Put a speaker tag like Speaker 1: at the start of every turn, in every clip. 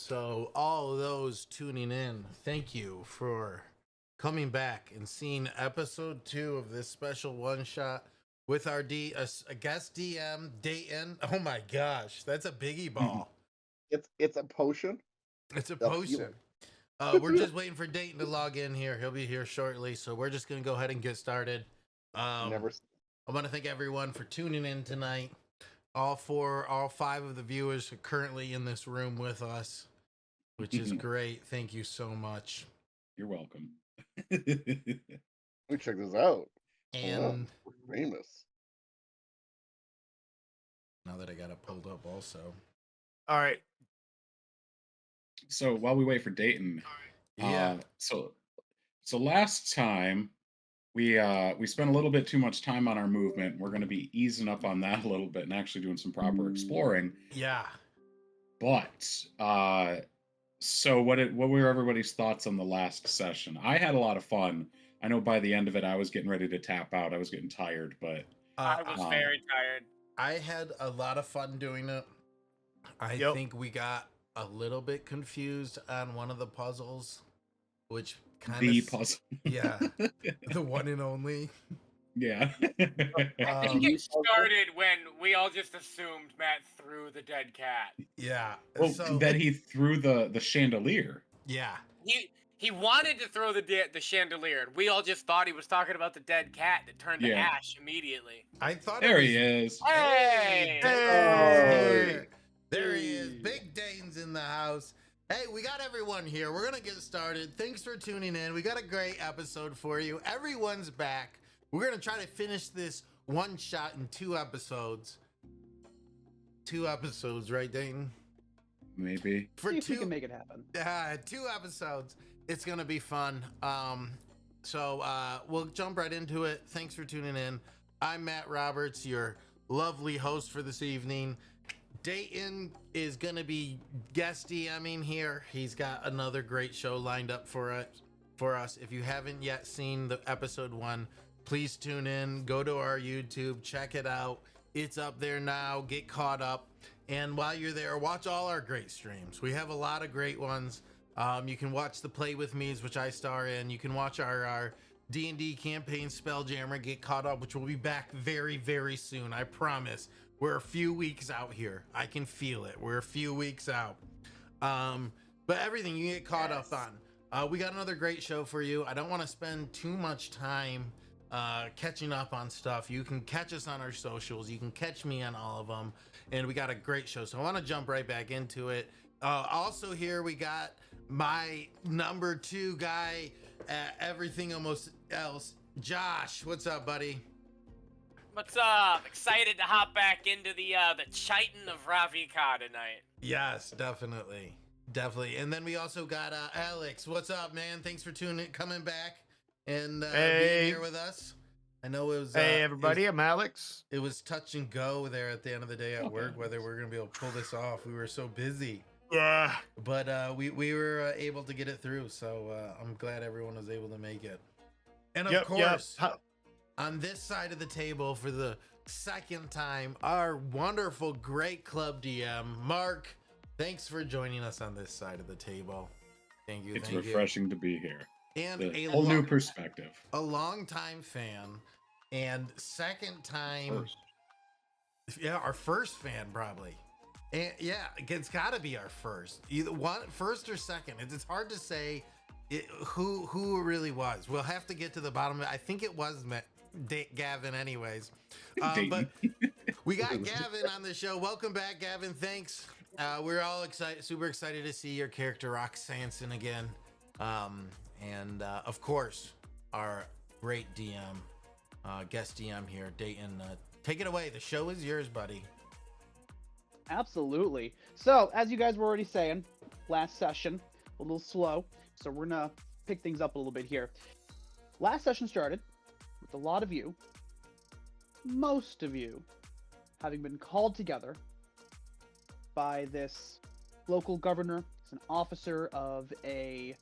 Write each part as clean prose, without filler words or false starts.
Speaker 1: So all those tuning in, thank you for coming back and seeing episode 2 of this special one shot with our a guest DM Dayton. Oh my gosh, that's a biggie ball.
Speaker 2: It's a potion.
Speaker 1: It's a
Speaker 2: They'll
Speaker 1: potion.
Speaker 2: feel
Speaker 1: We're just waiting for Dayton to log in here. He'll be here shortly, so we're just gonna go ahead and get started.
Speaker 2: Never.
Speaker 1: I want to thank everyone for tuning in tonight. All 5 of the viewers are currently in this room with us, which is great. Thank you so much.
Speaker 3: You're welcome.
Speaker 2: Let me check this out.
Speaker 1: And
Speaker 2: we're famous.
Speaker 1: Now that I got it pulled up also.
Speaker 4: All right.
Speaker 3: So while we wait for Dayton, so last time we spent a little bit too much time on our movement. We're going to be easing up on that a little bit and actually doing some proper exploring.
Speaker 1: Yeah.
Speaker 3: But so what were everybody's thoughts on the last session? I had a lot of fun. I know by the end of it, I was getting ready to tap out. I was getting tired, but
Speaker 4: I was very tired.
Speaker 1: I had a lot of fun doing it. I think we got a little bit confused on one of the puzzles, which kind of
Speaker 3: puzzle.
Speaker 1: Yeah, the one and only.
Speaker 3: Yeah.
Speaker 4: I think it started when we all just assumed Matt threw the dead cat.
Speaker 1: Yeah.
Speaker 3: Well, that he threw the chandelier.
Speaker 1: Yeah.
Speaker 4: He wanted to throw the chandelier, and we all just thought he was talking about the dead cat that turned to ash immediately.
Speaker 1: I thought
Speaker 3: there he is.
Speaker 4: Hey!
Speaker 1: There he is. Big Dane's in the house. Hey, we got everyone here. We're going to get started. Thanks for tuning in. We got a great episode for you. Everyone's back. We're going to try to finish this one shot in 2 episodes. 2 episodes, right, Dayton?
Speaker 3: Maybe.
Speaker 5: See if we can make it happen.
Speaker 1: 2 episodes. It's going to be fun. So we'll jump right into it. Thanks for tuning in. I'm Matt Roberts, your lovely host for this evening. Dayton is going to be guest DMing here. He's got another great show lined up for us. If you haven't yet seen the episode 1, please tune in. Go to our YouTube. Check it out. It's up there now. Get caught up. And while you're there, watch all our great streams. We have a lot of great ones. You can watch the Play With Me's, which I star in. You can watch our D&D campaign Spelljammer Get Caught Up, which will be back very, very soon. I promise. We're a few weeks out here. I can feel it. We're a few weeks out. But everything you get caught up on. We got another great show for you. I don't want to spend too much time catching up on stuff. You can catch us on our socials. You can catch me on all of them. And we got a great show. So I want to jump right back into it. Also here we got my number 2 guy at everything almost else. Josh, what's up, buddy?
Speaker 4: What's up? Excited to hop back into the Chitin of Ravi'ka tonight.
Speaker 1: Yes, definitely. And then we also got Alex. What's up, man? Thanks for coming back and being here with us. I know it was.
Speaker 6: Hey, everybody, I'm Alex.
Speaker 1: It was touch and go there at the end of the day at work, whether we're going to be able to pull this off. We were so busy.
Speaker 6: Yeah.
Speaker 1: But we were able to get it through, so I'm glad everyone was able to make it. And of course, on this side of the table for the second time, our wonderful, great club DM, Mark. Thanks for joining us on this side of the table. Thank you.
Speaker 3: It's refreshing to be here.
Speaker 1: And
Speaker 3: a whole new perspective.
Speaker 1: A long-time fan and second time. Our first fan probably. And yeah, it's got to be our first. Either first or second. It's hard to say who it really was. We'll have to get to the bottom of it. I think it was Gavin anyways. But we got Gavin on the show. Welcome back, Gavin. Thanks. We're all super excited to see your character Rock Sanson again. And of course, our great DM, guest DM here, Dayton. Take it away. The show is yours, buddy.
Speaker 5: Absolutely. So, as you guys were already saying, last session, a little slow. So we're going to pick things up a little bit here. Last session started with a lot of you, most of you, having been called together by this local governor. He's an officer of a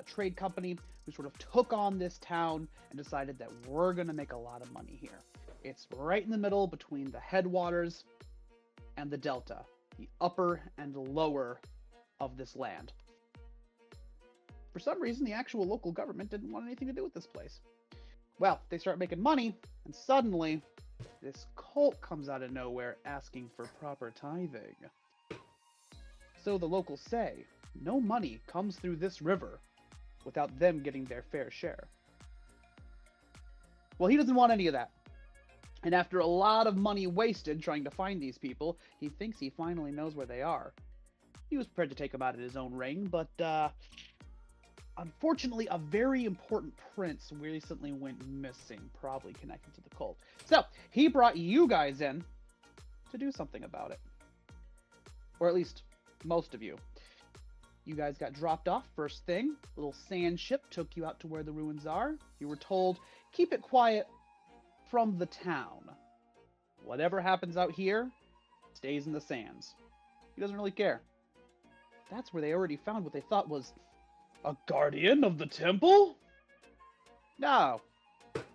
Speaker 5: trade company who sort of took on this town and decided that we're going to make a lot of money here. It's right in the middle between the headwaters and the delta, the upper and lower of this land. For some reason, the actual local government didn't want anything to do with this place. Well, they start making money, and suddenly, this cult comes out of nowhere asking for proper tithing. So the locals say, no money comes through this river without them getting their fair share. Well, he doesn't want any of that. And after a lot of money wasted trying to find these people, he thinks he finally knows where they are. He was prepared to take them out at his own ring, but unfortunately, a very important prince recently went missing, probably connected to the cult. So, he brought you guys in to do something about it. Or at least, most of you. You guys got dropped off first thing. A little sand ship took you out to where the ruins are. You were told, keep it quiet from the town. Whatever happens out here stays in the sands. He doesn't really care. That's where they already found what they thought was a guardian of the temple? No,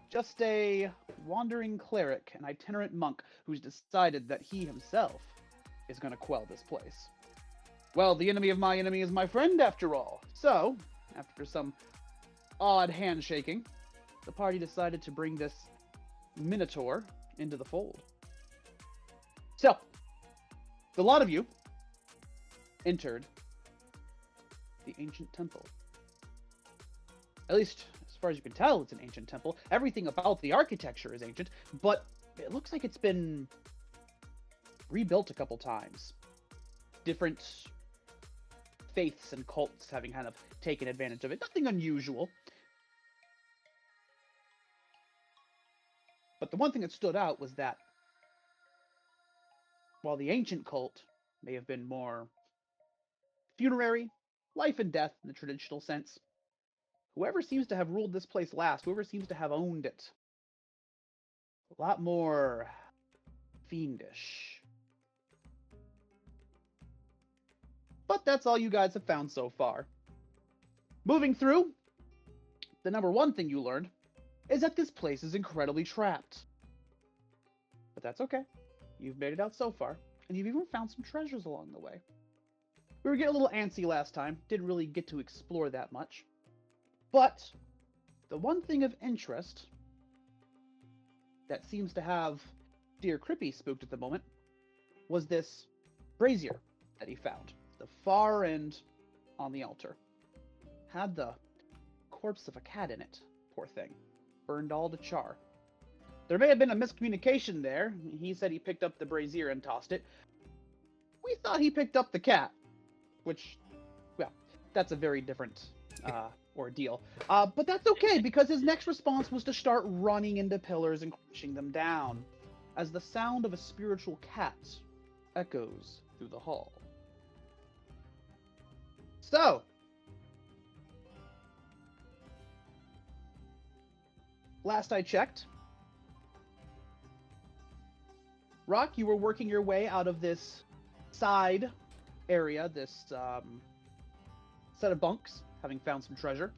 Speaker 5: just a wandering cleric, an itinerant monk who's decided that he himself is going to quell this place. Well, the enemy of my enemy is my friend, after all. So, after some odd handshaking, the party decided to bring this minotaur into the fold. So, the lot of you entered the ancient temple. At least, as far as you can tell, it's an ancient temple. Everything about the architecture is ancient, but it looks like it's been rebuilt a couple times. Different faiths and cults having kind of taken advantage of it. Nothing unusual. But the one thing that stood out was that while the ancient cult may have been more funerary, life and death in the traditional sense, whoever seems to have ruled this place last, whoever seems to have owned it, a lot more fiendish. But that's all you guys have found so far. Moving through, the number one thing you learned is that this place is incredibly trapped. But that's okay. You've made it out so far, and you've even found some treasures along the way. We were getting a little antsy last time, didn't really get to explore that much. But the one thing of interest that seems to have dear Crippy spooked at the moment was this brazier that he found. The far end on the altar. Had the corpse of a cat in it. Poor thing. Burned all to char. There may have been a miscommunication there. He said he picked up the brazier and tossed it. We thought he picked up the cat. Which, well, that's a very different ordeal. But that's okay, because his next response was to start running into pillars and crushing them down, as the sound of a spiritual cat echoes through the hall. So, last I checked, Rock, you were working your way out of this side area, this set of bunks, having found some treasure,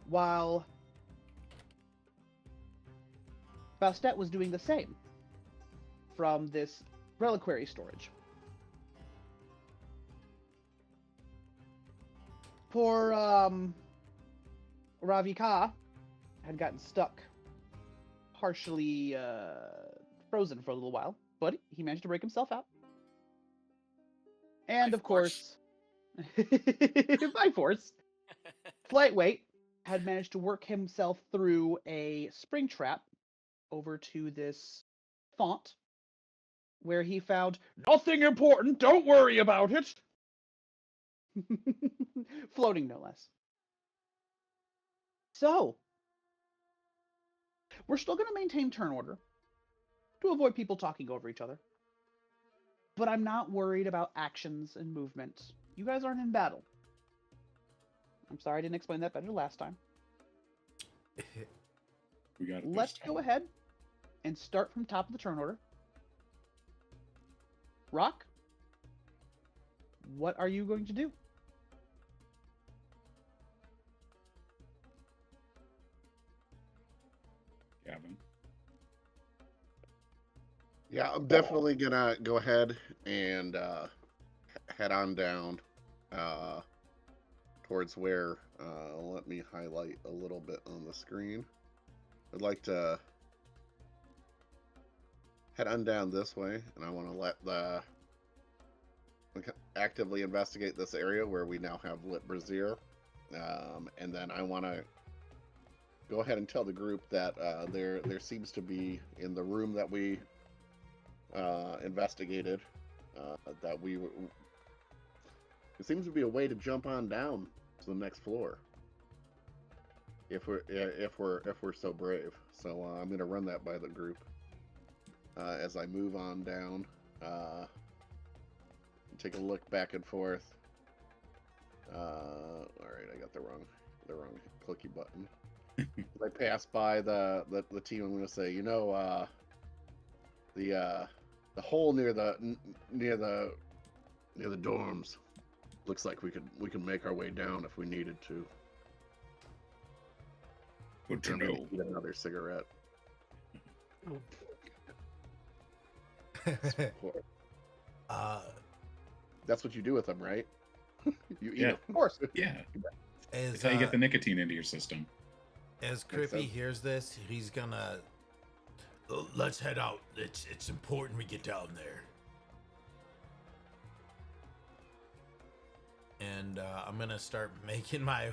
Speaker 5: while Bastet was doing the same from this reliquary storage. Poor Ravi'ka had gotten stuck, partially frozen for a little while, but he managed to break himself out. And of course, by force, Flyweight had managed to work himself through a spring trap over to this font, where he found nothing important, don't worry about it. Floating, no less. So, we're still going to maintain turn order to avoid people talking over each other. But I'm not worried about actions and movement. You guys aren't in battle. I'm sorry I didn't explain that better last time.
Speaker 3: We got it.
Speaker 5: Let's go ahead and start from top of the turn order. Rock, what are you going to do?
Speaker 3: Gavin.
Speaker 2: Yeah, I'm definitely gonna go ahead and head on down towards where. Let me highlight a little bit on the screen. I'd like to head on down this way, and I want to let the actively investigate this area where we now have lit brazier, and then I want to go ahead and tell the group that there seems to be in the room that we investigated that there seems to be a way to jump on down to the next floor if we're so brave. So I'm going to run that by the group as I move on down. Take a look back and forth. All right, I got the wrong clicky button. As I pass by the team, I'm going to say, the hole near the dorms looks like we can make our way down if we needed to.
Speaker 3: Good to
Speaker 2: I'm gonna
Speaker 3: know.
Speaker 2: eat another cigarette. That's what you do with them, right? You eat them.
Speaker 5: Of course.
Speaker 3: Yeah.
Speaker 1: As,
Speaker 3: That's how you get the nicotine into your system.
Speaker 1: as
Speaker 2: Makes
Speaker 1: Crippy
Speaker 2: sense.
Speaker 1: hears this, he's gonna let's head out. It's important we get down there. And I'm gonna start making my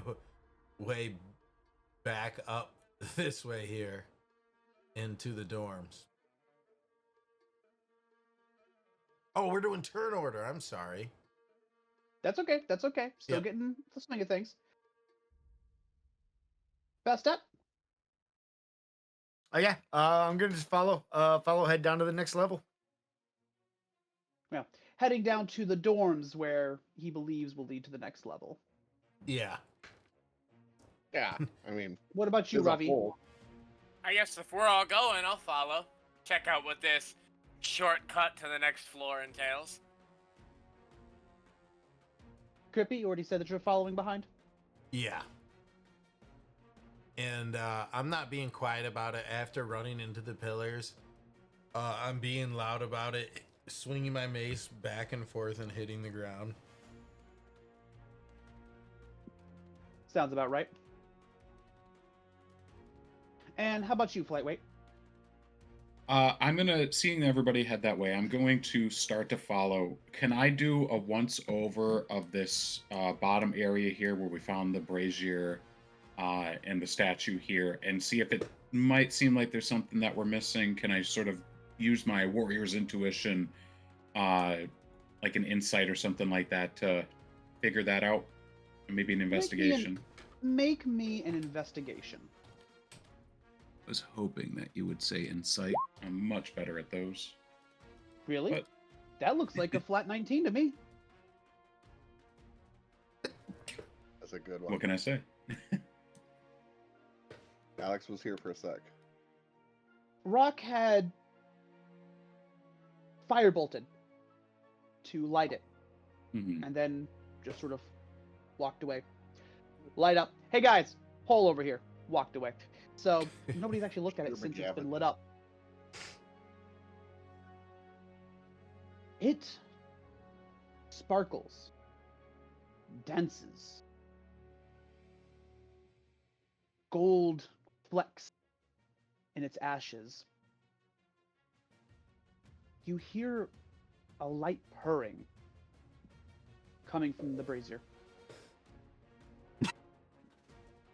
Speaker 1: way back up this way here into the dorms. Oh, we're doing turn order. I'm sorry.
Speaker 5: That's okay. That's okay. Still
Speaker 1: Yep.
Speaker 5: getting the swing of things. Bastet?
Speaker 6: Oh yeah, I'm gonna just follow head down to the next level.
Speaker 5: Yeah. Heading down to the dorms where he believes will lead to the next level.
Speaker 1: Yeah.
Speaker 2: Yeah, I mean,
Speaker 5: What about you,
Speaker 2: there's a
Speaker 5: Ravi?
Speaker 2: hole.
Speaker 4: I guess if we're all going, I'll follow. Check out what this shortcut to the next floor entails.
Speaker 5: Crippy, you already said that you're following behind?
Speaker 1: Yeah. And I'm not being quiet about it after running into the pillars. I'm being loud about it, swinging my mace back and forth and hitting the ground.
Speaker 5: Sounds about right. And how about you, Flyweight?
Speaker 3: Seeing everybody head that way, I'm going to start to follow. Can I do a once over of this bottom area here where we found the brazier and the statue here and see if it might seem like there's something that we're missing? Can I sort of use my warrior's intuition, like an insight or something like that, to figure that out? Maybe an investigation.
Speaker 5: Make me an investigation.
Speaker 3: I was hoping that you would say insight. I'm much better at those.
Speaker 5: Really?
Speaker 3: But-
Speaker 5: That looks like a flat 19 to me.
Speaker 2: That's a good one.
Speaker 3: What can I say?
Speaker 2: Alex was here for a sec.
Speaker 5: Rock had firebolted to light it,
Speaker 3: Mhm.
Speaker 5: and then just sort of walked away. Light up. Hey guys, hole over here. Walked away. So nobody's actually looked at it
Speaker 2: You're
Speaker 5: since it's
Speaker 2: McGavin.
Speaker 5: been lit up. It sparkles, dances, gold flecks in its ashes. You hear a light purring coming from the brazier.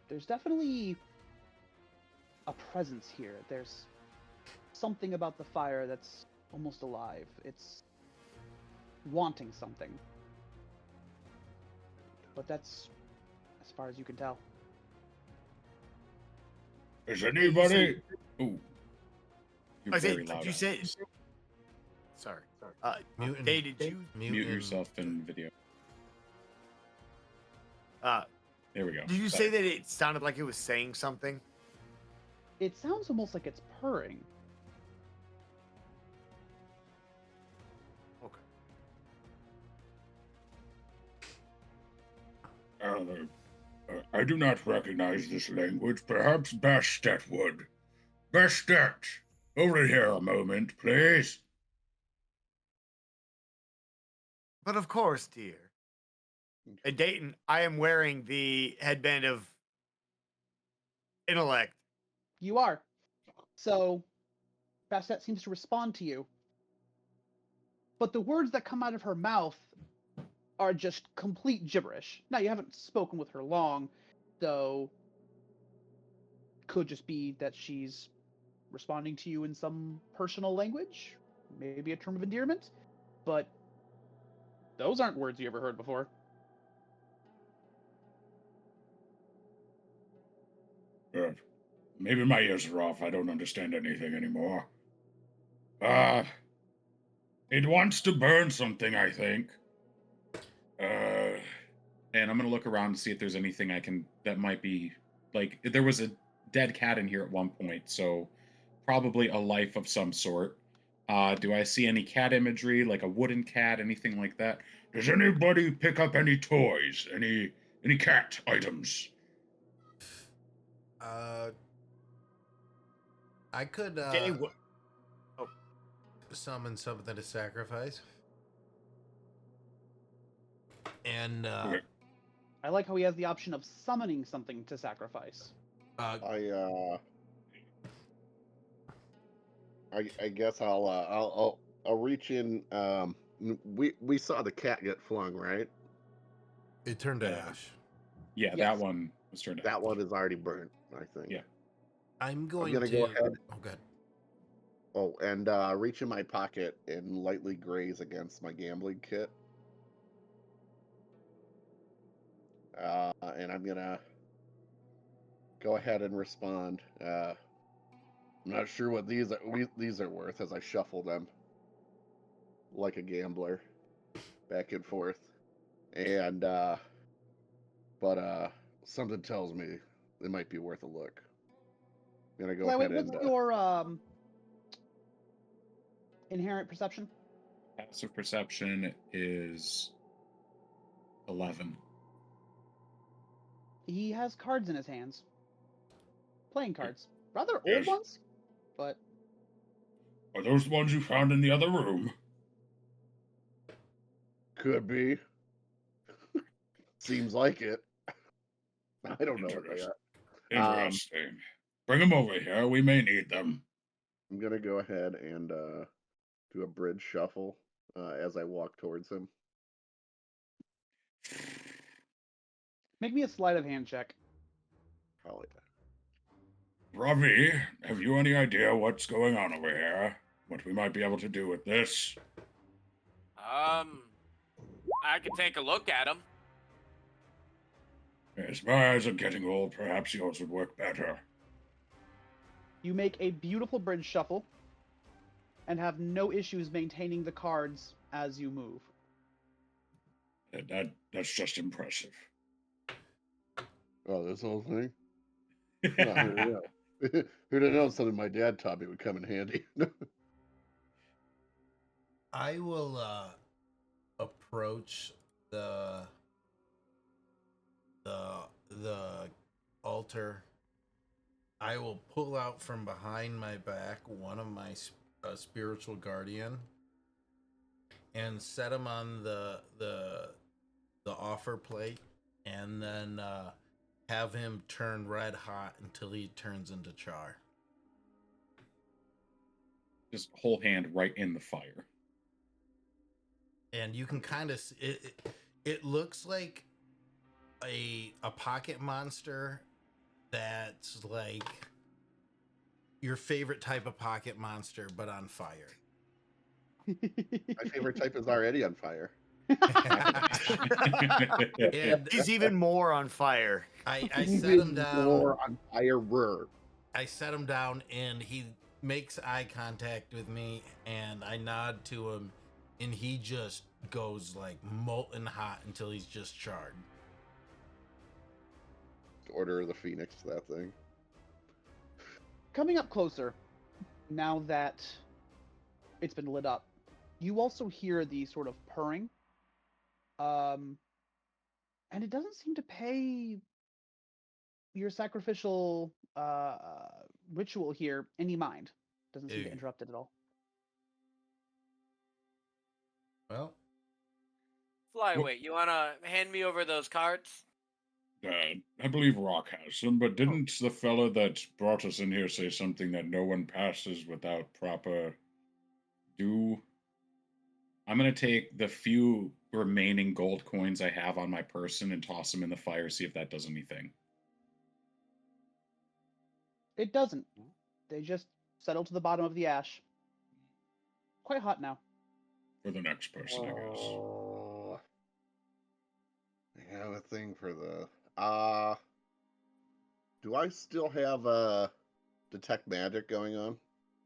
Speaker 5: There's definitely a presence here. There's something about the fire that's almost alive. It's wanting something. But that's as far as you can tell.
Speaker 3: Is anybody? Ooh. You're
Speaker 6: I say,
Speaker 3: very loud.
Speaker 6: did you say? Sorry.
Speaker 1: Mutant.
Speaker 6: Hey, did you?
Speaker 3: Mute yourself in video. There we go.
Speaker 6: Did you
Speaker 3: Sorry.
Speaker 6: say that it sounded like it was saying something?
Speaker 5: It sounds almost like it's purring.
Speaker 6: Okay.
Speaker 3: I do not recognize this language. Perhaps Bastet would. Bastet, over here a moment, please.
Speaker 6: But of course, dear. And Dayton, I am wearing the headband of intellect.
Speaker 5: You are. So, Bastet seems to respond to you. But the words that come out of her mouth are just complete gibberish. Now, you haven't spoken with her long, though could just be that she's responding to you in some personal language, maybe a term of endearment, but those aren't words you ever heard before.
Speaker 3: Maybe my ears are off. I don't understand anything anymore. It wants to burn something, I think. And I'm gonna look around to see if there's anything that might be, like, there was a dead cat in here at one point, so probably a life of some sort. Do I see any cat imagery, like a wooden cat, anything like that? Does anybody pick up any toys, any cat items?
Speaker 1: I could summon something to sacrifice. And
Speaker 3: Okay.
Speaker 5: I like how he has the option of summoning something to sacrifice.
Speaker 2: I guess I'll reach in. We saw the cat get flung, right?
Speaker 1: it turned to ash.
Speaker 3: Yeah,
Speaker 5: Yes.
Speaker 3: that one was turned out.
Speaker 2: That one is already burnt, I think.
Speaker 3: Yeah.
Speaker 1: I'm going
Speaker 2: gonna
Speaker 1: to
Speaker 2: go ahead.
Speaker 1: Oh, good.
Speaker 2: Oh, and reach in my pocket and lightly graze against my gambling kit. And I'm gonna go ahead and respond. I'm not sure what these are worth as I shuffle them like a gambler, back and forth. And but something tells me it might be worth a look. I'm gonna go ahead
Speaker 5: What's
Speaker 2: and
Speaker 5: your inherent perception?
Speaker 3: Passive perception is 11.
Speaker 5: He has cards in his hands. Playing cards. Rather old
Speaker 3: Yes.
Speaker 5: ones, but
Speaker 3: Are those the ones you found in the other room?
Speaker 2: could be. Seems like it. I don't know what they are.
Speaker 3: Interesting. Bring them over here. We may need them.
Speaker 2: I'm gonna go ahead and do a bridge shuffle as I walk towards him.
Speaker 5: make me a sleight of hand check.
Speaker 2: Probably.
Speaker 3: Ravi, have you any idea what's going on over here? What we might be able to do with this?
Speaker 4: I could take a look at him.
Speaker 3: Yes, my eyes are getting old. Perhaps yours would work better.
Speaker 5: You make a beautiful bridge shuffle and have no issues maintaining the cards as you move.
Speaker 3: That's just impressive.
Speaker 2: Oh, this whole thing? Oh, yeah. Who'd have known something my dad taught me would come in handy?
Speaker 1: I will approach the altar. I will pull out from behind my back one of my spiritual guardian and set him on the offer plate, and then have him turn red hot until he turns into char.
Speaker 3: Just whole hand right in the fire.
Speaker 1: And you can kind of it looks like a pocket monster that's like your favorite type of pocket monster, but on fire.
Speaker 2: My favorite type is already on fire.
Speaker 1: And
Speaker 6: He's even more on fire.
Speaker 1: I set him down.
Speaker 2: More on fire.
Speaker 1: I set him down, and he makes eye contact with me, and I nod to him, and he just goes like molten hot until he's just charred.
Speaker 2: Order of the Phoenix, that thing.
Speaker 5: Coming up closer, now that it's been lit up, you also hear the sort of purring. And it doesn't seem to pay your sacrificial ritual here any mind. Doesn't seem to
Speaker 1: Ew.
Speaker 5: interrupt it at all.
Speaker 1: Well,
Speaker 4: Flyweight, you wanna hand me over those cards?
Speaker 3: I believe Rock has them, but didn't the fella that brought us in here say something that no one passes without proper due? I'm gonna take the few remaining gold coins I have on my person and toss them in the fire, see if that does anything.
Speaker 5: It doesn't. They just settle to the bottom of the ash. Quite hot now.
Speaker 3: For the next person, I guess.
Speaker 2: Oh, I have a thing for the. Do I still have detect magic going on?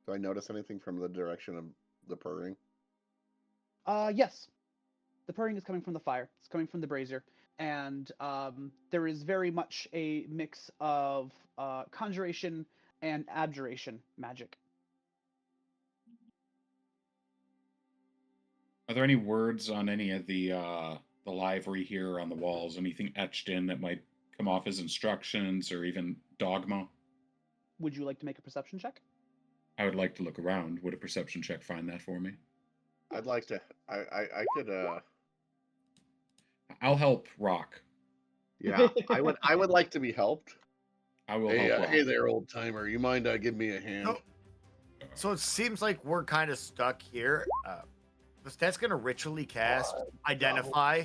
Speaker 2: Do I notice anything from the direction of the purring?
Speaker 5: Yes. The purring is coming from the fire. It's coming from the brazier. And there is very much a mix of conjuration and abjuration magic.
Speaker 3: Are there any words on any of the livery here on the walls? Anything etched in that might come off as instructions or even dogma?
Speaker 5: Would you like to make a perception check?
Speaker 3: I would like to look around. Would a perception check find that for me?
Speaker 2: I'd like to. I could.
Speaker 3: I'll help Rock.
Speaker 2: Yeah, I would like to be helped.
Speaker 3: I will
Speaker 2: Hey,
Speaker 3: help Rock.
Speaker 2: hey there, old timer. You mind giving me a hand?
Speaker 6: No. So it seems like we're kind of stuck here. Bastet's gonna ritually cast Identify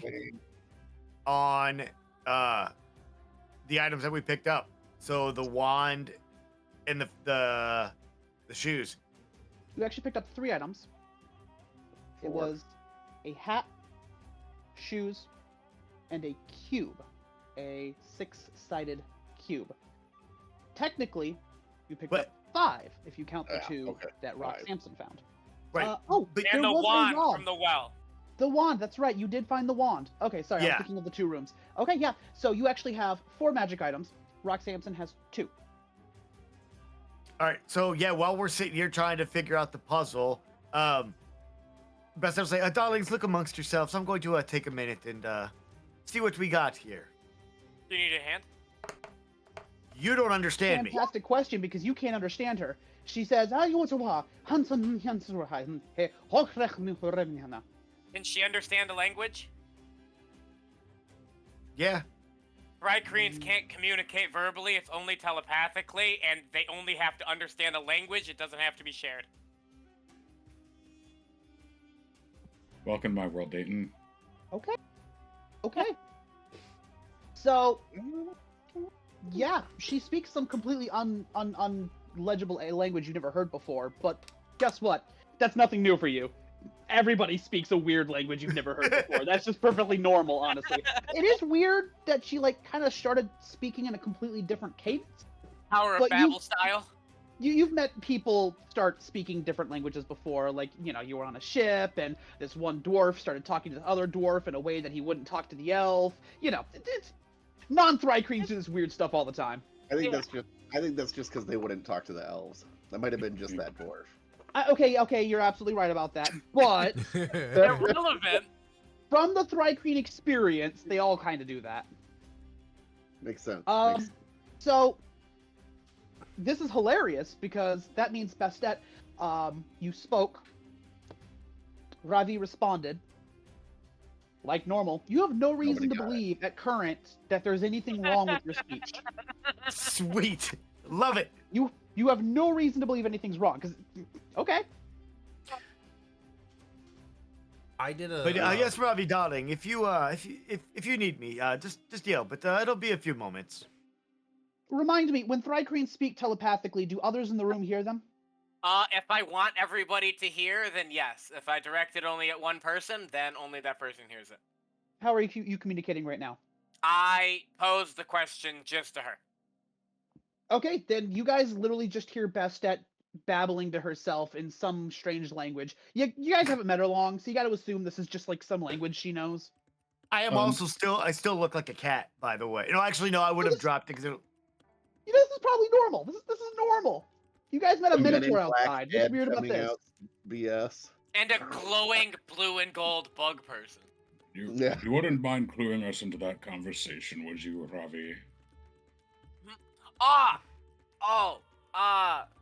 Speaker 6: on the items that we picked up. So the wand and the shoes.
Speaker 5: You actually picked up 3 items. It
Speaker 2: 4.
Speaker 5: was a hat, shoes, and a cube. A 6-sided cube. Technically, you picked
Speaker 6: What?
Speaker 5: up 5 if you count the
Speaker 2: Yeah,
Speaker 5: 2
Speaker 2: okay,
Speaker 5: that Rock
Speaker 2: 5.
Speaker 5: Sampson found.
Speaker 6: Right.
Speaker 5: But
Speaker 4: And
Speaker 5: there
Speaker 4: the
Speaker 5: was
Speaker 4: wand
Speaker 5: a wand.
Speaker 4: from the well.
Speaker 5: The wand, that's right. You did find the wand. Okay, sorry, I
Speaker 6: Yeah.
Speaker 5: was thinking of the 2 rooms. Okay, yeah. So you actually have 4 magic items. Rock Sampson has 2.
Speaker 6: All right. So yeah, while we're sitting here trying to figure out the puzzle, Bastet will say, "Darlings, look amongst yourselves. I'm going to take a minute and see what we got here."
Speaker 4: Do you need a hand?
Speaker 6: You don't understand me.
Speaker 5: Fantastic question because you can't understand her. She says,
Speaker 4: Can she understand the language?
Speaker 6: Yeah.
Speaker 4: Thrycreans can't communicate verbally, it's only telepathically, and they only have to understand the language, it doesn't have to be shared.
Speaker 3: Welcome to my world, Dayton.
Speaker 5: Okay. Okay. So, yeah, she speaks some completely unlegible language you've never heard before, but guess what? That's nothing new for you. Everybody speaks a weird language you've never heard before. That's just perfectly normal, honestly. It is weird that she, like, kind of started speaking in a completely different cadence.
Speaker 4: Power of
Speaker 5: But
Speaker 4: Babel style.
Speaker 5: You've met people start speaking different languages before, like, you know, you were on a ship and this one dwarf started talking to the other dwarf in a way that he wouldn't talk to the elf. You know, it's non-Thrycreans do this weird stuff all the time.
Speaker 2: I think that's just because they wouldn't talk to the elves. That might have been just that dwarf.
Speaker 5: Okay, you're absolutely right about that. But
Speaker 4: They're relevant.
Speaker 5: from the Thrycreen experience, they all kind of do that.
Speaker 2: Makes sense.
Speaker 5: So this is hilarious because that means Bastet, you spoke. Ravi responded. Like normal. You have no reason to believe at current that there's anything wrong with your speech.
Speaker 6: Sweet. Love it.
Speaker 5: You have no reason to believe anything's wrong. Because, okay.
Speaker 1: I did a.
Speaker 6: But yes, Ravi, darling, if you need me, just yell. But it'll be a few moments.
Speaker 5: Remind me, when Thrycreans speak telepathically, do others in the room hear them?
Speaker 4: If I want everybody to hear, then yes. If I direct it only at one person, then only that person hears it.
Speaker 5: How are you communicating right now?
Speaker 4: I posed the question just to her.
Speaker 5: Okay, then you guys literally just hear Bastet babbling to herself in some strange language. You guys haven't met her long, so you got to assume this is just like some language she knows.
Speaker 6: I am I still look like a cat, by the way. No, actually, no, I would have dropped it because
Speaker 5: This is probably normal. This is normal. You guys met a minotaur outside. What's weird about this?
Speaker 2: BS.
Speaker 4: And a glowing blue and gold bug person.
Speaker 3: You wouldn't mind cluing us into that conversation, would you, Ravi?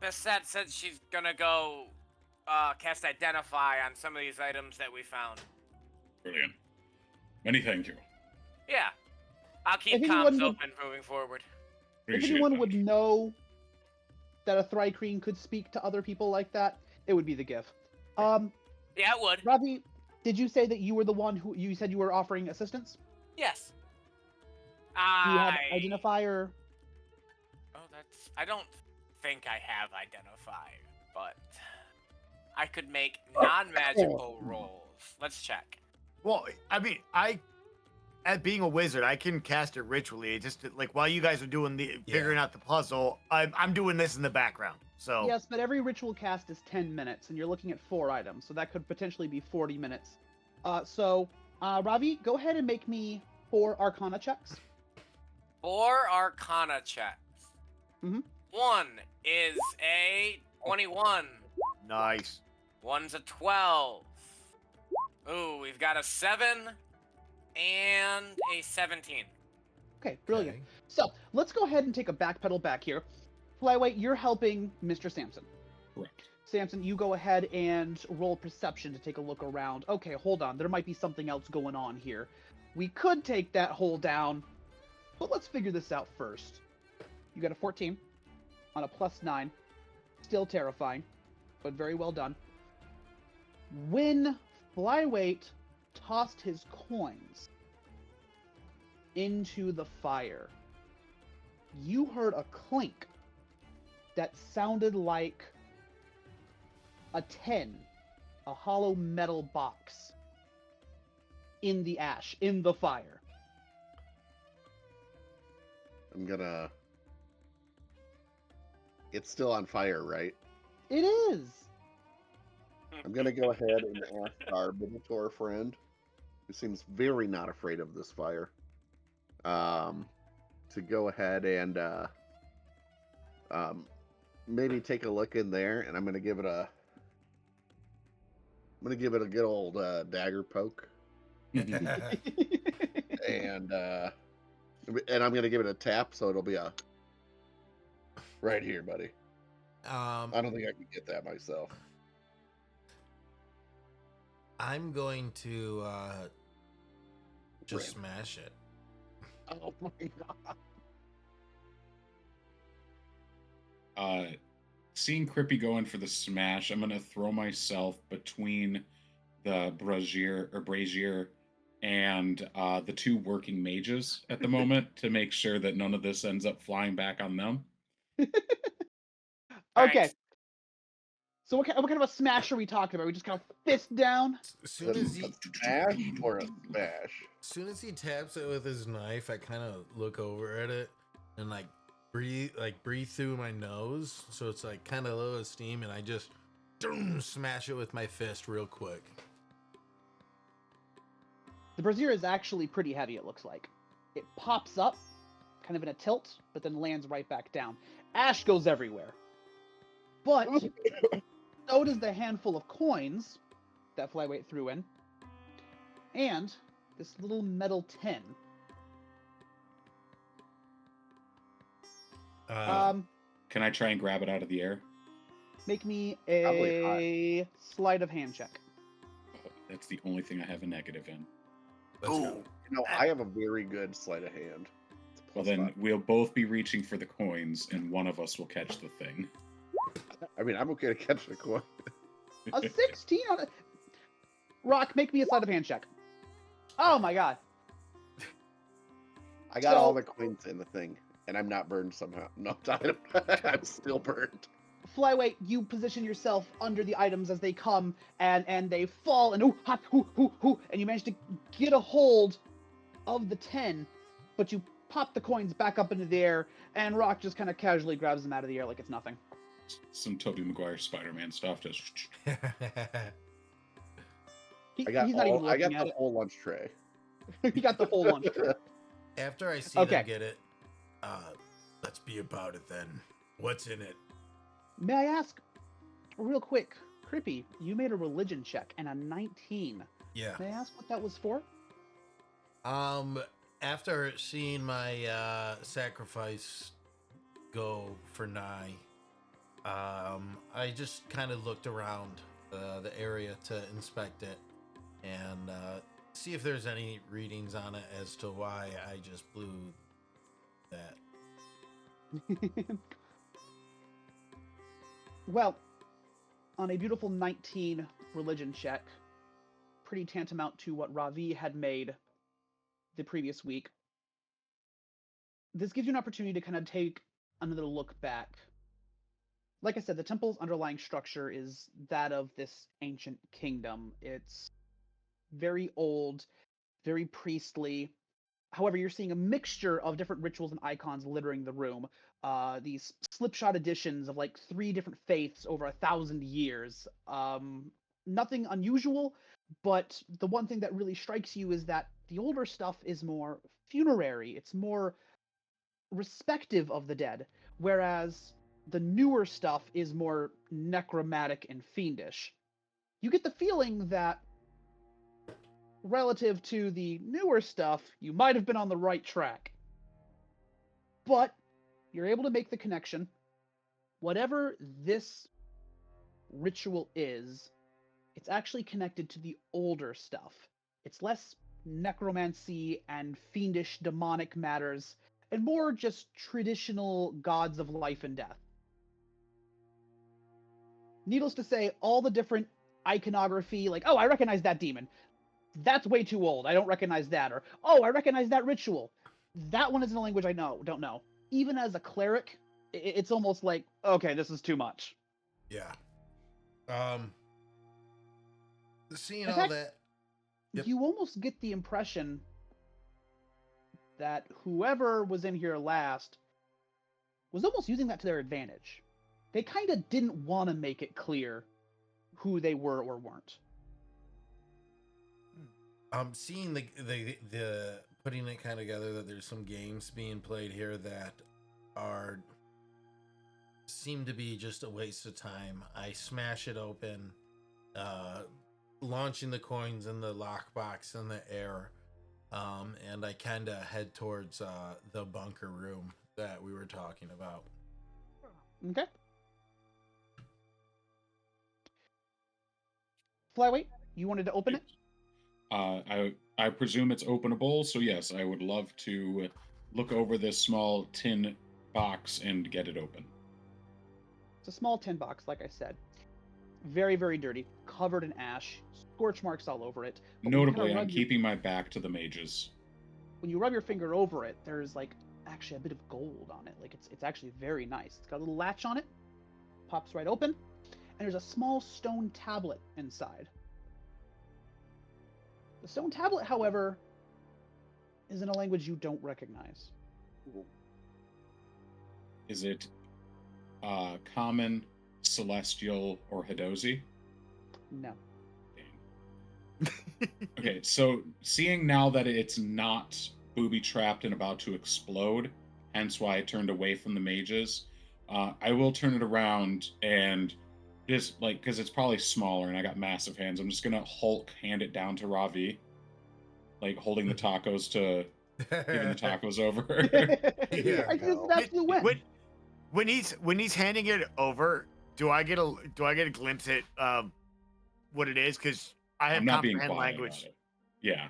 Speaker 4: Bastet said she's gonna go cast Identify on some of these items that we found.
Speaker 3: Brilliant. Many thank you.
Speaker 4: Yeah. I'll keep
Speaker 5: If
Speaker 4: comms
Speaker 5: anyone would-
Speaker 4: open moving forward.
Speaker 5: If
Speaker 3: Appreciate
Speaker 5: anyone
Speaker 3: that.
Speaker 5: would know that a Thrycreen could speak to other people like that, it would be the GIF.
Speaker 4: Yeah, it would.
Speaker 5: Ravi, did you say that you were the one who you said you were offering assistance?
Speaker 4: Yes.
Speaker 5: Do you have identifier?
Speaker 4: Oh, that's... I don't think I have identifier, but... I could make non-magical rolls. Let's check.
Speaker 6: Well, I mean, at being a wizard, I can cast it ritually. It just like while you guys are doing the figuring out the puzzle, I'm doing this in the background. So
Speaker 5: Yes, but every ritual cast is 10 minutes, and you're looking at 4 items, so that could potentially be 40 minutes. Ravi, go ahead and make me 4 Arcana checks.
Speaker 4: 4 Arcana checks.
Speaker 5: Mhm.
Speaker 4: 1 is a 21.
Speaker 6: nice.
Speaker 4: 1's a 12. Ooh, we've got a 7 and a 17.
Speaker 5: Okay, brilliant.
Speaker 1: Okay.
Speaker 5: So let's go ahead and take a backpedal back here. Flyweight, you're helping Mr. Sampson.
Speaker 3: Correct.
Speaker 5: Samson, you go ahead and roll perception to take a look around. Okay, hold on. There might be something else going on here. We could take that hole down, but let's figure this out first. You got a 14 on a +9. Still terrifying, but very well done. When Flyweight tossed his coins into the fire, you heard a clink that sounded like a 10, a hollow metal box in the ash, in the fire.
Speaker 2: I'm gonna. It's still on fire, right?
Speaker 5: It is.
Speaker 2: I'm gonna go ahead and ask our Minotaur friend, who seems very not afraid of this fire, to go ahead and maybe take a look in there, and I'm gonna give it a good old dagger poke, and I'm gonna give it a tap, so it'll be a right here, buddy. I don't think I can get that myself.
Speaker 1: I'm going to just
Speaker 2: Rip.
Speaker 1: smash it.
Speaker 2: Oh my god!
Speaker 3: Seeing Crippy going for the smash, I'm gonna throw myself between the brazier and the 2 working mages at the moment to make sure that none of this ends up flying back on them.
Speaker 5: Okay.
Speaker 4: Thanks.
Speaker 5: So what kind of a smash are we talking about? We just kind of fist down?
Speaker 1: As soon as he,
Speaker 2: A smash or a smash?
Speaker 1: as soon as he taps it with his knife, I kind of look over at it and breathe through my nose, so it's like kind of low of steam, and I just smash it with my fist real quick.
Speaker 5: The brazier is actually pretty heavy, it looks like. It pops up, kind of in a tilt, but then lands right back down. Ash goes everywhere. But so does the handful of coins that Flyweight threw in. And this little metal tin.
Speaker 3: Can I try and grab it out of the air?
Speaker 5: Make me
Speaker 2: Probably
Speaker 5: a sleight of hand check.
Speaker 3: Oh, that's the only thing I have a negative in.
Speaker 1: Let's go.
Speaker 2: I have a very good sleight of hand. It's a
Speaker 3: Well,
Speaker 2: plus
Speaker 3: then
Speaker 2: 5.
Speaker 3: we'll both be reaching for the coins, and one of us will catch the thing.
Speaker 2: I mean, I'm okay to catch the coin.
Speaker 5: A 16 on it. Rock, make me a sleight of hand check. Oh my god.
Speaker 2: I got
Speaker 5: So-
Speaker 2: all the coins in the thing, and I'm not burned somehow. No, I'm still burned.
Speaker 5: Flyweight, you position yourself under the items as they come, and they fall, and and you manage to get a hold of the 10, but you pop the coins back up into the air, and Rock just kind of casually grabs them out of the air like it's nothing.
Speaker 3: Some Tobey Maguire Spider-Man stuff. Just
Speaker 5: He's
Speaker 2: I got
Speaker 5: not even
Speaker 2: I got
Speaker 5: looking at
Speaker 2: the whole lunch tray.
Speaker 5: it. He got the full lunch tray.
Speaker 1: After I see
Speaker 5: Okay.
Speaker 1: them get it, let's be about it then. What's in it?
Speaker 5: May I ask, real quick, Crippy, you made a religion check and a 19.
Speaker 1: Yeah.
Speaker 5: May I ask what that was for?
Speaker 1: After seeing my sacrifice go for Nye, I just kind of looked around the area to inspect it and see if there's any readings on it as to why I just blew that.
Speaker 5: Well, on a beautiful 19 religion check, pretty tantamount to what Ravi had made the previous week, this gives you an opportunity to kind of take another look back. Like I said, the temple's underlying structure is that of this ancient kingdom. It's very old, very priestly. However, you're seeing a mixture of different rituals and icons littering the room. These slipshod editions of like 3 different faiths over 1,000 years. Nothing unusual, but the one thing that really strikes you is that the older stuff is more funerary. It's more respective of the dead, whereas the newer stuff is more necromantic and fiendish. You get the feeling that relative to the newer stuff, you might have been on the right track. But you're able to make the connection. Whatever this ritual is, it's actually connected to the older stuff. It's less necromancy and fiendish demonic matters, and more just traditional gods of life and death. Needless to say, all the different iconography, like, oh, I recognize that demon. That's way too old. I don't recognize that. Or, oh, I recognize that ritual. That one isn't a language I don't know. Even as a cleric, it's almost like, okay, this is too much.
Speaker 1: Yeah. Seeing
Speaker 5: In
Speaker 1: all
Speaker 5: fact,
Speaker 1: that. Yep.
Speaker 5: You almost get the impression that whoever was in here last was almost using that to their advantage. They kind of didn't want to make it clear who they were or weren't.
Speaker 1: Seeing the putting it kind of together, that there's some games being played here that seem to be just a waste of time. I smash it open, launching the coins in the lockbox in the air, and I kind of head towards the bunker room that we were talking about.
Speaker 5: Okay. Flyweight, you wanted to open it?
Speaker 3: I presume it's openable, so yes, I would love to look over this small tin box and get it open.
Speaker 5: It's a small tin box, like I said. Very, very dirty, covered in ash, scorch marks all over it. But
Speaker 3: Notably, I'm keeping my back to the mages.
Speaker 5: When you rub your finger over it, there's like actually a bit of gold on it. Like it's actually very nice. It's got a little latch on it, pops right open, and there's a small stone tablet inside. The stone tablet, however, is in a language you don't recognize.
Speaker 3: Is it Common, Celestial, or Hidozi?
Speaker 5: No.
Speaker 3: Okay, so seeing now that it's not booby-trapped and about to explode, hence why I turned away from the mages, I will turn it around and just, like, because it's probably smaller and I got massive hands, I'm just going to Hulk hand it down to Ravi, like holding the tacos to giving the tacos over.
Speaker 1: Yeah,
Speaker 5: I just absolutely win.
Speaker 6: When he's handing it over, do I get a glimpse at what it is? Because I have
Speaker 3: I'm not being
Speaker 6: comprehend
Speaker 3: quiet
Speaker 6: language.
Speaker 3: about it. Yeah,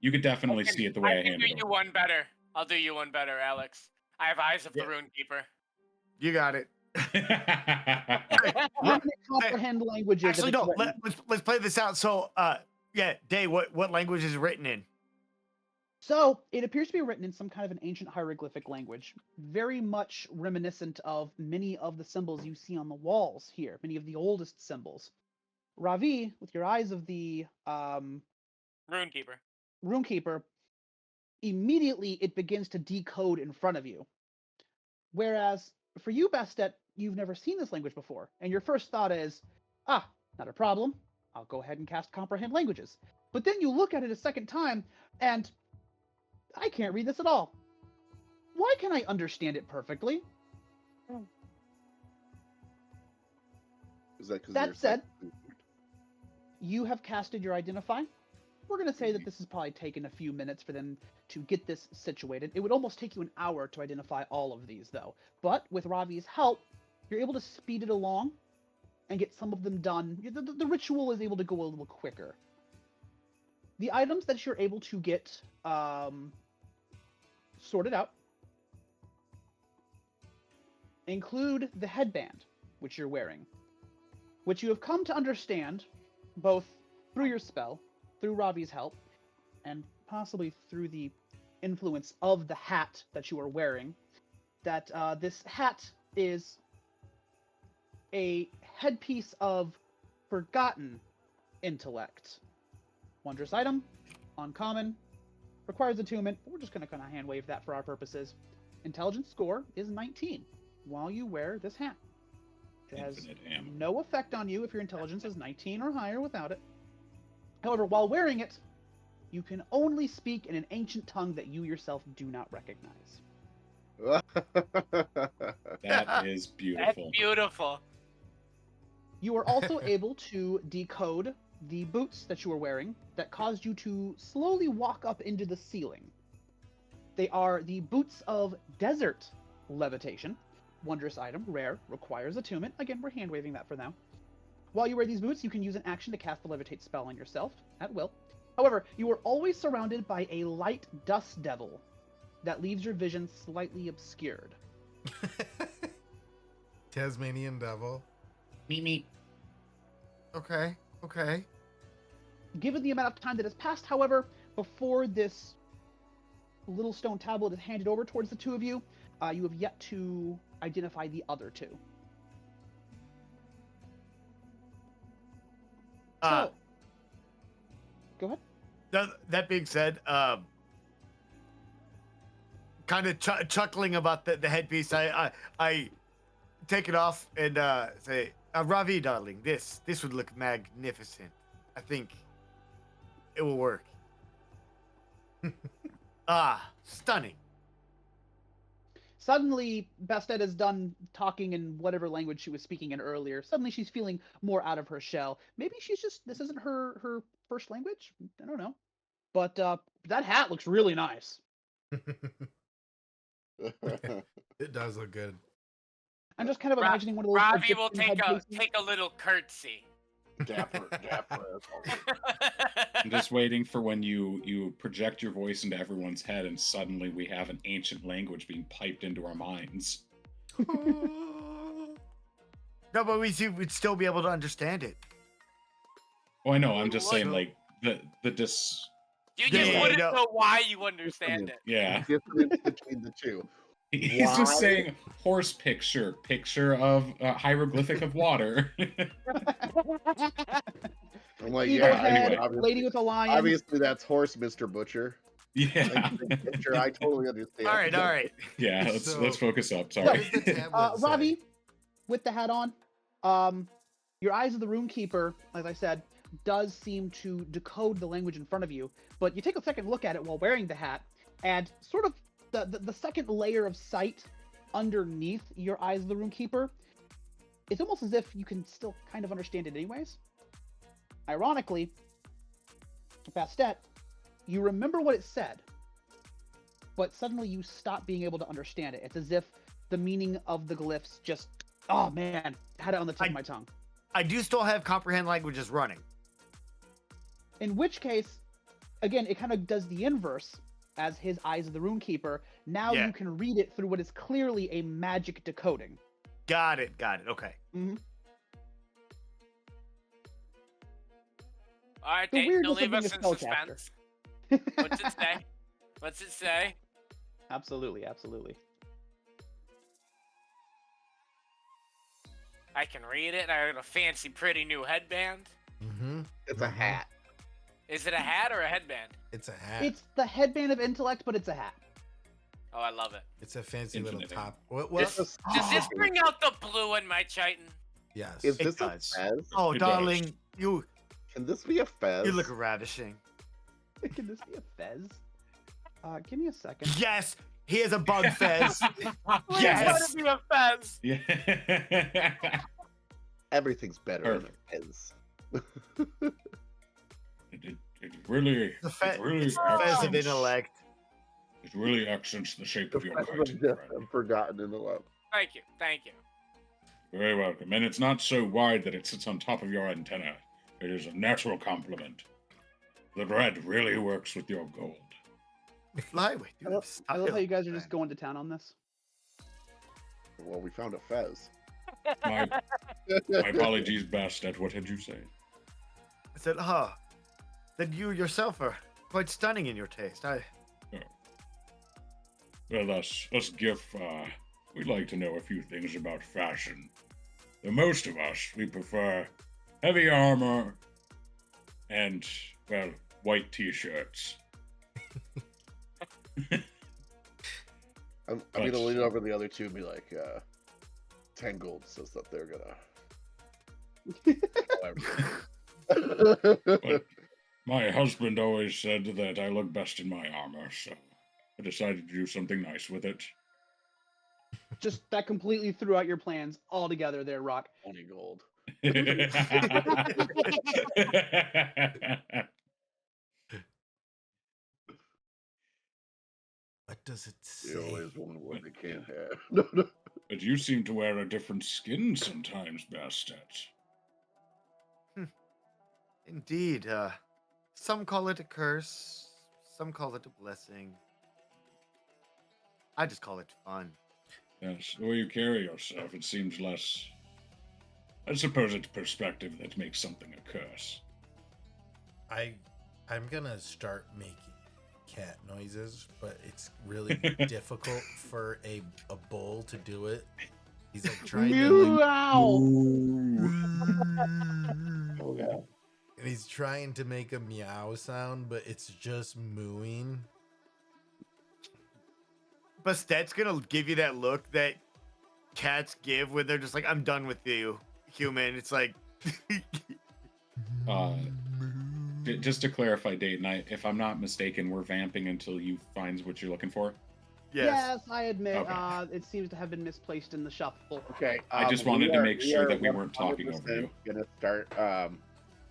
Speaker 3: you could definitely see it the way I
Speaker 4: can
Speaker 3: hand
Speaker 4: do
Speaker 3: it
Speaker 4: you
Speaker 3: over.
Speaker 4: one better. I'll do you one better, Alex. I have eyes of the Rune Keeper.
Speaker 6: You got it.
Speaker 5: When it comprehend languages, if
Speaker 6: Actually,
Speaker 5: it's
Speaker 6: no.
Speaker 5: written.
Speaker 6: Let's play this out. So, yeah, Day, what language is it written in?
Speaker 5: So it appears to be written in some kind of an ancient hieroglyphic language, very much reminiscent of many of the symbols you see on the walls here, many of the oldest symbols. Ravi, with your eyes of the
Speaker 4: Rune Keeper.
Speaker 5: Runekeeper, immediately it begins to decode in front of you. Whereas for you, Bastet, you've never seen this language before, and your first thought is, not a problem. I'll go ahead and cast Comprehend Languages. But then you look at it a second time, and I can't read this at all. Why can I understand it perfectly?
Speaker 2: Is that because
Speaker 5: That said, you have casted your Identify. We're going to say that this has probably taken a few minutes for them to get this situated. It would almost take you an hour to identify all of these, though. But with Ravi's help, you're able to speed it along and get some of them done. The ritual is able to go a little quicker. the items that you're able to get sorted out include the headband, which you're wearing, which you have come to understand both through your spell, through Ravi's help, and possibly through the influence of the hat that you are wearing, that this hat is a headpiece of forgotten intellect. Wondrous item, uncommon, requires attunement, but we're just going to kind of hand wave that for our purposes. Intelligence score is 19 while you wear this hat. It has no effect on you if your intelligence is 19 or higher without it. However, while wearing it, you can only speak in an ancient tongue that you yourself do not recognize.
Speaker 3: That is beautiful.
Speaker 4: That's beautiful.
Speaker 5: You are also able to decode the boots that you are wearing that caused you to slowly walk up into the ceiling. They are the boots of desert levitation. Wondrous item, rare, requires attunement. Again, we're hand waving that for now. While you wear these boots, you can use an action to cast the levitate spell on yourself at will. However, you are always surrounded by a light dust devil that leaves your vision slightly obscured.
Speaker 1: Tasmanian devil.
Speaker 3: Me.
Speaker 6: Okay.
Speaker 5: Given the amount of time that has passed, however, before this little stone tablet is handed over towards the two of you, you have yet to identify the other two. So, go ahead.
Speaker 6: That being said, kind of chuckling about the headpiece, I take it off and say, Ravi, darling, this would look magnificent. I think it will work. Stunning.
Speaker 5: Suddenly, Bastet is done talking in whatever language she was speaking in earlier. Suddenly, she's feeling more out of her shell. Maybe this isn't her first language? I don't know. But that hat looks really nice.
Speaker 1: It does look good.
Speaker 5: I'm just kind of imagining one of those.
Speaker 4: Ravi will
Speaker 5: Egyptian
Speaker 4: take a little curtsy.
Speaker 2: Dapper.
Speaker 3: I'm just waiting for when you project your voice into everyone's head and suddenly we have an ancient language being piped into our minds.
Speaker 6: No, but we'd still be able to understand it.
Speaker 3: Oh, I know. I'm just saying, like, the
Speaker 4: You just
Speaker 6: Yeah,
Speaker 4: wouldn't
Speaker 6: no.
Speaker 4: know why you understand it.
Speaker 3: yeah.
Speaker 2: Difference between the two.
Speaker 3: He's
Speaker 2: Why?
Speaker 3: just saying horse picture of hieroglyphic of water.
Speaker 2: I'm like,
Speaker 5: Eagle
Speaker 2: yeah,
Speaker 5: head,
Speaker 2: obviously,
Speaker 5: lady with a lion.
Speaker 2: obviously that's horse, Mr. Butcher.
Speaker 3: Yeah.
Speaker 2: Like, picture, I totally understand.
Speaker 6: All right.
Speaker 3: Yeah,
Speaker 1: So-
Speaker 3: let's focus up.
Speaker 1: What
Speaker 3: Sorry.
Speaker 1: does the tablet say?
Speaker 5: Ravi, with the hat on, your eyes of the Runekeeper, as I said, does seem to decode the language in front of you, but you take a second look at it while wearing the hat, and sort of the second layer of sight underneath your eyes of the Runekeeper, it's almost as if you can still kind of understand it anyways. Ironically, Bastet, you remember what it said, but suddenly you stop being able to understand it. It's as if the meaning of the glyphs just, oh man, had it on the tip of my tongue.
Speaker 6: I do still have comprehend languages running.
Speaker 5: In which case, again, it kind of does the inverse as his eyes of the Runekeeper. Now
Speaker 6: Yeah.
Speaker 5: you can read it through what is clearly a magic decoding.
Speaker 6: Got it. Okay.
Speaker 5: Mm-hmm.
Speaker 4: All right,
Speaker 5: The
Speaker 4: Dayton,
Speaker 5: weirdness
Speaker 4: don't
Speaker 5: of
Speaker 4: leave
Speaker 5: being
Speaker 4: us
Speaker 5: a
Speaker 4: in
Speaker 5: spellcaster.
Speaker 4: suspense. What's it say? What's it say?
Speaker 5: Absolutely.
Speaker 4: I can read it. I got a fancy, pretty new headband.
Speaker 1: Mm-hmm.
Speaker 2: It's a hat.
Speaker 4: Is it a hat or a headband?
Speaker 1: It's a hat.
Speaker 5: It's the headband of intellect, but it's a hat.
Speaker 4: Oh, I love it.
Speaker 1: It's a fancy little
Speaker 3: Infinite.
Speaker 1: top.
Speaker 2: It's
Speaker 1: What?
Speaker 2: a-
Speaker 4: Does this bring out the blue in my chitin?
Speaker 1: Yes.
Speaker 2: Is
Speaker 6: It
Speaker 2: this a
Speaker 6: does.
Speaker 2: fez?
Speaker 6: Oh,
Speaker 3: It
Speaker 6: darling, you
Speaker 2: Can this be a fez?
Speaker 6: look ravishing.
Speaker 5: Can this be a fez? Give me a second.
Speaker 6: Yes, he has a bug fez.
Speaker 4: Please
Speaker 6: Yes.
Speaker 4: let it be a fez.
Speaker 3: Yeah.
Speaker 2: Everything's better in
Speaker 3: Perfect.
Speaker 2: a fez.
Speaker 3: It really,
Speaker 6: The
Speaker 3: it really
Speaker 6: Fez of
Speaker 3: accents,
Speaker 6: intellect.
Speaker 3: it really accents the shape of your
Speaker 2: The
Speaker 3: kite.
Speaker 2: fez of death and forgotten in the love.
Speaker 4: Thank you. Thank you.
Speaker 3: Very welcome. And it's not so wide that it sits on top of your antenna. It is a natural complement. The red really works with your gold.
Speaker 6: Flyweight.
Speaker 5: I love how you guys are just going to town on this.
Speaker 2: Well, we found a fez.
Speaker 3: My apologies, Bastet. What did you say?
Speaker 6: I said, then you yourself are quite stunning in your taste.
Speaker 3: Well, us Gif, we'd like to know a few things about fashion. The most of us, we prefer heavy armor and, well, white t-shirts.
Speaker 2: I'm gonna lean over the other two and be like, 10 gold says that they're gonna.
Speaker 3: But my husband always said that I look best in my armor, so I decided to do something nice with it.
Speaker 5: Just that completely threw out your plans altogether there, Rock.
Speaker 2: 20 gold.
Speaker 1: What does it say?
Speaker 2: You always want what they can't have. No.
Speaker 3: But you seem to wear a different skin sometimes, Bastet.
Speaker 6: Indeed. Some call it a curse. Some call it a blessing. I just call it fun.
Speaker 3: Yes, the way you carry yourself, it seems less... I suppose it's perspective that makes something a curse.
Speaker 1: I'm gonna start making cat noises, but it's really difficult for a bull to do it. He's like trying to
Speaker 2: Oh, yeah.
Speaker 1: and he's trying to make a meow sound, but it's just mooing.
Speaker 6: Bastet's gonna give you that look that cats give when they're just like, I'm done with you, human. It's like...
Speaker 3: Just to clarify, Dayton, if I'm not mistaken, we're vamping until you find what you're looking for?
Speaker 5: Yes, I admit,
Speaker 3: Okay.
Speaker 5: it seems to have been misplaced in the shuffle.
Speaker 2: Okay.
Speaker 3: I just wanted to make sure that we weren't talking over you.
Speaker 2: Gonna start,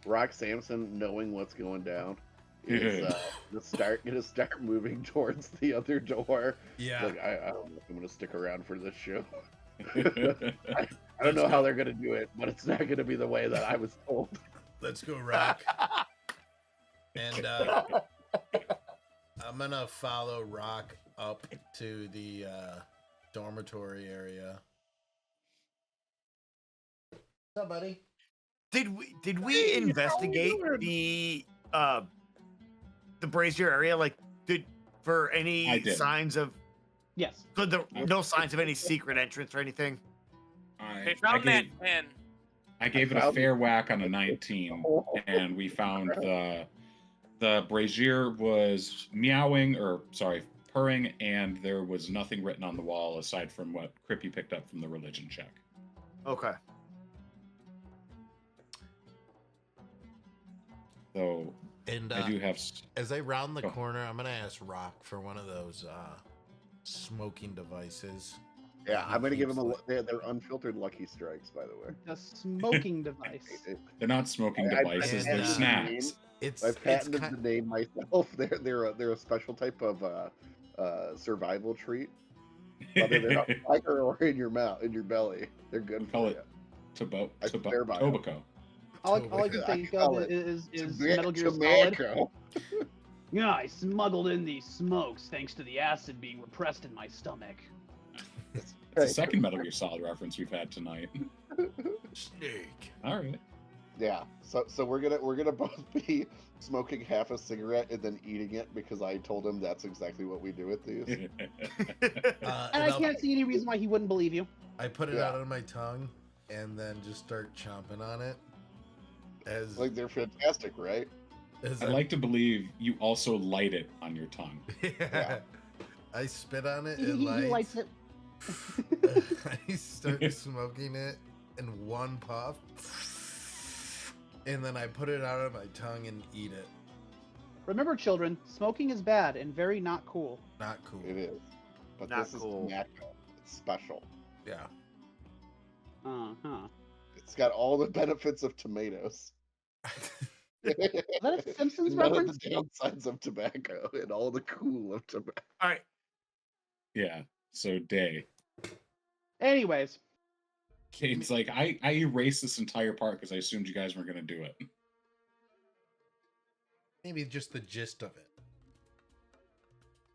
Speaker 2: Rock Samson, knowing what's going down, is gonna start moving towards the other door.
Speaker 1: Yeah.
Speaker 2: Like, I don't know if I'm gonna stick around for this show. I don't know how they're gonna do it, but it's not gonna be the way that I was told.
Speaker 1: Let's go, Rock. And I'm gonna follow Rock up to the dormitory area. What's up, buddy?
Speaker 6: Did we investigate the brazier area? Like, for
Speaker 3: I
Speaker 6: any
Speaker 3: did.
Speaker 6: signs of
Speaker 5: Yes.
Speaker 6: no signs of any secret entrance or anything?
Speaker 4: They found that pin.
Speaker 3: I gave it a fair whack on a 19, and we found the brazier was purring, and there was nothing written on the wall aside from what Crippy picked up from the religion check.
Speaker 6: Okay.
Speaker 3: So
Speaker 1: And
Speaker 3: I do have.
Speaker 1: as I round the
Speaker 3: Oh.
Speaker 1: corner, I'm gonna ask Rock for one of those smoking devices.
Speaker 2: Yeah, I'm gonna give them
Speaker 1: Keeps
Speaker 2: they're unfiltered lucky strikes, by the way.
Speaker 5: A smoking device.
Speaker 3: They're not smoking
Speaker 2: I
Speaker 3: devices; they're
Speaker 1: patented
Speaker 3: snacks.
Speaker 2: I patented the name myself. They're a special type of survival treat. Whether they're on fire or in your mouth, in your belly, they're good
Speaker 3: Call
Speaker 2: for
Speaker 3: it
Speaker 2: you. I swear by 'em.
Speaker 3: tobacco.
Speaker 5: All I can
Speaker 2: I
Speaker 5: think
Speaker 2: call
Speaker 5: of
Speaker 2: it
Speaker 5: is Metal Gear Solid.
Speaker 2: Tobacco.
Speaker 5: Yeah, I smuggled in these smokes thanks to the acid being repressed in my stomach.
Speaker 3: It's the second Metal Gear Solid reference we've had tonight.
Speaker 1: Snake.
Speaker 3: All right.
Speaker 2: Yeah, so we're gonna both be smoking half a cigarette and then eating it because I told him that's exactly what we do with these.
Speaker 5: And I can't see any reason why he wouldn't believe you.
Speaker 1: I put it
Speaker 2: Yeah.
Speaker 1: out on my tongue and then just start chomping on it. As
Speaker 2: Like they're fantastic, right?
Speaker 1: as
Speaker 3: I'd like to believe you also light it on your tongue.
Speaker 1: yeah. I spit on it.
Speaker 5: He
Speaker 1: It
Speaker 5: lights it.
Speaker 1: I start smoking it in one puff, and then I put it out on my tongue and eat it.
Speaker 5: Remember, children, smoking is bad and very not cool.
Speaker 1: Not cool.
Speaker 2: It is. But
Speaker 6: Not
Speaker 2: this
Speaker 6: cool.
Speaker 2: is tobacco. It's special.
Speaker 1: Yeah.
Speaker 5: Uh-huh.
Speaker 2: It's got all the benefits of tomatoes.
Speaker 5: Is that a Simpsons
Speaker 2: None
Speaker 5: reference?
Speaker 2: of the downsides of tobacco and all the cool of tobacco.
Speaker 6: All right.
Speaker 3: Yeah. So Day.
Speaker 5: Anyways,
Speaker 3: It's like I erased this entire part because I assumed you guys weren't gonna do it.
Speaker 1: maybe just the gist of it.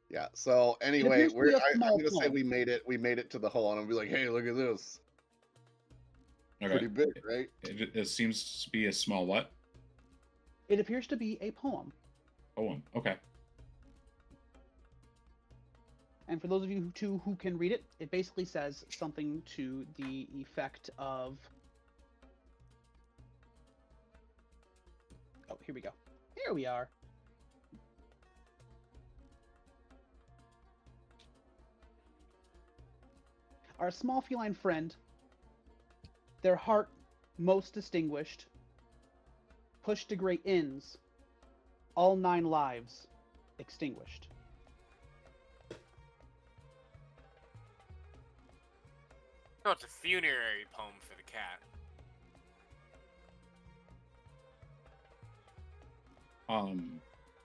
Speaker 2: Yeah. So anyway,
Speaker 5: appears to be a
Speaker 2: I'm
Speaker 5: small
Speaker 2: gonna say
Speaker 5: poem.
Speaker 2: we made it. We made it to the hole, and I'll be like, hey, look at this.
Speaker 3: Okay.
Speaker 2: Pretty big, right?
Speaker 3: It seems to be a small what?
Speaker 5: It appears to be a poem.
Speaker 3: Poem. Okay.
Speaker 5: And for those of you who can read it, it basically says something to the effect of... Oh, here we go. Here we are. Our small feline friend, their heart most distinguished, pushed to great ends, all 9 lives extinguished.
Speaker 4: So it's a funerary poem for the cat.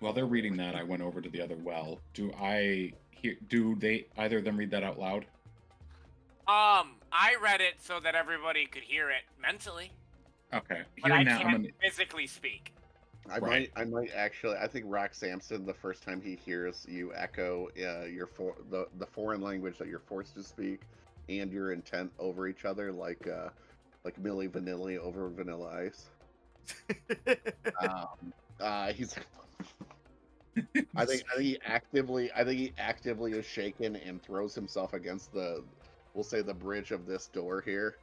Speaker 3: While they're reading that, I went over to the other well. Do they either of them read that out loud?
Speaker 4: I read it so that everybody could hear it mentally,
Speaker 3: Okay.
Speaker 4: but I
Speaker 3: Hearing that, I'm
Speaker 4: can't
Speaker 3: gonna
Speaker 4: physically speak.
Speaker 2: I
Speaker 3: Right.
Speaker 2: might actually. I think Rock Samson, the first time he hears you echo the foreign language that you're forced to speak, and your intent over each other, like Milli Vanilli over Vanilla Ice. He's. I think he actively is shaken and throws himself against we'll say the bridge of this door here.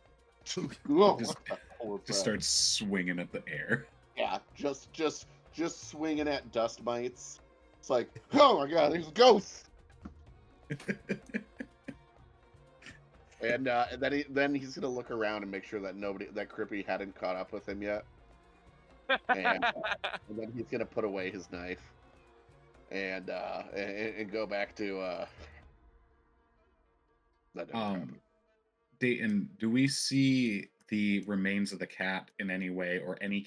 Speaker 2: Whoa,
Speaker 3: Just-
Speaker 2: what the hell was
Speaker 3: just
Speaker 2: that?
Speaker 3: starts swinging at the air.
Speaker 2: Yeah, just swinging at dust mites. It's like, oh my god, there's ghosts. And then he's gonna look around and make sure that that Crippy hadn't caught up with him yet. And then he's gonna put away his knife and go back to that didn't happen.
Speaker 3: Dayton, do we see the remains of the cat in any way, or any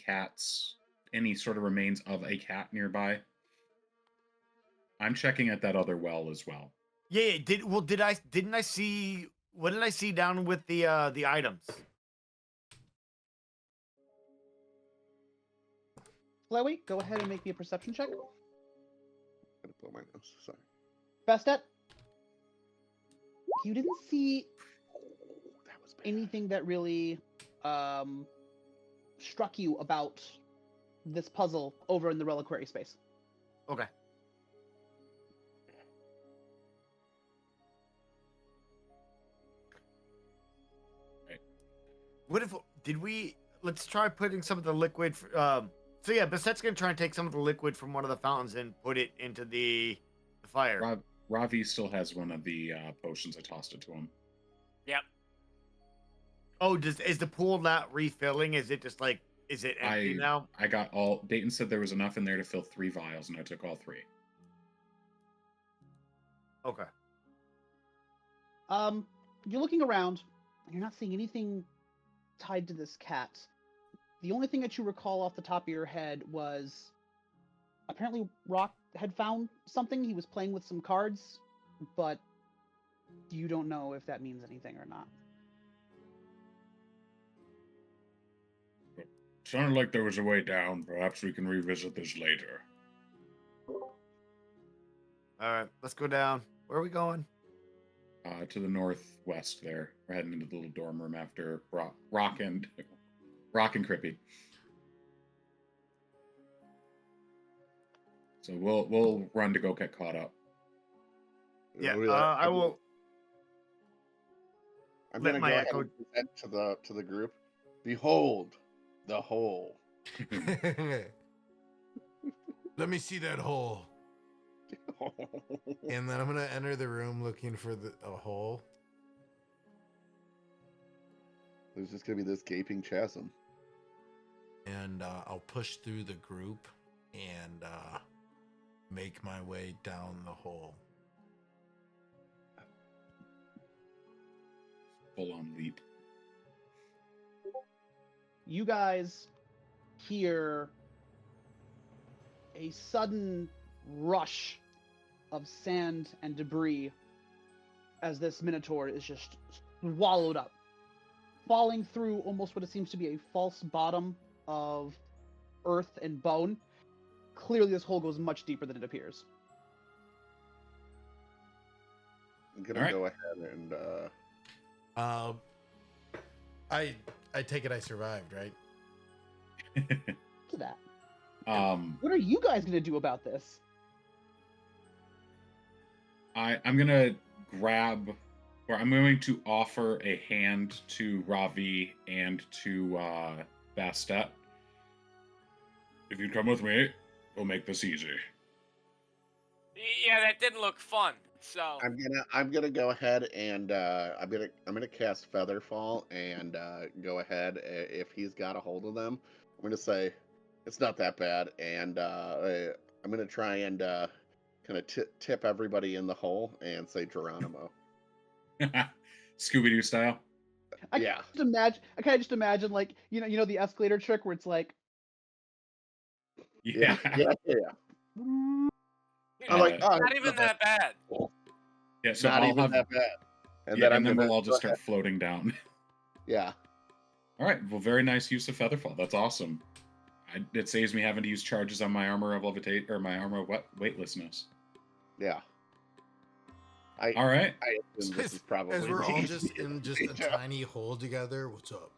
Speaker 3: sort of remains of a cat nearby? I'm checking at that other well as well.
Speaker 6: Yeah, didn't I see, what did I see down with the items?
Speaker 5: Flyweight, go ahead and make me a perception check.
Speaker 2: Gotta blow my nose. Sorry.
Speaker 5: Bastet, you didn't see
Speaker 2: That was bad.
Speaker 5: anything that really struck you about this puzzle over in the reliquary space.
Speaker 6: Okay.
Speaker 3: Right.
Speaker 6: What if let's try putting some of the liquid. So yeah, Bastet's gonna try and take some of the liquid from one of the fountains and put it into the fire.
Speaker 3: Ravi still has one of the potions. I tossed it to him.
Speaker 4: Yep.
Speaker 6: Oh, is the pool not refilling? Is it just like, is it empty now?
Speaker 3: I got all. Dayton said there was enough in there to fill 3 vials, and I took all 3.
Speaker 6: Okay.
Speaker 5: You're looking around, and you're not seeing anything tied to this cat. The only thing that you recall off the top of your head was apparently Rock had found something. He was playing with some cards, but you don't know if that means anything or not.
Speaker 3: Sounded like there was a way down. Perhaps we can revisit this later.
Speaker 6: All right, let's go down. Where are we going?
Speaker 3: To the northwest there. We're heading into the little dorm room after Rock and Crippy. So we'll run to go get caught up.
Speaker 6: Yeah,
Speaker 2: We'll be
Speaker 6: I will.
Speaker 2: I'm
Speaker 6: let
Speaker 2: gonna
Speaker 6: my
Speaker 2: go ahead
Speaker 6: echo-
Speaker 2: and present to the group. Behold, the hole.
Speaker 1: Let me see that hole. And then I'm gonna enter the room looking for a hole.
Speaker 2: There's just gonna be this gaping chasm.
Speaker 1: And I'll push through the group and make my way down the hole.
Speaker 3: Full on leap.
Speaker 5: You guys hear a sudden rush of sand and debris as this minotaur is just swallowed up, falling through almost what it seems to be a false bottom of earth and bone, clearly this hole goes much deeper than it appears.
Speaker 2: I'm gonna
Speaker 3: Alright.
Speaker 2: go ahead and
Speaker 1: I take it I survived, right?
Speaker 5: To that.
Speaker 3: I'm
Speaker 5: What are you guys gonna do about this?
Speaker 3: gonna grab, or I'm going to offer a hand to Ravi and to Bastet. If you come with me, we'll make this easy.
Speaker 4: Yeah, that didn't look fun. So
Speaker 2: I'm gonna go ahead and I'm gonna cast Featherfall and go ahead if he's got a hold of them. I'm gonna say it's not that bad, and I'm gonna try and kind of tip everybody in the hole and say Geronimo.
Speaker 3: Scooby-Doo style.
Speaker 5: I
Speaker 2: Yeah.
Speaker 5: kind of just imagine like you know the escalator trick where it's like
Speaker 3: Yeah.
Speaker 2: I'm like, oh,
Speaker 4: not even that bad.
Speaker 3: Yeah, so
Speaker 2: not
Speaker 3: I'll
Speaker 2: even
Speaker 3: have,
Speaker 2: that bad. And
Speaker 3: yeah,
Speaker 2: then
Speaker 3: and then
Speaker 2: gonna
Speaker 3: we'll all just
Speaker 2: go
Speaker 3: start floating down.
Speaker 2: Yeah.
Speaker 3: All right. Well, very nice use of Featherfall. That's awesome. It saves me having to use charges on my armor of levitate or my armor of weightlessness.
Speaker 2: Yeah.
Speaker 3: All right.
Speaker 2: I assume this is probably
Speaker 1: As we're
Speaker 2: the
Speaker 1: all just
Speaker 2: easiest
Speaker 1: in just a
Speaker 2: job.
Speaker 1: tiny hole together. What's up?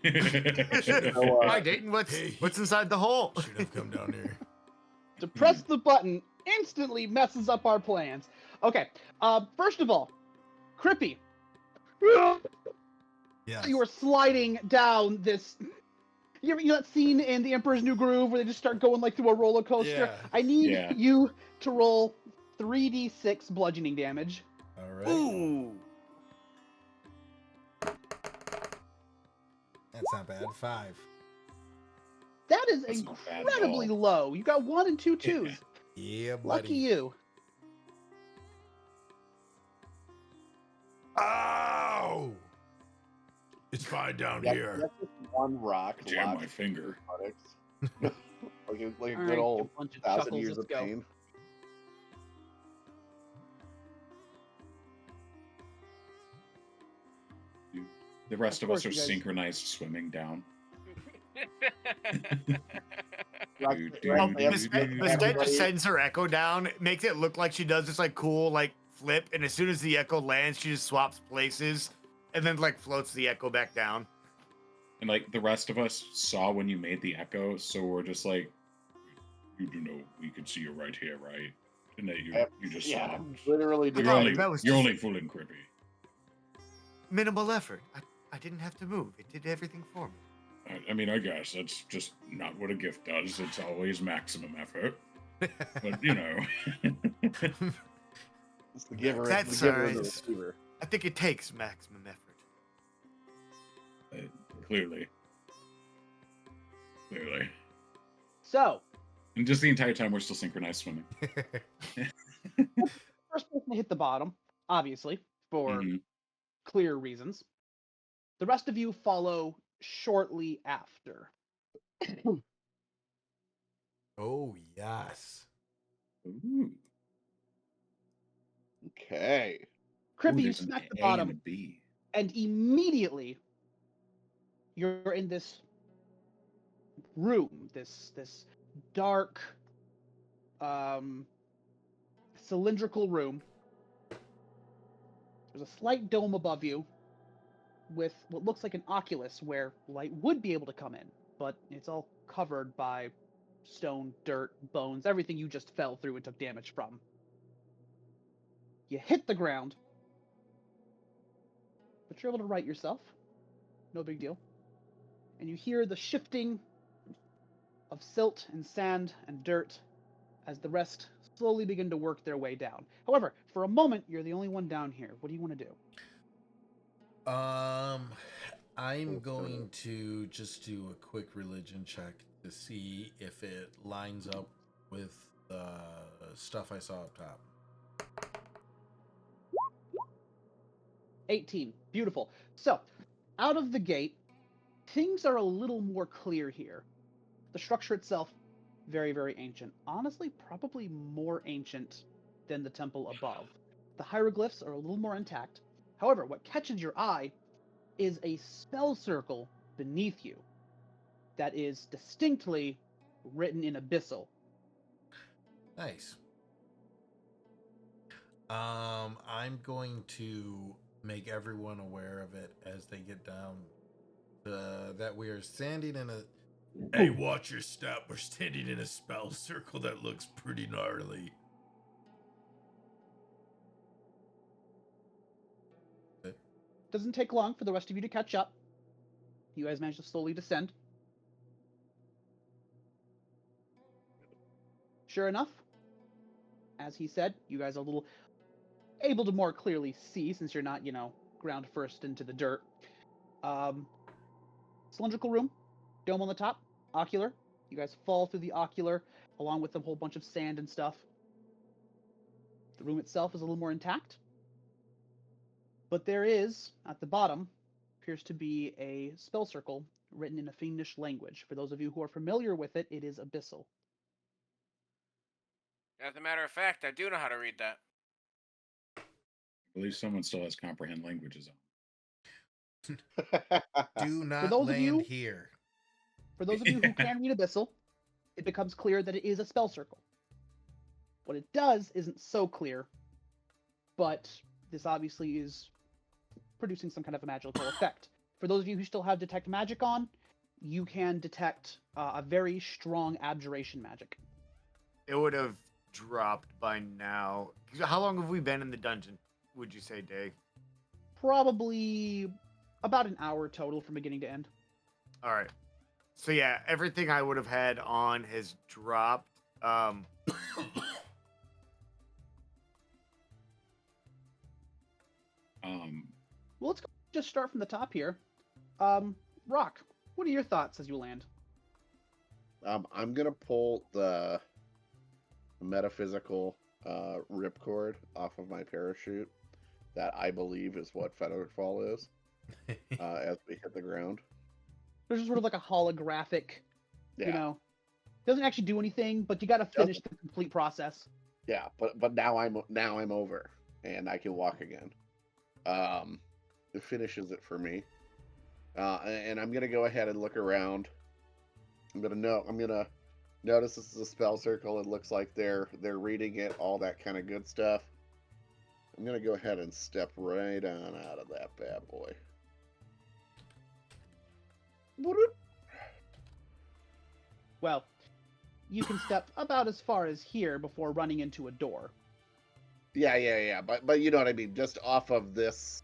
Speaker 1: Hey,
Speaker 2: So,
Speaker 6: Hi, Dayton.
Speaker 1: Hey.
Speaker 6: What's inside the hole?
Speaker 1: should have come down here.
Speaker 5: to press the button instantly messes up our plans. Okay. First of all, Crippy,
Speaker 1: Yeah.
Speaker 5: you are sliding down this. You know that scene in The Emperor's New Groove where they just start going like through a roller coaster?
Speaker 1: Yeah.
Speaker 5: I need
Speaker 3: Yeah.
Speaker 5: you to roll 3d6 bludgeoning damage.
Speaker 1: All right.
Speaker 6: Ooh.
Speaker 1: That's not bad. 5.
Speaker 5: That is
Speaker 3: That's not bad at
Speaker 5: incredibly
Speaker 3: all.
Speaker 5: low. You got 1 and 2 twos.
Speaker 1: Yeah, buddy.
Speaker 5: Lucky you.
Speaker 1: Ow! It's fine down here.
Speaker 2: That's just one rock.
Speaker 3: Jam my
Speaker 2: lodged
Speaker 3: finger.
Speaker 2: in narcotics. like a
Speaker 5: All
Speaker 2: good
Speaker 5: right,
Speaker 2: old
Speaker 5: a bunch of
Speaker 2: 1,000
Speaker 5: chuckles,
Speaker 2: years
Speaker 5: let's
Speaker 2: of
Speaker 5: go.
Speaker 2: pain.
Speaker 3: The rest
Speaker 5: Of
Speaker 3: of us
Speaker 5: course
Speaker 3: are
Speaker 5: you guys-
Speaker 3: synchronized swimming down.
Speaker 2: Rock-
Speaker 3: Do,
Speaker 2: rock-
Speaker 3: do,
Speaker 6: Miss
Speaker 3: do, do,
Speaker 6: Miss Dent
Speaker 2: everybody-
Speaker 6: just sends her echo down, makes it look like she does this like cool like flip, and as soon as the echo lands, she just swaps places, and then like floats the echo back down.
Speaker 3: And like the rest of us saw when you made the echo, so we're just like, you do know we could see you right here, right? And that you just
Speaker 2: yeah,
Speaker 3: saw.
Speaker 2: literally.
Speaker 3: You're
Speaker 6: thought
Speaker 3: only
Speaker 6: that was
Speaker 3: you're
Speaker 6: just-
Speaker 3: only fooling Crippy.
Speaker 6: Minimal effort. I didn't have to move. It did everything for me.
Speaker 3: I mean, I guess that's just not what a gift does. It's always maximum effort. But you know,
Speaker 2: It's the giver,
Speaker 6: That's
Speaker 2: the giver and the
Speaker 6: alright.
Speaker 2: receiver.
Speaker 6: I think it takes maximum effort.
Speaker 3: clearly,
Speaker 5: So,
Speaker 3: and just the entire time we're still synchronized swimming.
Speaker 5: first person to hit the bottom, obviously, for
Speaker 3: Mhm.
Speaker 5: clear reasons. The rest of you follow shortly after.
Speaker 1: Oh, yes.
Speaker 3: Ooh.
Speaker 2: Okay.
Speaker 5: Crippy,
Speaker 3: Ooh,
Speaker 5: you
Speaker 3: there's an
Speaker 5: smack the
Speaker 3: A
Speaker 5: bottom,
Speaker 3: and a B.
Speaker 5: and immediately you're in this room, this dark, cylindrical room. There's a slight dome above you with what looks like an oculus where light would be able to come in, but it's all covered by stone, dirt, bones, everything you just fell through and took damage from. You hit the ground, but you're able to right yourself. No big deal. And you hear the shifting of silt and sand and dirt as the rest slowly begin to work their way down. However, for a moment, you're the only one down here. What do you want to do?
Speaker 1: I'm going to just do a quick religion check to see if it lines up with the stuff I saw up top.
Speaker 5: 18. Beautiful. So, out of the gate, things are a little more clear here. The structure itself, very, very ancient. Honestly, probably more ancient than the temple above. The hieroglyphs are a little more intact. However, what catches your eye is a spell circle beneath you that is distinctly written in Abyssal.
Speaker 1: Nice. I'm going to make everyone aware of it as they get down. That we are standing in a. Hey, watch your step. We're standing in a spell circle that looks pretty gnarly.
Speaker 5: Doesn't take long for the rest of you to catch up. You guys manage to slowly descend. Sure enough, as he said, you guys are a little able to more clearly see since you're not, ground first into the dirt. Cylindrical room, dome on the top, ocular. You guys fall through the ocular along with a whole bunch of sand and stuff. The room itself is a little more intact. But there is, at the bottom, appears to be a spell circle written in a fiendish language. For those of you who are familiar with it, it is abyssal.
Speaker 4: As a matter of fact, I do know how to read that.
Speaker 3: I believe someone still has comprehend languages on.
Speaker 1: Do not
Speaker 5: those of
Speaker 1: land
Speaker 5: you-
Speaker 1: here.
Speaker 5: For those of you who can read abyssal, it becomes clear that it is a spell circle. What it does isn't so clear, but this obviously is producing some kind of a magical effect. For those of you who still have detect magic on, you can detect a very strong abjuration magic.
Speaker 6: It would have dropped by now. How long have we been in the dungeon, would you say, Dave?
Speaker 5: Probably about an hour total from beginning to end.
Speaker 6: All right. So yeah, everything I would have had on has dropped.
Speaker 5: Well, let's just start from the top here. Rock, what are your thoughts as you land?
Speaker 2: I'm gonna pull the metaphysical ripcord off of my parachute. That I believe is what Featherfall is. As we hit the ground.
Speaker 5: There's just sort of like a holographic,
Speaker 2: Yeah.
Speaker 5: doesn't actually do anything, but you got to finish the complete process.
Speaker 2: Yeah, but now I'm over and I can walk again. It finishes it for me. And I'm gonna go ahead and look around. I'm gonna notice this is a spell circle. It looks like they're reading it, all that kind of good stuff. I'm gonna go ahead and step right on out of that bad boy.
Speaker 5: Well, you can step about as far as here before running into a door.
Speaker 2: Yeah. But you know what I mean. Just off of this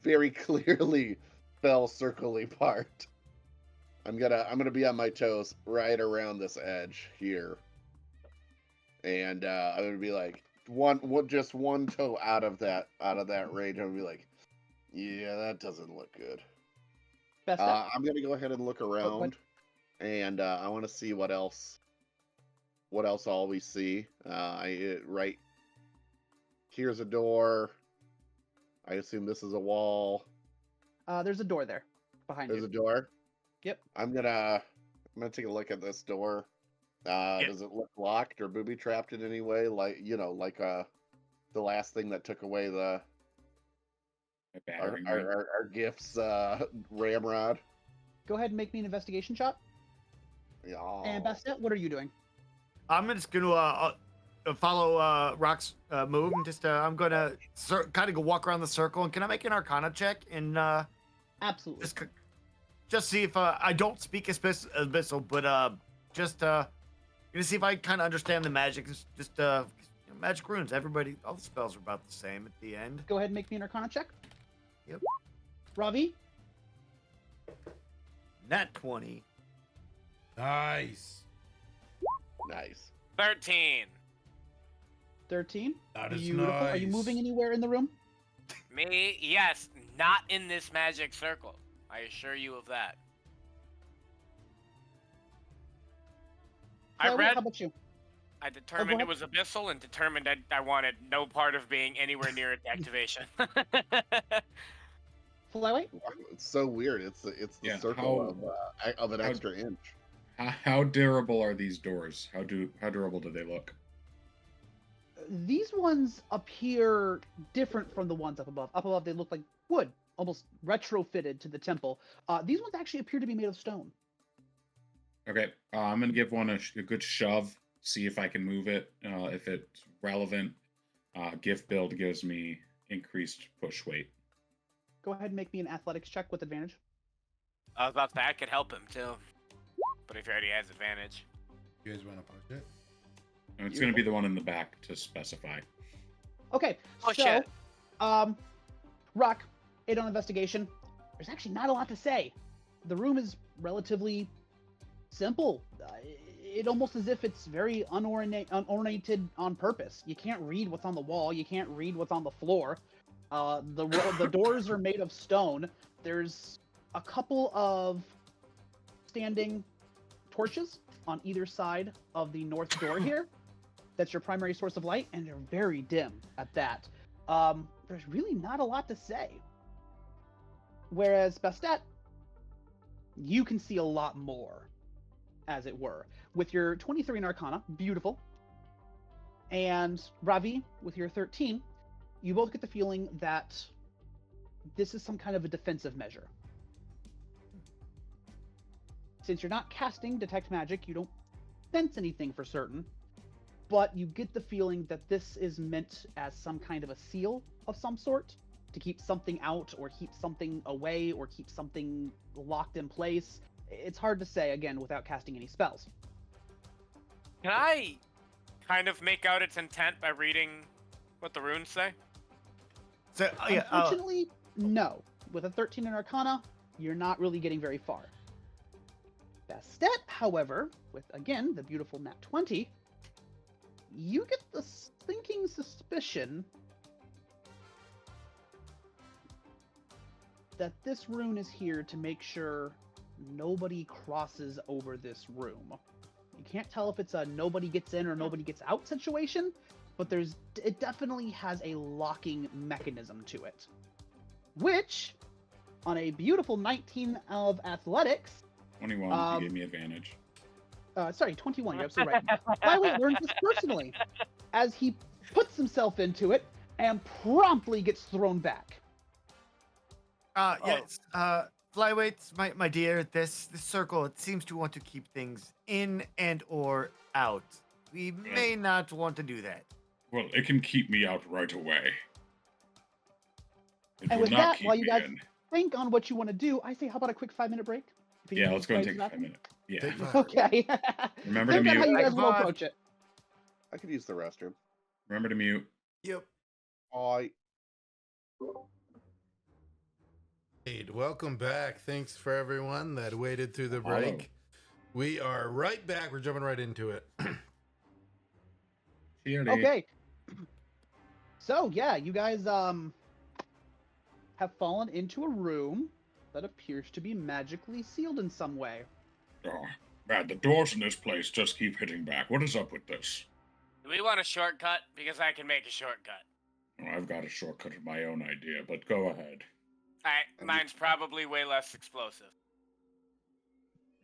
Speaker 2: very clearly spell circle-y part. I'm gonna be on my toes right around this edge here, and I'm gonna be like just one toe out of that range. I'm gonna be like, yeah, that doesn't look good.
Speaker 5: Bastet?
Speaker 2: I'm gonna go ahead and look around, and I want to see what else all we see. Right here's a door. I assume this is a wall.
Speaker 5: There's a door there behind
Speaker 2: There's
Speaker 5: you.
Speaker 2: a door.
Speaker 5: Yep.
Speaker 2: I'm gonna take a look at this door. Does it look locked or booby trapped in any way? Like the last thing that took away our gifts ramrod.
Speaker 5: Go ahead and make me an investigation shot.
Speaker 2: Yeah.
Speaker 5: And Bastet, what are you doing?
Speaker 6: I'm just gonna follow Rock's move and just I'm gonna kind of go walk around the circle. And can I make an Arcana check and
Speaker 5: Absolutely.
Speaker 6: just see if I don't speak abyssal, but just gonna see if I kind of understand the magic. Just magic runes. All the spells are about the same at the end.
Speaker 5: Go ahead and make me an Arcana check.
Speaker 6: Yep.
Speaker 5: Ravi?
Speaker 6: Nat 20.
Speaker 1: Nice.
Speaker 4: 13.
Speaker 5: 13.
Speaker 1: That is
Speaker 5: Beautiful. Are you
Speaker 1: nice.
Speaker 5: moving anywhere in the room?
Speaker 4: Me? Yes, not in this magic circle. I assure you of that. I
Speaker 5: Flyweight,
Speaker 4: read.
Speaker 5: How about you?
Speaker 4: I determined it
Speaker 5: ahead.
Speaker 4: was abyssal and determined I wanted no part of being anywhere near its activation.
Speaker 5: Flyweight?
Speaker 2: It's so weird. It's the
Speaker 3: Yeah,
Speaker 2: circle of an extra inch.
Speaker 3: How durable are these doors? How durable do they look?
Speaker 5: These ones appear different from the ones up above. Up above, they look like wood, almost retrofitted to the temple. These ones actually appear to be made of stone.
Speaker 3: Okay, I'm gonna give one a good shove see if I can move it. If it's relevant, gift build gives me increased push weight.
Speaker 5: Go ahead and make me an athletics check with advantage.
Speaker 4: I was about to say I could help him too, but if he already has advantage.
Speaker 1: You guys want to push it?
Speaker 3: And it's going to be the one in the back to specify.
Speaker 5: Okay,
Speaker 4: Oh,
Speaker 5: so,
Speaker 4: shit.
Speaker 5: Rock, 8 on investigation. There's actually not a lot to say. The room is relatively simple. It almost as if it's very unornated on purpose. You can't read what's on the wall. You can't read what's on the floor. The doors are made of stone. There's a couple of standing torches on either side of the north door here. That's your primary source of light, and they're very dim at that. There's really not a lot to say. Whereas Bastet, you can see a lot more, as it were. With your 23 in Arcana, beautiful. And Ravi, with your 13, you both get the feeling that this is some kind of a defensive measure. Since you're not casting Detect Magic, you don't sense anything for certain, but you get the feeling that this is meant as some kind of a seal of some sort to keep something out or keep something away or keep something locked in place. It's hard to say, again, without casting any spells.
Speaker 4: Can I kind of make out its intent by reading what the runes say?
Speaker 6: So,
Speaker 5: Unfortunately, no. With a 13 in Arcana, you're not really getting very far. Bastet, however, with, again, the beautiful nat 20, you get the thinking suspicion that this rune is here to make sure nobody crosses over this room. You can't tell if it's a nobody gets in or nobody gets out situation, but it definitely has a locking mechanism to it. Which, on a beautiful 19 of athletics...
Speaker 3: 21, you gave me advantage.
Speaker 5: Sorry, 21, you're absolutely right. Flyweight learns this personally, as he puts himself into it and promptly gets thrown back.
Speaker 6: Yes, Flyweight, my dear, this circle, it seems to want to keep things in and or out. We may not want to do that.
Speaker 3: Well, it can keep me out right away. It
Speaker 5: And
Speaker 3: will
Speaker 5: with
Speaker 3: not
Speaker 5: that,
Speaker 3: keep
Speaker 5: while you
Speaker 3: me
Speaker 5: guys
Speaker 3: in.
Speaker 5: think on what you want to do, I say, how about a quick 5-minute break? If you
Speaker 3: Yeah,
Speaker 5: need
Speaker 3: let's go and
Speaker 5: to
Speaker 3: take a
Speaker 5: use
Speaker 3: 5 minute. Yeah.
Speaker 1: Take five.
Speaker 5: Okay.
Speaker 3: Remember to
Speaker 5: Think on how
Speaker 3: mute.
Speaker 5: you guys will
Speaker 6: Five.
Speaker 5: approach it.
Speaker 2: I could use the restroom.
Speaker 3: Remember to mute.
Speaker 1: Yep.
Speaker 2: I
Speaker 1: Hey, welcome back. Thanks for everyone that waited through the break.
Speaker 3: Hello.
Speaker 1: We are right back. We're jumping right into it.
Speaker 3: TRD.
Speaker 5: Okay. So, yeah, you guys have fallen into a room that appears to be magically sealed in some way.
Speaker 3: Oh, man, the doors in this place just keep hitting back. What is up with this?
Speaker 4: Do we want a shortcut? Because I can make a shortcut.
Speaker 3: Oh, I've got a shortcut of my own idea, but go ahead.
Speaker 4: Alright, mine's probably way less explosive.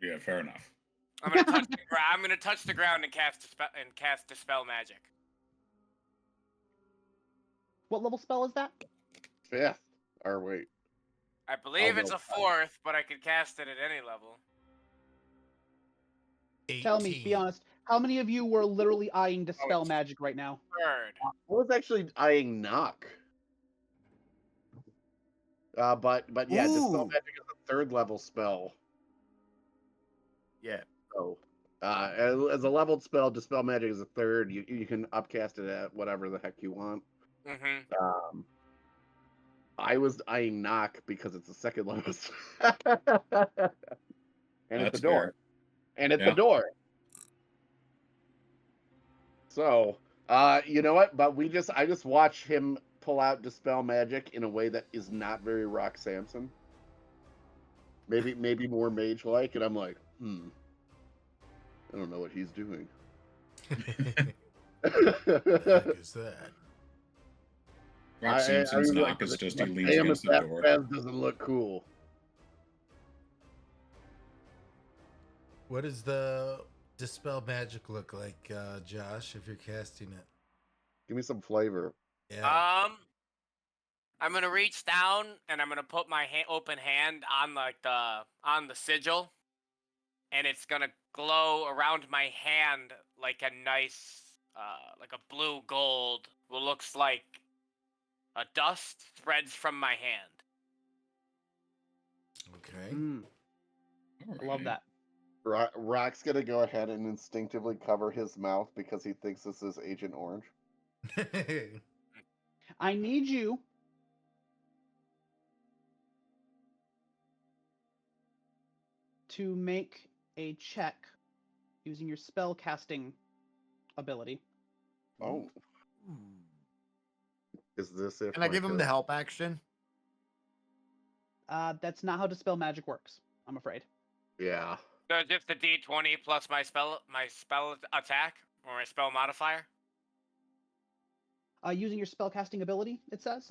Speaker 3: Yeah, fair enough.
Speaker 4: I'm gonna touch the ground. I'm gonna touch the ground and cast dispel magic.
Speaker 5: What level spell is that?
Speaker 2: fifth. Or wait.
Speaker 4: I believe
Speaker 2: I'll
Speaker 4: it's
Speaker 2: go
Speaker 4: a 4th, but I could cast it at any level.
Speaker 1: 18.
Speaker 5: Tell me, be honest. How many of you were literally eyeing dispel
Speaker 4: it's-
Speaker 5: magic right now?
Speaker 4: 3rd.
Speaker 2: I was actually eyeing knock. But yeah, dispel
Speaker 6: Ooh.
Speaker 2: magic is a 3rd level spell.
Speaker 6: Yeah.
Speaker 2: So as a leveled spell, dispel magic is a 3rd. You can upcast it at whatever the heck you want.
Speaker 4: Mm-hmm.
Speaker 2: I was eyeing knock because it's a 2nd level spell. And it's
Speaker 3: That's
Speaker 2: the door.
Speaker 3: fair.
Speaker 2: And it's
Speaker 3: Yeah.
Speaker 2: the door. So, you know what? But I just watch him pull out dispel magic in a way that is not very Rock Samson. Maybe more mage-like, and I'm like, I don't know what he's doing.
Speaker 1: What the heck is that?
Speaker 3: Rock Simpson's
Speaker 2: was
Speaker 3: knock is just he leans
Speaker 2: damn,
Speaker 3: against
Speaker 2: if
Speaker 3: the
Speaker 2: that
Speaker 3: door.
Speaker 2: fez doesn't look cool.
Speaker 1: What does the dispel magic look like, Josh, if you're casting it?
Speaker 2: Give me some flavor.
Speaker 1: Yeah.
Speaker 4: I'm gonna reach down and I'm gonna put my open hand on on the sigil, and it's gonna glow around my hand like a nice, like a blue gold, what looks like a dust spreads from my hand.
Speaker 1: Okay.
Speaker 5: I love that.
Speaker 2: Rock's gonna go ahead and instinctively cover his mouth because he thinks this is Agent Orange.
Speaker 5: I need you to make a check using your spell casting ability.
Speaker 2: Oh, is this if
Speaker 6: Can I
Speaker 2: my
Speaker 6: give him the help action?
Speaker 5: That's not how dispel magic works, I'm afraid.
Speaker 2: Yeah.
Speaker 4: So it's just the D20 plus my spell attack or my spell modifier.
Speaker 5: Using your spell casting ability, it says.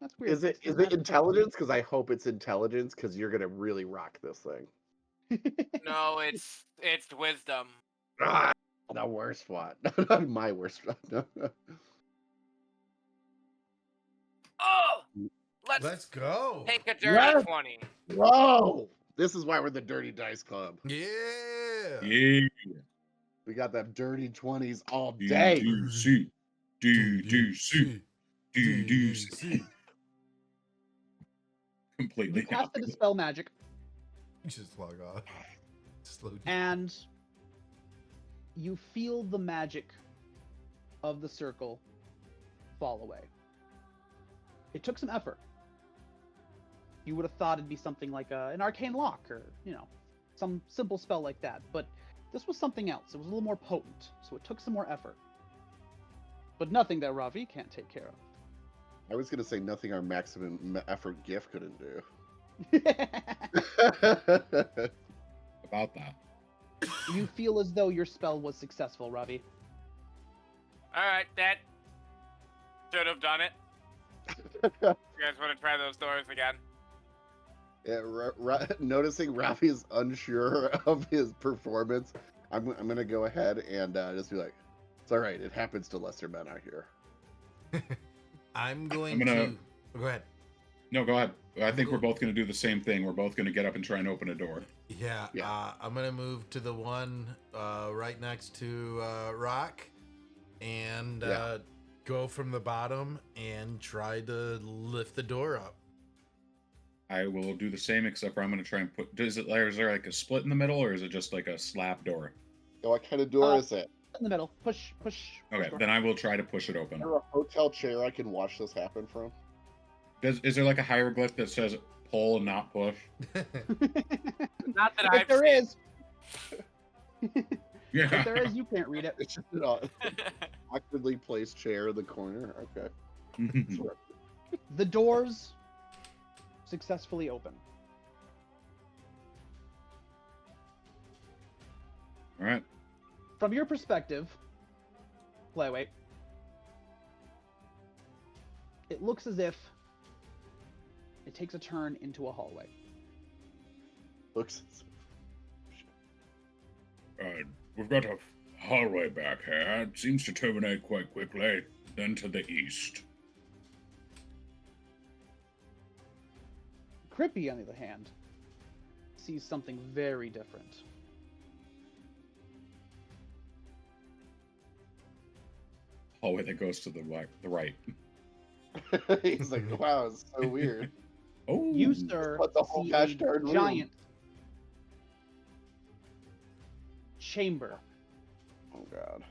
Speaker 5: That's weird.
Speaker 2: Is it intelligence? Because I hope it's intelligence because you're gonna really rock this thing.
Speaker 4: No, it's wisdom.
Speaker 2: Ah, the worst one. Not my worst one.
Speaker 4: Oh,
Speaker 1: Let's go.
Speaker 4: take a dirty
Speaker 2: Yes!
Speaker 4: 20.
Speaker 2: Whoa! This is why we're the Dirty Dice Club.
Speaker 1: Yeah.
Speaker 3: Yeah.
Speaker 2: We got them dirty 20s all day.
Speaker 3: D-D-C. D-D-C. D-D-C. Completely.
Speaker 5: You cast the dispel magic,
Speaker 1: Just log off. Slow down.
Speaker 5: and you feel the magic of the circle fall away. It took some effort. You would have thought it'd be something like an arcane lock or, some simple spell like that. But this was something else. It was a little more potent, so it took some more effort. But nothing that Ravi can't take care
Speaker 2: I was gonna say nothing our maximum effort gift couldn't do.
Speaker 5: of.
Speaker 3: About that.
Speaker 5: You feel as though your spell was successful, Ravi.
Speaker 4: All right, that should have done it. You guys want to try those doors again?
Speaker 2: Yeah, noticing Rafi's unsure of his performance, I'm gonna go ahead and just be like, "It's all right. It happens to lesser men out here."
Speaker 1: I'm going
Speaker 3: I'm gonna-
Speaker 1: to go ahead.
Speaker 3: No, go ahead. I think we're both going to do the same thing. We're both going to get up and try and open a door.
Speaker 1: Yeah.
Speaker 2: Yeah.
Speaker 1: I'm gonna move to the one right next to Rock, and
Speaker 2: Yeah.
Speaker 1: go from the bottom and try to lift the door up.
Speaker 3: I will do the same, except for I'm going to try and put. Is there like a split in the middle, or is it just like a slab door?
Speaker 2: What kind of door
Speaker 5: Uh,
Speaker 2: is it?
Speaker 5: In the middle. Push.
Speaker 3: Okay,
Speaker 5: door.
Speaker 3: then I will try to push it
Speaker 2: Is
Speaker 3: open.
Speaker 2: there a hotel chair I can watch this happen from?
Speaker 3: Is there like a hieroglyph that says pull and not push?
Speaker 4: Not that
Speaker 5: If
Speaker 4: I've
Speaker 5: there
Speaker 4: seen.
Speaker 5: is,
Speaker 3: Yeah.
Speaker 5: if there is, you can't read it.
Speaker 2: It's just an awkwardly placed chair in the corner. Okay. Sure.
Speaker 5: The doors successfully open.
Speaker 3: All right.
Speaker 5: From your perspective, Flyweight, it looks as if it takes a turn into a hallway.
Speaker 2: Looks.
Speaker 3: We've got a hallway back here. It seems to terminate quite quickly. Then to the east.
Speaker 5: Crippy, on the other hand, sees something very different.
Speaker 3: Hallway that goes to the right.
Speaker 2: He's like, wow, it's so weird.
Speaker 3: Oh,
Speaker 5: You, sir,
Speaker 2: What the whole
Speaker 5: see
Speaker 2: gosh
Speaker 5: a
Speaker 2: darn room?
Speaker 5: giant chamber.
Speaker 2: Oh god.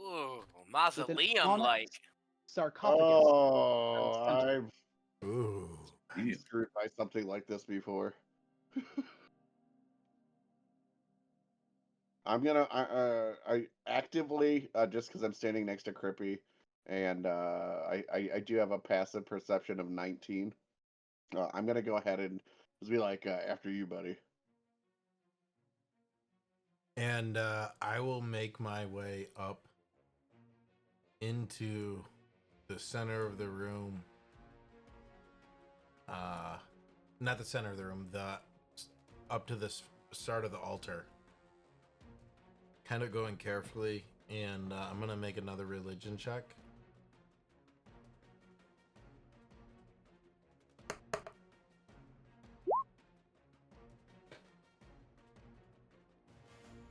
Speaker 4: Ooh, mausoleum
Speaker 5: onyx
Speaker 4: like.
Speaker 5: sarcophagus.
Speaker 2: Oh, I've
Speaker 1: Ooh.
Speaker 2: been screwed by something like this before. I'm gonna I actively just because I'm standing next to Crippy, and I do have a passive perception of 19. I'm gonna go ahead and just be like, after you, buddy.
Speaker 1: And I will make my way up into the center of the room. Not the center of the room, up to the start of the altar. Kind of going carefully, and I'm gonna make another religion check.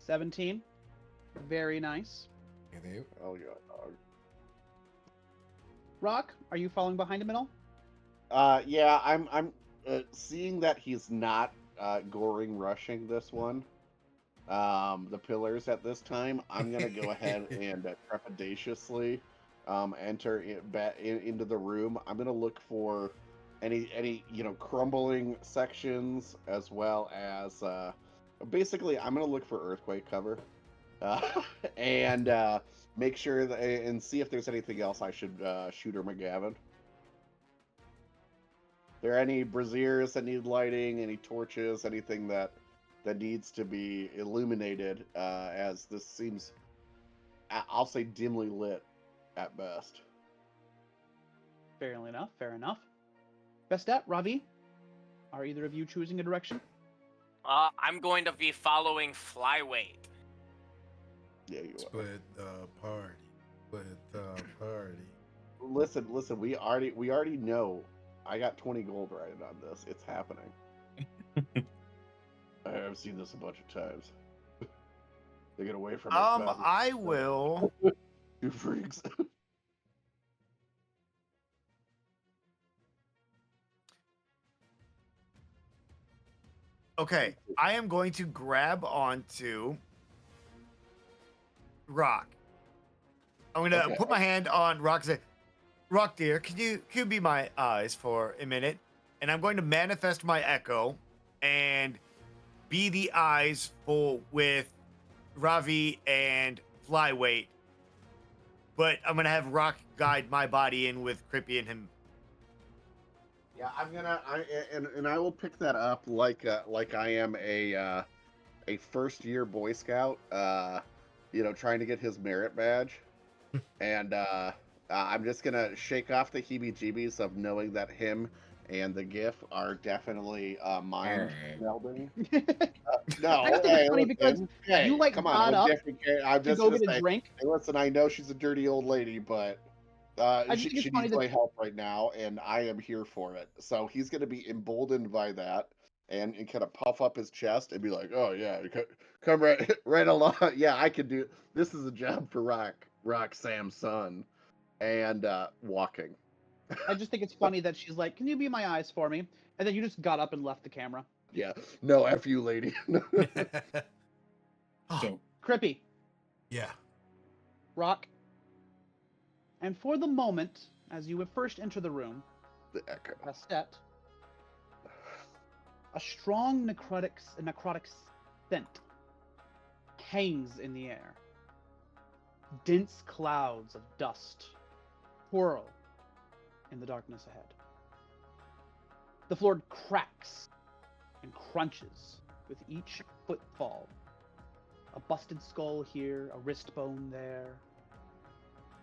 Speaker 5: 17. Very nice.
Speaker 2: Oh yeah, dog.
Speaker 5: Rock, are you following behind him at all?
Speaker 2: Yeah, I'm seeing that he's not goring rushing this one. The pillars at this time. I'm gonna go ahead and trepidatiously enter into the room. I'm gonna look for any crumbling sections, as well as basically I'm gonna look for earthquake cover, and make sure that, and see if there's anything else I should shoot or McGavin. There any braziers that need lighting, any torches, anything that needs to be illuminated, as this seems, I'll say, dimly lit at best.
Speaker 5: Fair enough. Fair enough. Bastet, Ravi, are either of you choosing a direction?
Speaker 4: I'm going to be following Flyweight.
Speaker 2: Yeah, you are.
Speaker 1: Split the party. Split the party.
Speaker 2: Listen. We already know. I got 20 gold right on this. It's happening. I've seen this a bunch of times. They get away from it.
Speaker 6: I will.
Speaker 2: You freaks.
Speaker 6: Okay, I am going to grab onto Rock. I'm gonna
Speaker 2: Okay.
Speaker 6: put my hand on Rock and say, Rock dear, can you be my eyes for a minute? And I'm going to manifest my echo and be the eyes with Ravi and Flyweight. But I'm gonna have Rock guide my body in with Crippy and him.
Speaker 2: Yeah, I will pick that up like I am a first-year Boy Scout, trying to get his merit badge, and I'm just gonna shake off the heebie-jeebies of knowing that him and the GIF are definitely mind melding. No,
Speaker 5: I just think
Speaker 2: hey,
Speaker 5: it's funny because
Speaker 2: hey,
Speaker 5: you, like,
Speaker 2: come
Speaker 5: got
Speaker 2: on, I'm
Speaker 5: up
Speaker 2: different. I'm
Speaker 5: to
Speaker 2: just
Speaker 5: go
Speaker 2: gonna
Speaker 5: get a
Speaker 2: say,
Speaker 5: drink.
Speaker 2: hey, listen, I know she's a dirty old lady, but
Speaker 5: just
Speaker 2: she
Speaker 5: think it's funny
Speaker 2: needs
Speaker 5: that
Speaker 2: my help right now, and I am here for it. So he's going to be emboldened by that, and kind of puff up his chest and be like, "Oh yeah, come right along. Yeah, I can do. This is a job for Rock Sam's son." And walking.
Speaker 5: I just think it's funny that she's like, "Can you be my eyes for me?" And then you just got up and left the camera.
Speaker 2: Yeah, no, F you, lady.
Speaker 3: So
Speaker 5: Crippy,
Speaker 1: Yeah.
Speaker 5: Rock. And for the moment, as you would first enter the room,
Speaker 2: The echo.
Speaker 5: Bastet, a strong necrotic scent hangs in the air. Dense clouds of dust whirl in the darkness ahead. The floor cracks and crunches with each footfall. A busted skull here, a wrist bone there.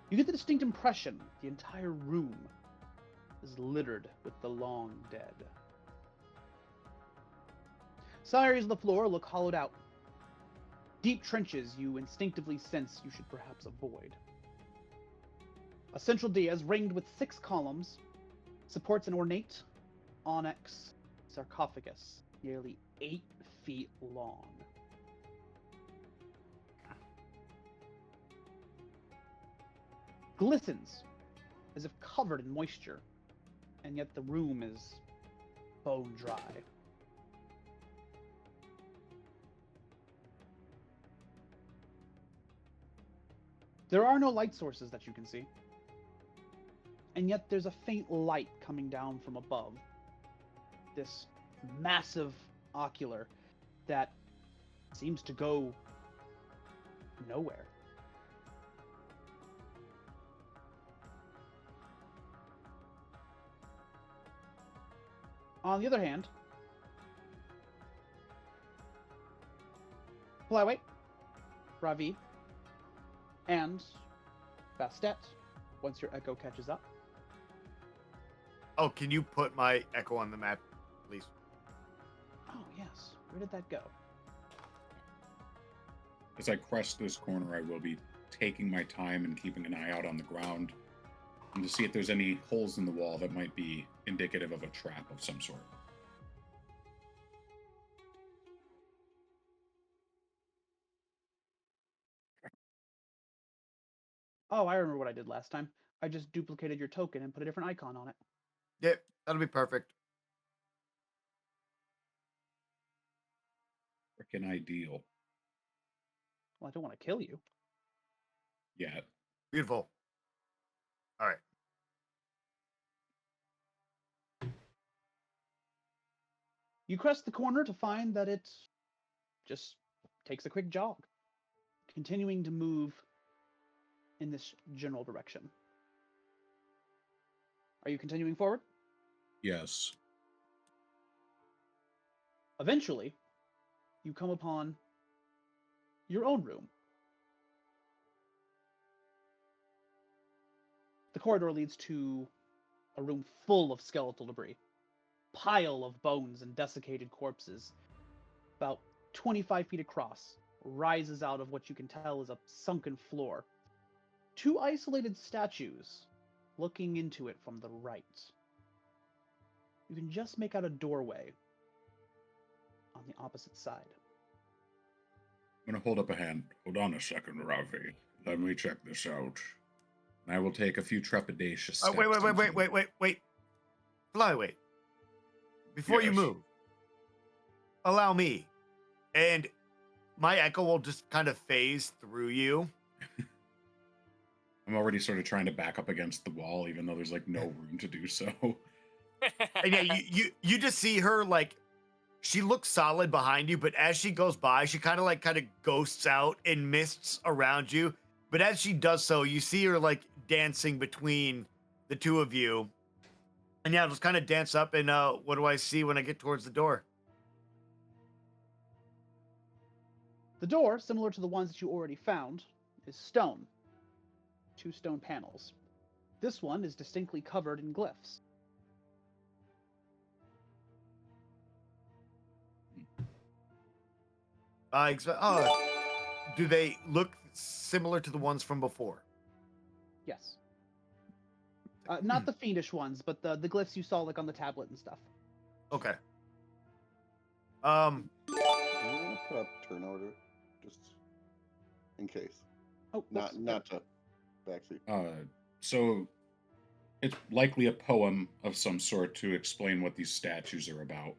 Speaker 5: You get the distinct impression the entire room is littered with the long dead. Some areas of the floor look hollowed out. Deep trenches you instinctively sense you should perhaps avoid. A central dais, ringed with 6 columns, supports an ornate onyx sarcophagus, nearly 8 feet long. Glistens as if covered in moisture, and yet the room is bone dry. There are no light sources that you can see, and yet there's a faint light coming down from above. This massive ocular that seems to go nowhere. On the other hand, Flyweight, Ravi, and Bastet, once your echo catches up.
Speaker 6: Oh, can you put my echo on the map, please?
Speaker 5: Oh, yes. Where did that go?
Speaker 3: as I crest this corner, I will be taking my time and keeping an eye out on the ground and to see if there's any holes in the wall that might be indicative of a trap of some sort.
Speaker 5: Oh, I remember what I did last time. I just duplicated your token and put a different icon on it.
Speaker 6: Yeah, that'll be perfect.
Speaker 3: Freaking ideal.
Speaker 5: Well, I don't want to kill you.
Speaker 3: Yeah.
Speaker 6: Beautiful. All right.
Speaker 5: You crest the corner to find that it just takes a quick jog, continuing to move in this general direction. Are you continuing forward?
Speaker 3: Yes.
Speaker 5: Eventually, you come upon your own room. The corridor leads to a room full of skeletal debris, pile of bones and desiccated corpses, about 25 feet across, rises out of what you can tell is a sunken floor. Two isolated statues looking into it from the right. You can just make out a doorway on the opposite side.
Speaker 3: I'm going to hold up a hand. Hold on a second, Ravi. Let me check this out. And I will take a few trepidatious steps.
Speaker 6: Wait. Flyweight. Before you
Speaker 3: Yes.
Speaker 6: move, allow me. And my echo will just kind of phase through you.
Speaker 3: I'm already sort of trying to back up against the wall, even though there's like no room to do so.
Speaker 6: And yeah, you just see her like she looks solid behind you, but as she goes by, she kind of ghosts out in mists around you. But as she does so, you see her like dancing between the two of you. And yeah, just kind of dance up. And what do I see when I get towards the door?
Speaker 5: The door, similar to the ones that you already found, is stone. 2 stone panels. This one is distinctly covered in glyphs.
Speaker 6: Do they look similar to the ones from before?
Speaker 5: Yes. Not the fiendish ones, but the glyphs you saw like on the tablet and stuff.
Speaker 6: Okay.
Speaker 2: Do you want to put up turn order, just in case?
Speaker 5: Oh, whoops.
Speaker 2: Not to backseat.
Speaker 3: So it's likely a poem of some sort to explain what these statues are about.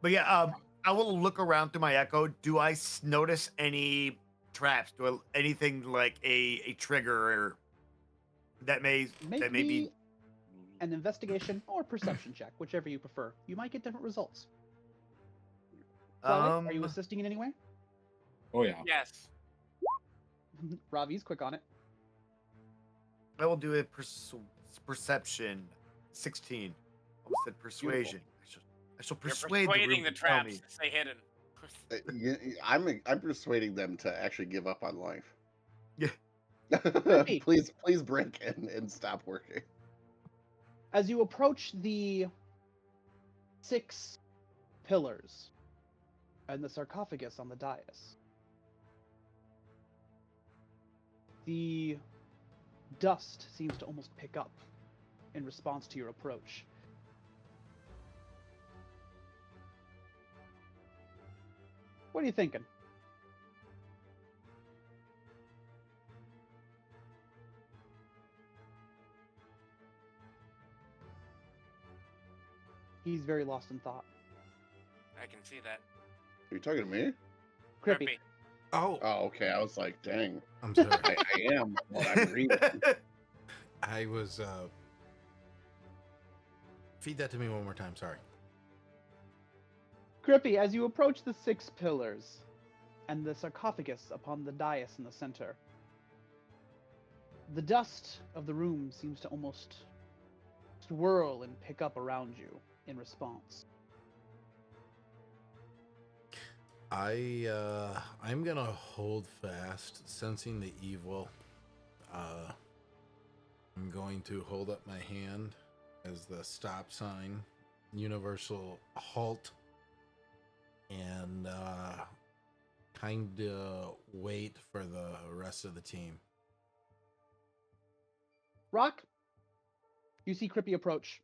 Speaker 6: But yeah, I will look around through my echo. Do I notice any traps? Anything like a trigger or that may
Speaker 5: Make
Speaker 6: be
Speaker 5: me an investigation or perception check, whichever you prefer. You might get different results. Flyweight, are you assisting in any way?
Speaker 3: Oh yeah.
Speaker 4: Yes.
Speaker 5: Ravi's quick on it.
Speaker 6: I will do a perception 16. I said persuasion. I shall
Speaker 4: You're
Speaker 6: persuade
Speaker 4: persuading
Speaker 6: the
Speaker 4: the
Speaker 6: room to tell
Speaker 4: traps
Speaker 6: me.
Speaker 4: to stay hidden.
Speaker 2: I'm persuading them to actually give up on life.
Speaker 6: Yeah.
Speaker 2: please break and stop working.
Speaker 5: As you approach the 6 pillars and the sarcophagus on the dais, the dust seems to almost pick up in response to your approach. What are you thinking? He's very lost in thought.
Speaker 4: I can see that.
Speaker 2: Are you talking to me?
Speaker 5: Crippy.
Speaker 1: Oh,
Speaker 2: Oh, okay. I was like, dang.
Speaker 1: I'm sorry.
Speaker 2: I am what I'm reading.
Speaker 1: I was. Feed that to me one more time. Sorry.
Speaker 5: Crippy, as you approach the 6 pillars and the sarcophagus upon the dais in the center, the dust of the room seems to almost swirl and pick up around you in response.
Speaker 1: I'm gonna hold fast, sensing the evil. I'm going to hold up my hand as the stop sign, universal halt, and kind of wait for the rest of the team.
Speaker 5: Rock, you see Crippy approach,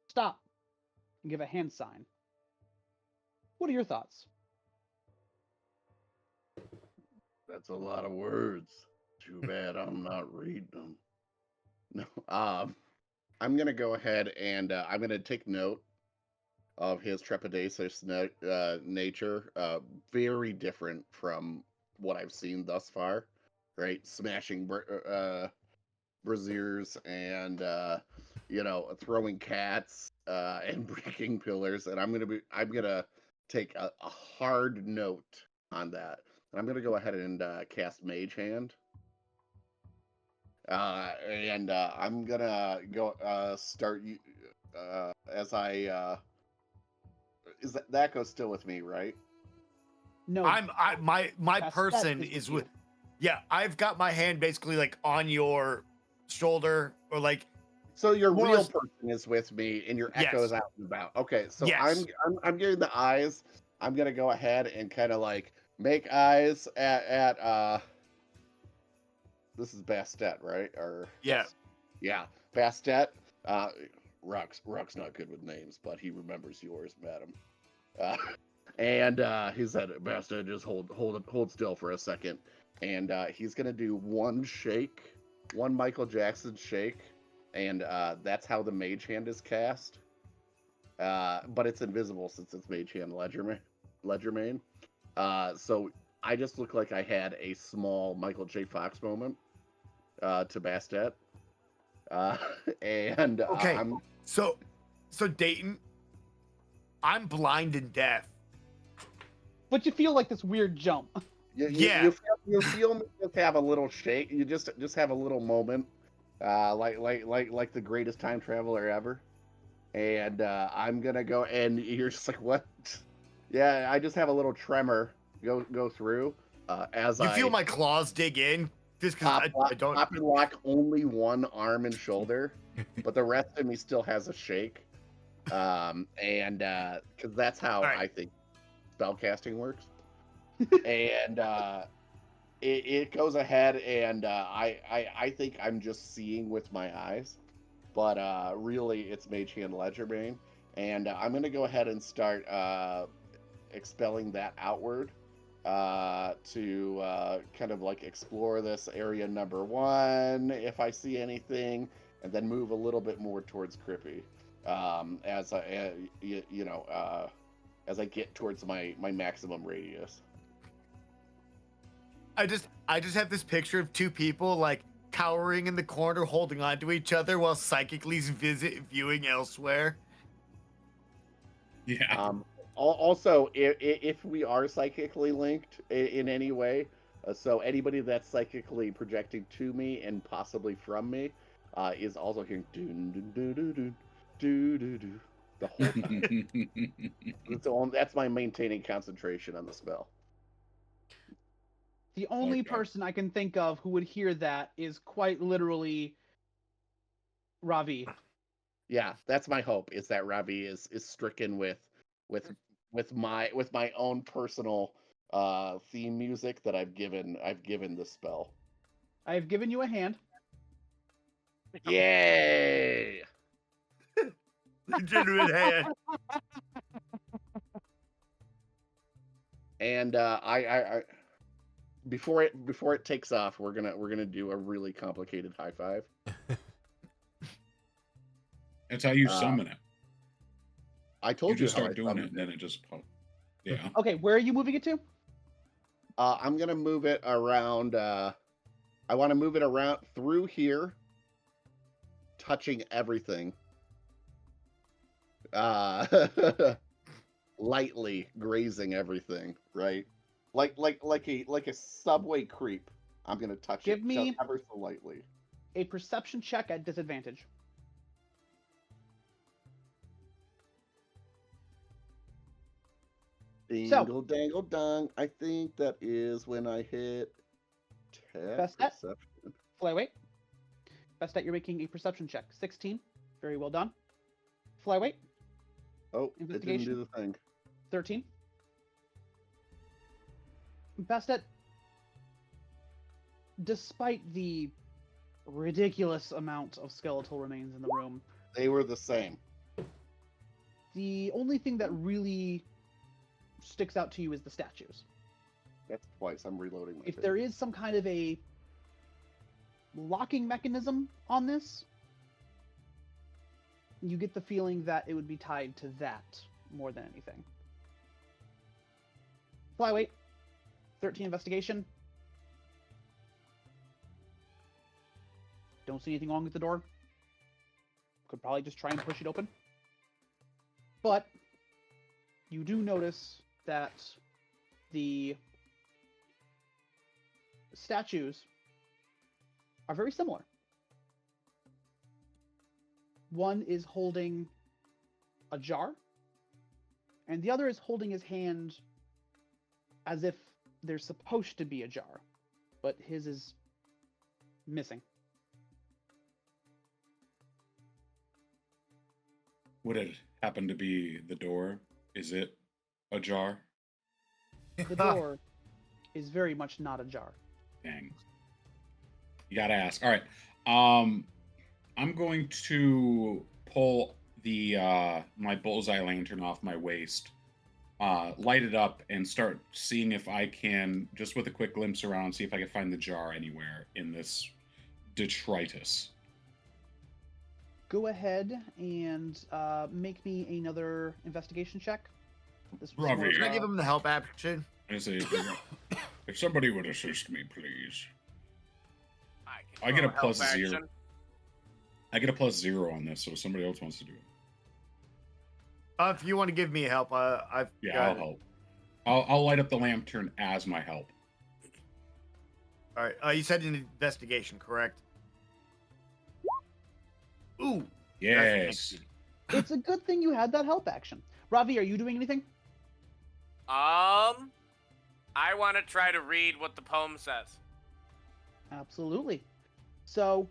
Speaker 5: stop, and give a hand sign. What are your thoughts?
Speaker 2: That's a lot of words. Too bad I'm not reading them. No. I'm gonna go ahead and I'm gonna take note of his trepidatious nature. Very different from what I've seen thus far. Right, smashing braziers and throwing cats and breaking pillars. And I'm gonna take a hard note on that. And I'm gonna go ahead and cast Mage Hand. And I'm gonna go start as I is that goes still with me, right?
Speaker 5: No,
Speaker 6: my
Speaker 5: Bastet
Speaker 6: person
Speaker 5: is
Speaker 6: is
Speaker 5: with
Speaker 6: with. Yeah, I've got my hand basically like on your shoulder or like.
Speaker 2: So your
Speaker 6: More or
Speaker 2: real
Speaker 6: less-
Speaker 2: person is with me, and your
Speaker 6: Yes.
Speaker 2: echo is out and about. Okay, so
Speaker 6: Yes.
Speaker 2: I'm getting the eyes. I'm gonna go ahead and kind of like make eyes at this is Bastet, right? Or
Speaker 6: Yeah.
Speaker 2: yeah, Bastet. Rock's not good with names, but he remembers yours, madam. And he said, Bastet, just hold still for a second. And he's gonna do one shake, one Michael Jackson shake, and that's how the Mage Hand is cast. But it's invisible since it's Mage Hand Ledgermane. So I just look like I had a small Michael J. Fox moment to Bastet. And
Speaker 6: Okay.
Speaker 2: I'm
Speaker 6: So Dayton, I'm blind and deaf.
Speaker 5: but you feel like this weird jump.
Speaker 6: Yeah.
Speaker 2: you feel me just have a little shake. You just have a little moment, like the greatest time traveler ever. And I'm gonna go, and you're just like, what? Yeah, I just have a little tremor go through as
Speaker 6: You
Speaker 2: I
Speaker 6: feel my claws dig in just because I don't.
Speaker 2: pop and lock only one arm and shoulder, but the rest of me still has a shake. And because that's how
Speaker 6: All right.
Speaker 2: I think spellcasting works. And it goes ahead, and I think I'm just seeing with my eyes, but really it's Mage Hand Ledgermane, and I'm gonna go ahead and start expelling that outward to kind of like explore this area number 1 if I see anything, and then move a little bit more towards Crippy as I get towards my maximum radius.
Speaker 6: I just have this picture of two people like cowering in the corner, holding on to each other while psychically viewing elsewhere.
Speaker 3: Yeah.
Speaker 2: Also, if we are psychically linked in any way, so anybody that's psychically projecting to me and possibly from me is also hearing doo doo doo doo doo doo doo the whole time. That's my maintaining concentration on the spell.
Speaker 5: The only
Speaker 3: Okay.
Speaker 5: person I can think of who would hear that is quite literally Ravi.
Speaker 2: Yeah, that's my hope, is that Ravi is stricken with my own personal theme music that I've given the spell.
Speaker 5: I have given you a hand.
Speaker 2: Yay!
Speaker 6: Legitimate hand.
Speaker 2: And I before it takes off, we're gonna do a really complicated high five.
Speaker 3: That's how you summon it.
Speaker 2: I
Speaker 3: You
Speaker 2: told you
Speaker 3: just
Speaker 2: how
Speaker 3: start
Speaker 2: I
Speaker 3: doing it,
Speaker 2: summoned
Speaker 3: and then it just pops. Yeah.
Speaker 5: Okay, where are you moving it to?
Speaker 2: I'm gonna move it around. I want to move it around through here, touching everything. Lightly grazing everything, right? Like a subway creep. I'm gonna touch
Speaker 5: Give
Speaker 2: it
Speaker 5: me-
Speaker 2: just ever so lightly.
Speaker 5: A perception check at disadvantage.
Speaker 2: Dingle dangle dung. I think that is when I hit
Speaker 5: Bastet?
Speaker 2: perception.
Speaker 5: Flyweight. Bastet, you're making a perception check. 16. Very well done. Flyweight.
Speaker 2: Oh, it didn't
Speaker 5: Investigation?
Speaker 2: do the thing.
Speaker 5: 13. Bastet, despite the ridiculous amount of skeletal remains in the room,
Speaker 2: They were the same.
Speaker 5: the only thing that really sticks out to you is the statues.
Speaker 2: That's twice. I'm reloading my
Speaker 5: If
Speaker 2: thing.
Speaker 5: there is some kind of a locking mechanism on this, you get the feeling that it would be tied to that more than anything. Flyweight, 13 investigation. Don't see anything wrong with the door. Could probably just try and push it open. But you do notice that the statues are very similar. One is holding a jar, and the other is holding his hand as if there's supposed to be a jar, but his is missing.
Speaker 3: Would it happen to be the door? Is it ajar?
Speaker 5: The door is very much not ajar.
Speaker 3: Dang. You gotta ask. All right. I'm going to pull the my bullseye lantern off my waist, light it up, and start seeing if I can, just with a quick glimpse around, see if I can find the jar anywhere in this detritus.
Speaker 5: Go ahead and make me another investigation check. This was
Speaker 3: Ravi.
Speaker 5: more of
Speaker 6: Can I
Speaker 5: a-
Speaker 6: give him the help action?
Speaker 3: I say, if somebody would assist me, please.
Speaker 4: I
Speaker 3: I get a
Speaker 4: help
Speaker 3: plus
Speaker 4: action.
Speaker 3: 0. I get a plus 0 on this, so if somebody else wants to do it.
Speaker 6: If you want to give me help, I've
Speaker 3: Yeah,
Speaker 6: got
Speaker 3: I'll
Speaker 6: it.
Speaker 3: help. I'll light up the lantern as my help.
Speaker 6: All right. You said an investigation, correct? Ooh.
Speaker 3: Yes.
Speaker 5: It's a good thing you had that help action. Ravi, are you doing anything?
Speaker 4: I want to try to read what the poem says.
Speaker 5: Absolutely. So,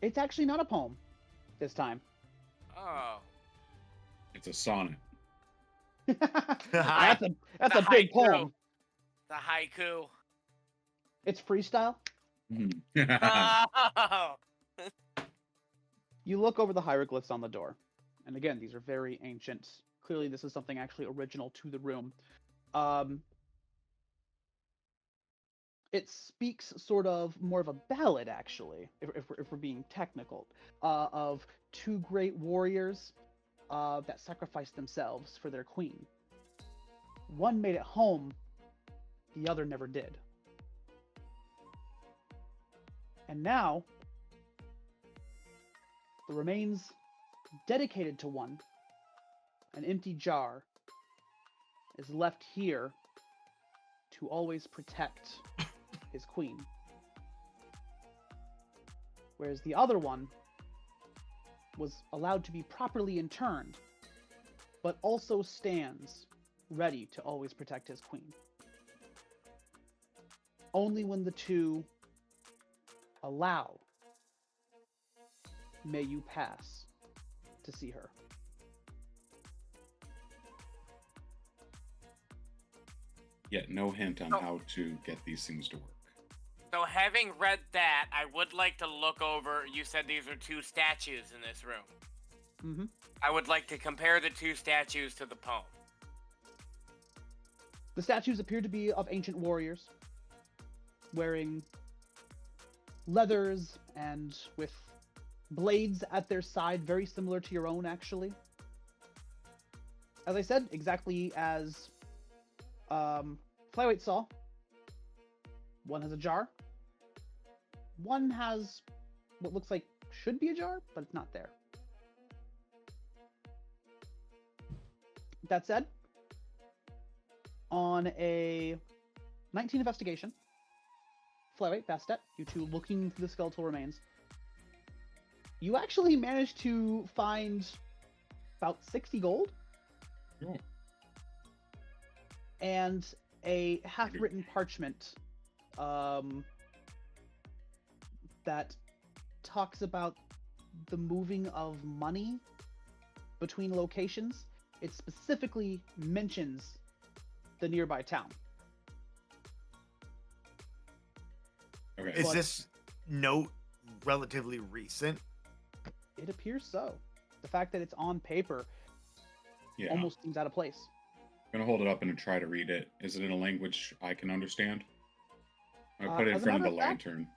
Speaker 5: it's actually not a poem this time.
Speaker 4: Oh.
Speaker 3: It's a sonnet.
Speaker 5: that's a
Speaker 4: The
Speaker 5: big
Speaker 4: haiku.
Speaker 5: poem.
Speaker 4: The haiku.
Speaker 5: It's freestyle.
Speaker 3: Mhm.
Speaker 4: Oh.
Speaker 5: You look over the hieroglyphs on the door. And again, these are very ancient. Clearly, this is something actually original to the room. It speaks sort of more of a ballad, actually, if we're being technical, of two great warriors that sacrificed themselves for their queen. One made it home, the other never did. And now, the remains dedicated to one, an empty jar, is left here to always protect his queen. Whereas the other one was allowed to be properly interned, but also stands ready to always protect his queen. Only when the two allow may you pass to see her.
Speaker 3: Yet no hint on
Speaker 4: Oh.
Speaker 3: how to get these things to work.
Speaker 4: So having read that, I would like to look over. You said these are two statues in this room.
Speaker 5: Mm-hmm.
Speaker 4: I would like to compare the two statues to the poem.
Speaker 5: The statues appear to be of ancient warriors, wearing leathers and with blades at their side, very similar to your own, actually. As I said, exactly as Flyweight saw. One has a jar. One has what looks like should be a jar, but it's not there. That said, on a 19 investigation, Flyweight, Bastet, you two looking through the skeletal remains, you actually managed to find about 60 gold
Speaker 3: Oh.
Speaker 5: and a half-written parchment that talks about the moving of money between locations. It specifically mentions the nearby town.
Speaker 3: Okay.
Speaker 6: Is
Speaker 5: But-
Speaker 6: this note relatively recent?
Speaker 5: It appears so. The fact that it's on paper
Speaker 3: Yeah.
Speaker 5: almost seems out of place.
Speaker 3: I'm gonna hold it up and try to read it. Is it in a language I can understand? I put it in
Speaker 5: As a
Speaker 3: front of
Speaker 5: matter
Speaker 3: the
Speaker 5: of fact-
Speaker 3: lantern.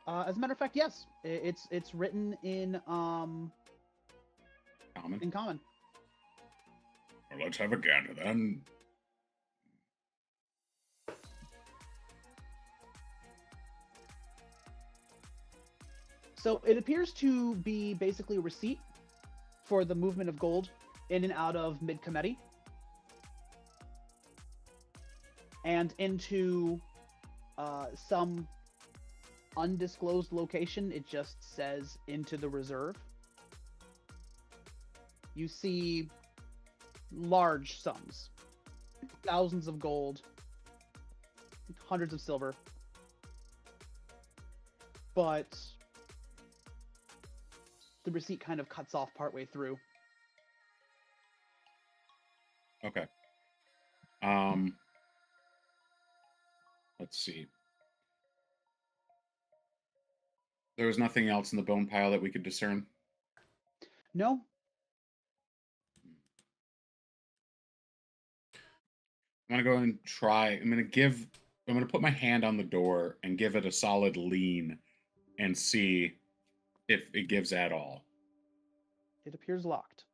Speaker 5: As a matter of fact, yes, it's written in
Speaker 3: Common.
Speaker 5: common.
Speaker 3: Well, let's have a gander then.
Speaker 5: So it appears to be basically a receipt for the movement of gold in and out of Mid-Comedy and into some undisclosed location. It just says into the reserve. You see large sums, thousands of gold, hundreds of silver, but the receipt kind of cuts off partway through.
Speaker 3: Okay. Let's see. There was nothing else in the bone pile that we could discern?
Speaker 5: No,
Speaker 3: I'm gonna go and try. I'm gonna put my hand on the door and give it a solid lean and see if it gives at all.
Speaker 5: it appears locked.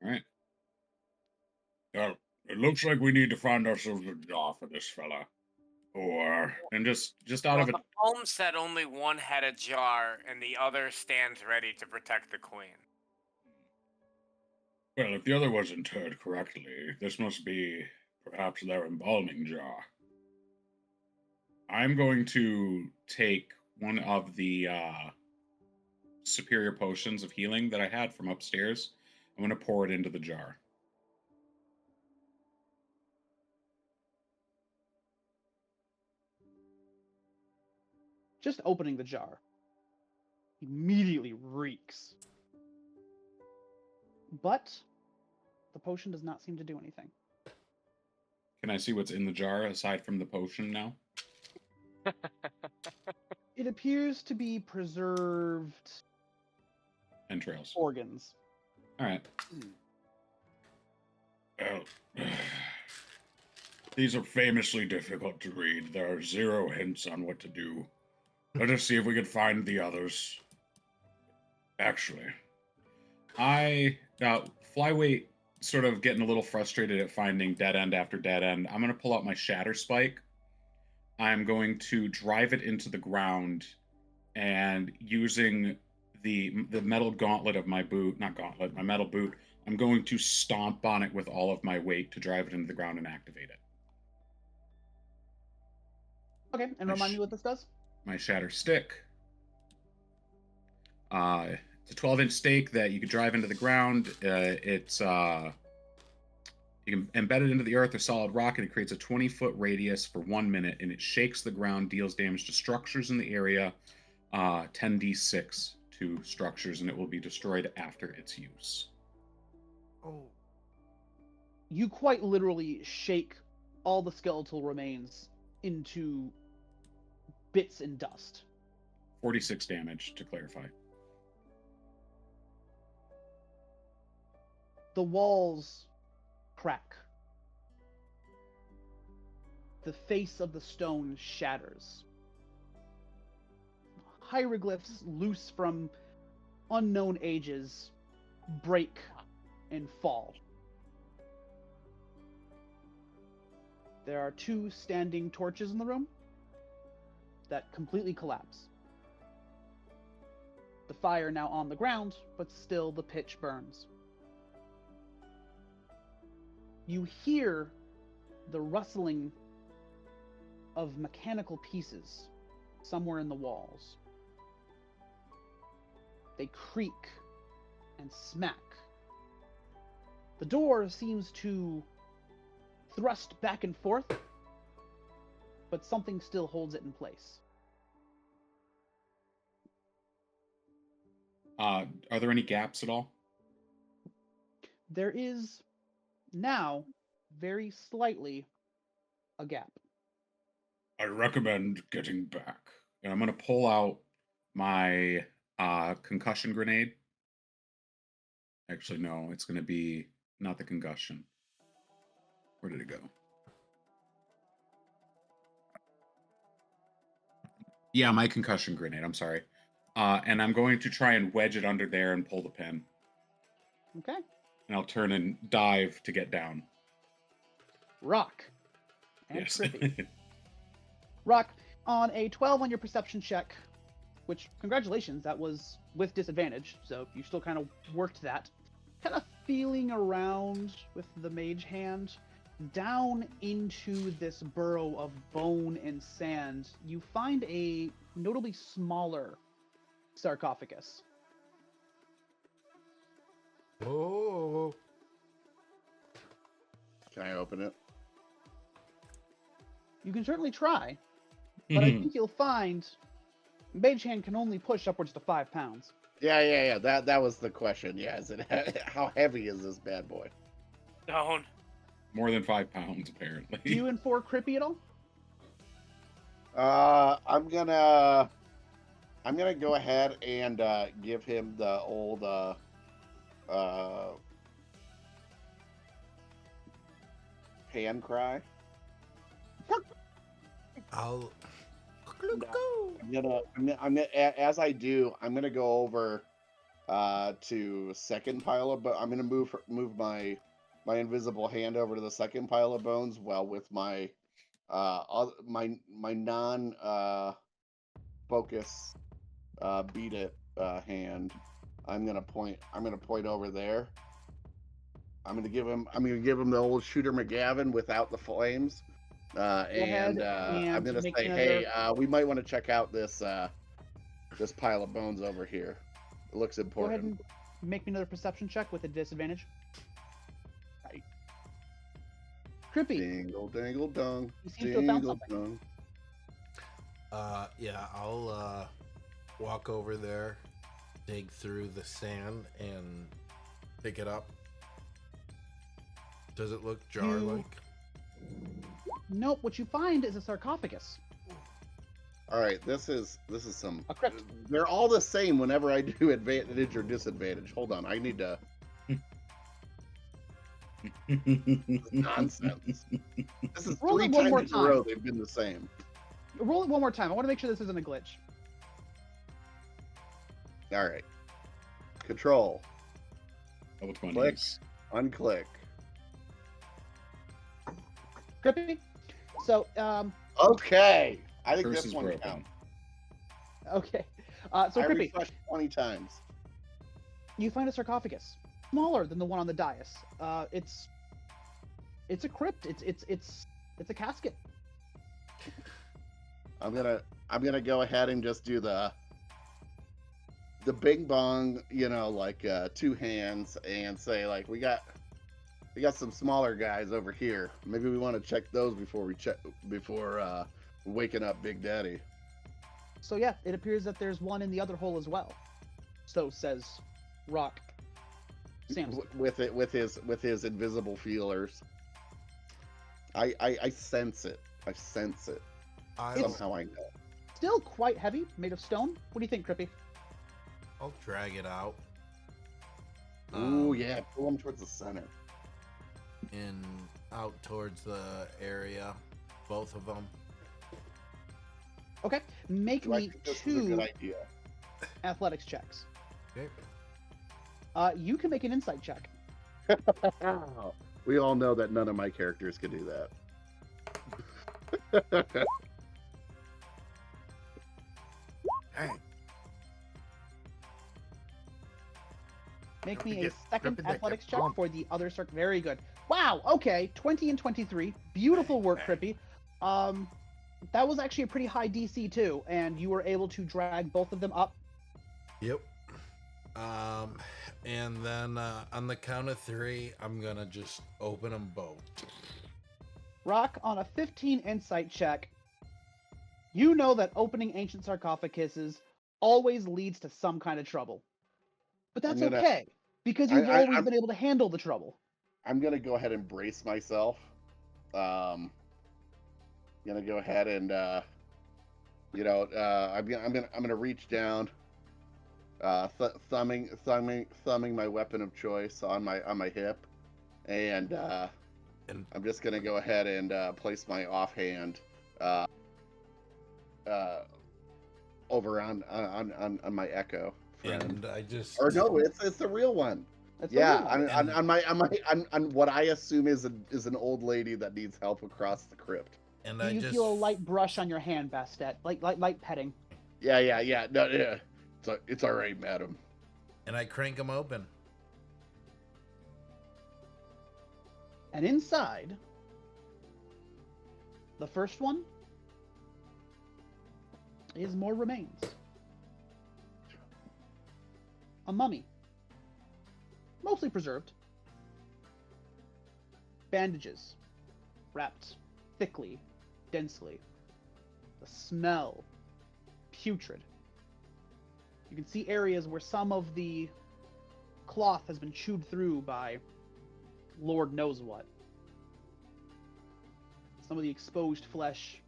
Speaker 3: All right. Well, it looks like we need to find ourselves a job for this fella. And just out
Speaker 4: Well,
Speaker 3: of it.
Speaker 4: the poem said only one had a jar and the other stands ready to protect the queen.
Speaker 3: Well, if the other was interred correctly, this must be perhaps their embalming jar. I'm going to take one of the superior potions of healing that I had from upstairs. I'm going to pour it into the jar.
Speaker 5: Just opening the jar immediately reeks. But the potion does not seem to do anything.
Speaker 3: Can I see what's in the jar aside from the potion now?
Speaker 5: It appears to be preserved
Speaker 3: Entrails.
Speaker 5: organs.
Speaker 3: All right. Well, these are famously difficult to read. There are 0 hints on what to do. Let us see if we can find the others. Actually, Flyweight sort of getting a little frustrated at finding dead end after dead end. I'm going to pull out my Shatter Spike. I'm going to drive it into the ground and using the metal gauntlet of my boot, not gauntlet, my metal boot, I'm going to stomp on it with all of my weight to drive it into the ground and activate it.
Speaker 5: Okay, and remind me what this does?
Speaker 3: My Shatter Stick. It's a 12-inch stake that you can drive into the ground. You can embed it into the earth or solid rock, and it creates a 20-foot radius for 1 minute, and it shakes the ground, deals damage to structures in the area, 10d6 to structures, and it will be destroyed after its use.
Speaker 6: Oh.
Speaker 5: You quite literally shake all the skeletal remains into bits and dust.
Speaker 3: 46 damage, to clarify.
Speaker 5: The walls crack. The face of the stone shatters. Hieroglyphs loose from unknown ages break and fall. There are 2 standing torches in the room that completely collapse. The fire now on the ground, but still the pitch burns. You hear the rustling of mechanical pieces somewhere in the walls. They creak and smack. The door seems to thrust back and forth, but something still holds it in place.
Speaker 3: Are there any gaps at all?
Speaker 5: There is now, very slightly, a gap.
Speaker 3: I recommend getting back. And I'm going to pull out my Concussion grenade. Actually, no, it's going to be not the concussion. Where did it go? Yeah, my concussion grenade. I'm sorry. And I'm going to try and wedge it under there and pull the pin.
Speaker 5: Okay.
Speaker 3: And I'll turn and dive to get down.
Speaker 5: Rock. And
Speaker 3: Yes.
Speaker 5: Crippy. Rock, on a 12 on your perception check, which, congratulations, that was with disadvantage, so you still kind of worked that. Kind of feeling around with the mage hand, down into this burrow of bone and sand, you find a notably smaller sarcophagus.
Speaker 1: Oh.
Speaker 2: Can I open it?
Speaker 5: You can certainly try, but I think you'll find mage hand can only push upwards to 5 pounds.
Speaker 2: Yeah. That was the question. Yeah, is it how heavy is this bad boy?
Speaker 4: Don't.
Speaker 3: More than 5 pounds, apparently.
Speaker 5: Do you and 4 Crippy at all?
Speaker 2: I'm gonna go ahead and give him the old hand cry.
Speaker 1: I'll.
Speaker 2: I'm gonna as I do, I'm gonna go over to second pile of, but I'm gonna move my invisible hand over to the second pile of bones, while with my my non focus beat it hand, I'm gonna point over there. I'm gonna give him the old Shooter McGavin without the flames. And I'm gonna say, hey, we might want to check out this this pile of bones over here. It looks
Speaker 5: Go
Speaker 2: important.
Speaker 5: ahead and make me another perception check with a disadvantage. Right. Crippy,
Speaker 2: Dingle, dingle, dong.
Speaker 5: you seem to have found
Speaker 2: Dingle,
Speaker 5: something.
Speaker 2: dong.
Speaker 1: Yeah, I'll walk over there, dig through the sand, and pick it up. Does it look jar-like?
Speaker 5: Nope, what you find is a sarcophagus.
Speaker 2: All right, this is some.
Speaker 5: A crypt.
Speaker 2: They're all the same whenever I do advantage or disadvantage. Hold on, I need to. Nonsense. This is
Speaker 5: Roll
Speaker 2: 3
Speaker 5: it one more
Speaker 2: times in a row
Speaker 5: time.
Speaker 2: they've been the same.
Speaker 5: Roll it one more time. I want to make sure this isn't a glitch.
Speaker 2: All right. Control.
Speaker 3: Double 20s.
Speaker 2: Click. Unclick.
Speaker 5: Crippy? So,
Speaker 2: Okay. I think
Speaker 3: Curse
Speaker 2: this
Speaker 3: is
Speaker 2: one
Speaker 3: broken.
Speaker 2: counts.
Speaker 5: okay. So,
Speaker 2: I
Speaker 5: Crippy,
Speaker 2: refreshed 20 times.
Speaker 5: you find a sarcophagus. Smaller than the one on the dais. It's a crypt. It's a casket.
Speaker 2: I'm gonna go ahead and just do the bing bong, like 2 hands, and say, like, we got some smaller guys over here. Maybe we want to check those before waking up Big Daddy.
Speaker 5: So yeah, it appears that there's one in the other hole as well. So says Rock. Samson.
Speaker 2: With his invisible feelers. I sense it. I sense it. Somehow I know.
Speaker 5: Still quite heavy, made of stone. What do you think, Crippy?
Speaker 1: I'll drag it out.
Speaker 2: Ooh, yeah, pull him towards the center.
Speaker 1: And out towards the area, both of them.
Speaker 5: Okay, make
Speaker 2: Do I
Speaker 5: me
Speaker 2: think this is a good
Speaker 5: 2
Speaker 2: idea?
Speaker 5: athletics checks.
Speaker 1: Okay.
Speaker 5: You can make an insight check.
Speaker 2: We all know that none of my characters can do that.
Speaker 6: Dang.
Speaker 5: Make me a
Speaker 6: Get
Speaker 5: second
Speaker 6: Crippy that
Speaker 5: athletics
Speaker 6: get
Speaker 5: check
Speaker 6: pumped.
Speaker 5: for the other circle. Very good. Wow. Okay, 20 and 23. Beautiful work, Crippy. That was actually a pretty high DC too, and you were able to drag both of them up.
Speaker 1: Yep. And then on the count of 3, I'm gonna just open them both.
Speaker 5: Rock, on a 15 insight check, you know that opening ancient sarcophaguses always leads to some kind of trouble. But that's
Speaker 2: I'm gonna-
Speaker 5: okay, because you've always been able to handle the trouble.
Speaker 2: I'm gonna go ahead and brace myself. Gonna go ahead and I'm gonna reach down. thumbing my weapon of choice on my hip, and I'm just gonna go ahead and place my offhand over on my echo friend.
Speaker 1: And I just
Speaker 2: Or no, it's the real one.
Speaker 5: That's
Speaker 2: Yeah,
Speaker 5: the real one.
Speaker 2: on what I assume is an old lady that needs help across the crypt.
Speaker 1: and
Speaker 5: Do
Speaker 1: I
Speaker 5: you
Speaker 1: just
Speaker 5: feel a light brush on your hand, Bastet? Light petting.
Speaker 2: Yeah. No, yeah. It's all right, madam.
Speaker 1: and I crank them open.
Speaker 5: And inside, the first one is more remains. A mummy. Mostly preserved. Bandages. Wrapped thickly, densely. The smell. Putrid. You can see areas where some of the cloth has been chewed through by Lord knows what. Some of the exposed flesh,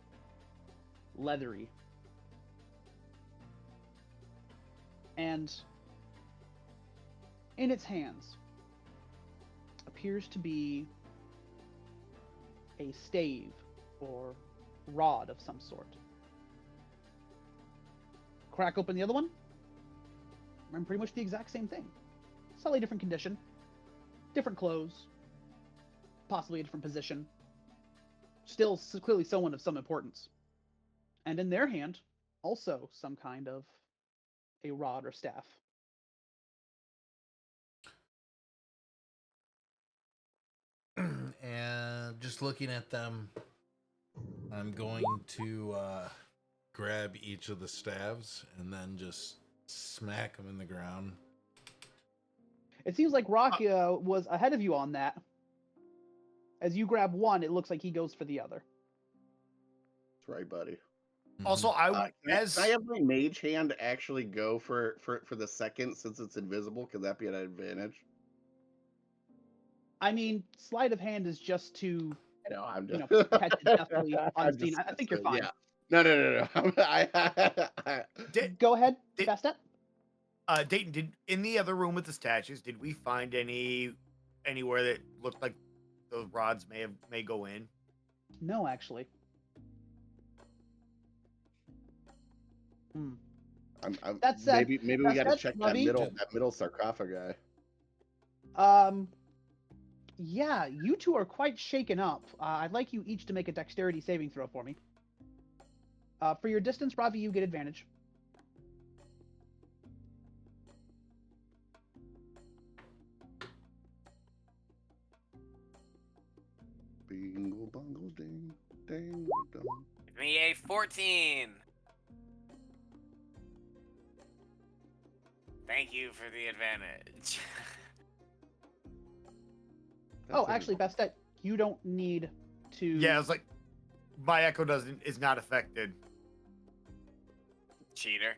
Speaker 5: leathery. And in its hands appears to be a stave or rod of some sort. Crack open the other one, and pretty much the exact same thing. Slightly different condition, different clothes, possibly a different position. Still clearly someone of some importance. And in their hand, also some kind of a rod or staff.
Speaker 1: And just looking at them, I'm going to grab each of the staves and then just smack them in the ground.
Speaker 5: It seems like Rakia was ahead of you on that. As you grab one, it looks like he goes for the other.
Speaker 2: That's right, buddy.
Speaker 6: Also,
Speaker 2: Can I have my mage hand actually go for the second since it's invisible? Could that be an advantage?
Speaker 5: I mean, sleight of hand is just to,
Speaker 2: I'm
Speaker 5: you
Speaker 2: just
Speaker 5: know, catch it definitely
Speaker 2: I'm
Speaker 5: unseen.
Speaker 2: just
Speaker 5: I think you're fine.
Speaker 2: yeah. No.
Speaker 5: Go ahead,
Speaker 6: Did-
Speaker 5: Bastet.
Speaker 6: Dayton, in the other room with the statues, did we find anywhere that looked like those rods may go in?
Speaker 5: No, actually. That said,
Speaker 2: maybe we got to
Speaker 5: that's
Speaker 2: check
Speaker 5: Ravi.
Speaker 2: that middle sarcophagi.
Speaker 5: Yeah, you two are quite shaken up. I'd like you each to make a dexterity saving throw for me. For your distance, Ravi, you get advantage.
Speaker 2: Bingle bungle ding ding dong.
Speaker 4: Give me a 14. Thank you for the advantage.
Speaker 5: Oh, actually, Bastet, you don't need to.
Speaker 6: Yeah, it's like my echo is not affected.
Speaker 4: Cheater.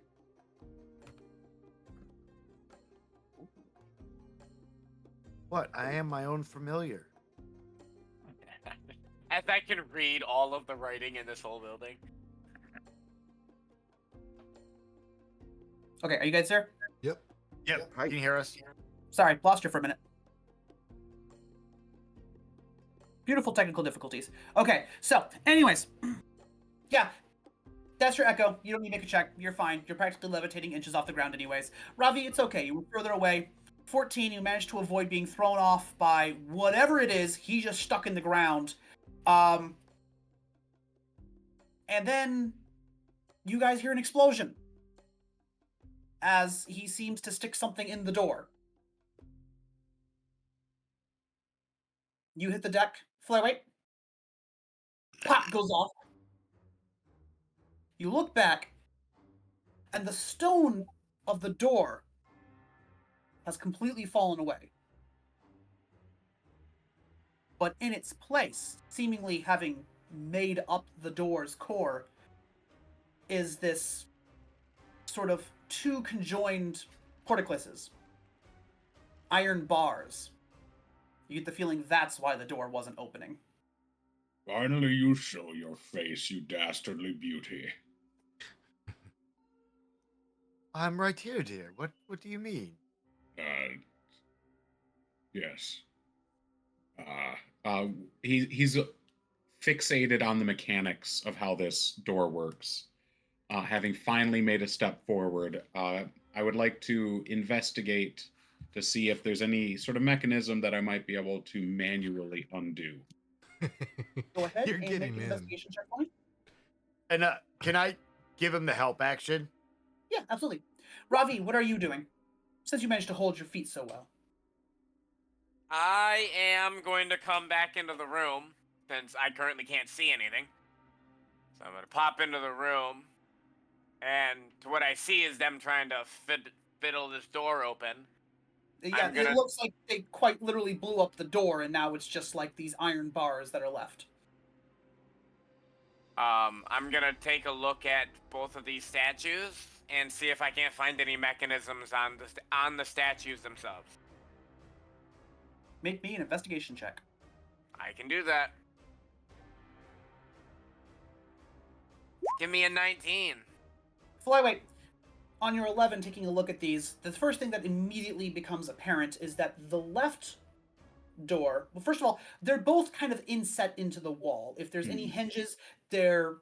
Speaker 6: What? I am my own familiar.
Speaker 4: As I can read all of the writing in this whole building.
Speaker 7: Okay, are you guys there?
Speaker 6: Yep.
Speaker 2: Hi.
Speaker 6: Can you hear us?
Speaker 7: Sorry, lost you for a minute. Beautiful technical difficulties. Okay, so, anyways. Yeah, that's your echo. You don't need to make a check. You're fine. You're practically levitating inches off the ground anyways. Ravi, it's okay. You were further away. 14, you managed to avoid being thrown off by whatever it is. He just stuck in the ground. And then you guys hear an explosion as he seems to stick something in the door. You hit the deck, Flyweight. Pop goes off. You look back, and the stone of the door has completely fallen away. But in its place, seemingly having made up the door's core, is this sort of two conjoined portcullises. Iron bars. You get the feeling that's why the door wasn't opening.
Speaker 3: Finally, you show your face, you dastardly beauty.
Speaker 6: I'm right here, dear. What do you mean?
Speaker 3: Yes. He's fixated on the mechanics of how this door works. Having finally made a step forward, I would like to investigate to see if there's any sort of mechanism that I might be able to manually undo.
Speaker 7: Go ahead
Speaker 1: You're
Speaker 7: and make
Speaker 1: getting
Speaker 7: an
Speaker 1: in.
Speaker 7: investigation check for me.
Speaker 6: And can I give him the help action?
Speaker 7: Yeah, absolutely. Ravi, what are you doing? Since you managed to hold your feet so well.
Speaker 4: I am going to come back into the room since I currently can't see anything. So I'm going to pop into the room, and what I see is them trying to fiddle this door open.
Speaker 7: Yeah,
Speaker 4: I'm gonna-
Speaker 7: it looks like they quite literally blew up the door, and now it's just like these iron bars that are left.
Speaker 4: I'm gonna take a look at both of these statues and see if I can't find any mechanisms on the statues themselves.
Speaker 7: Make me an investigation check.
Speaker 4: I can do that. Give me a 19.
Speaker 7: Flyweight, on your 11, taking a look at these, the first thing that immediately becomes apparent is that the left door, well, first of all, they're both kind of inset into the wall. If there's any hinges, they're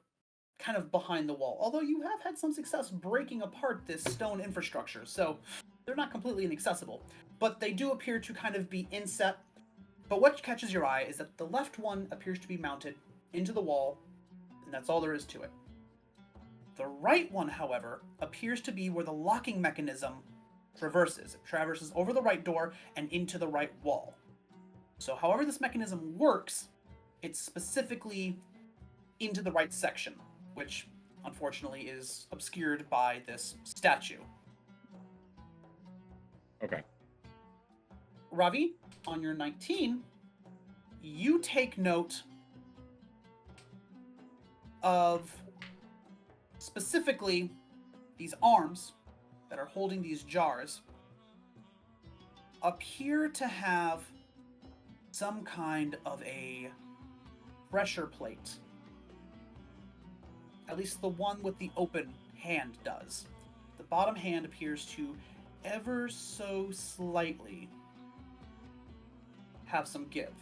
Speaker 7: kind of behind the wall. Although you have had some success breaking apart this stone infrastructure, so they're not completely inaccessible. But they do appear to kind of be inset. But what catches your eye is that the left one appears to be mounted into the wall, and that's all there is to it. The right one, however, appears to be where the locking mechanism traverses. It traverses over the right door and into the right wall. So however this mechanism works, it's specifically into the right section, which unfortunately is obscured by this statue.
Speaker 3: Okay.
Speaker 7: Ravi, on your 19, you take note of specifically these arms that are holding these jars appear to have some kind of a pressure plate. At least the one with the open hand does. The bottom hand appears to ever so slightly have some give.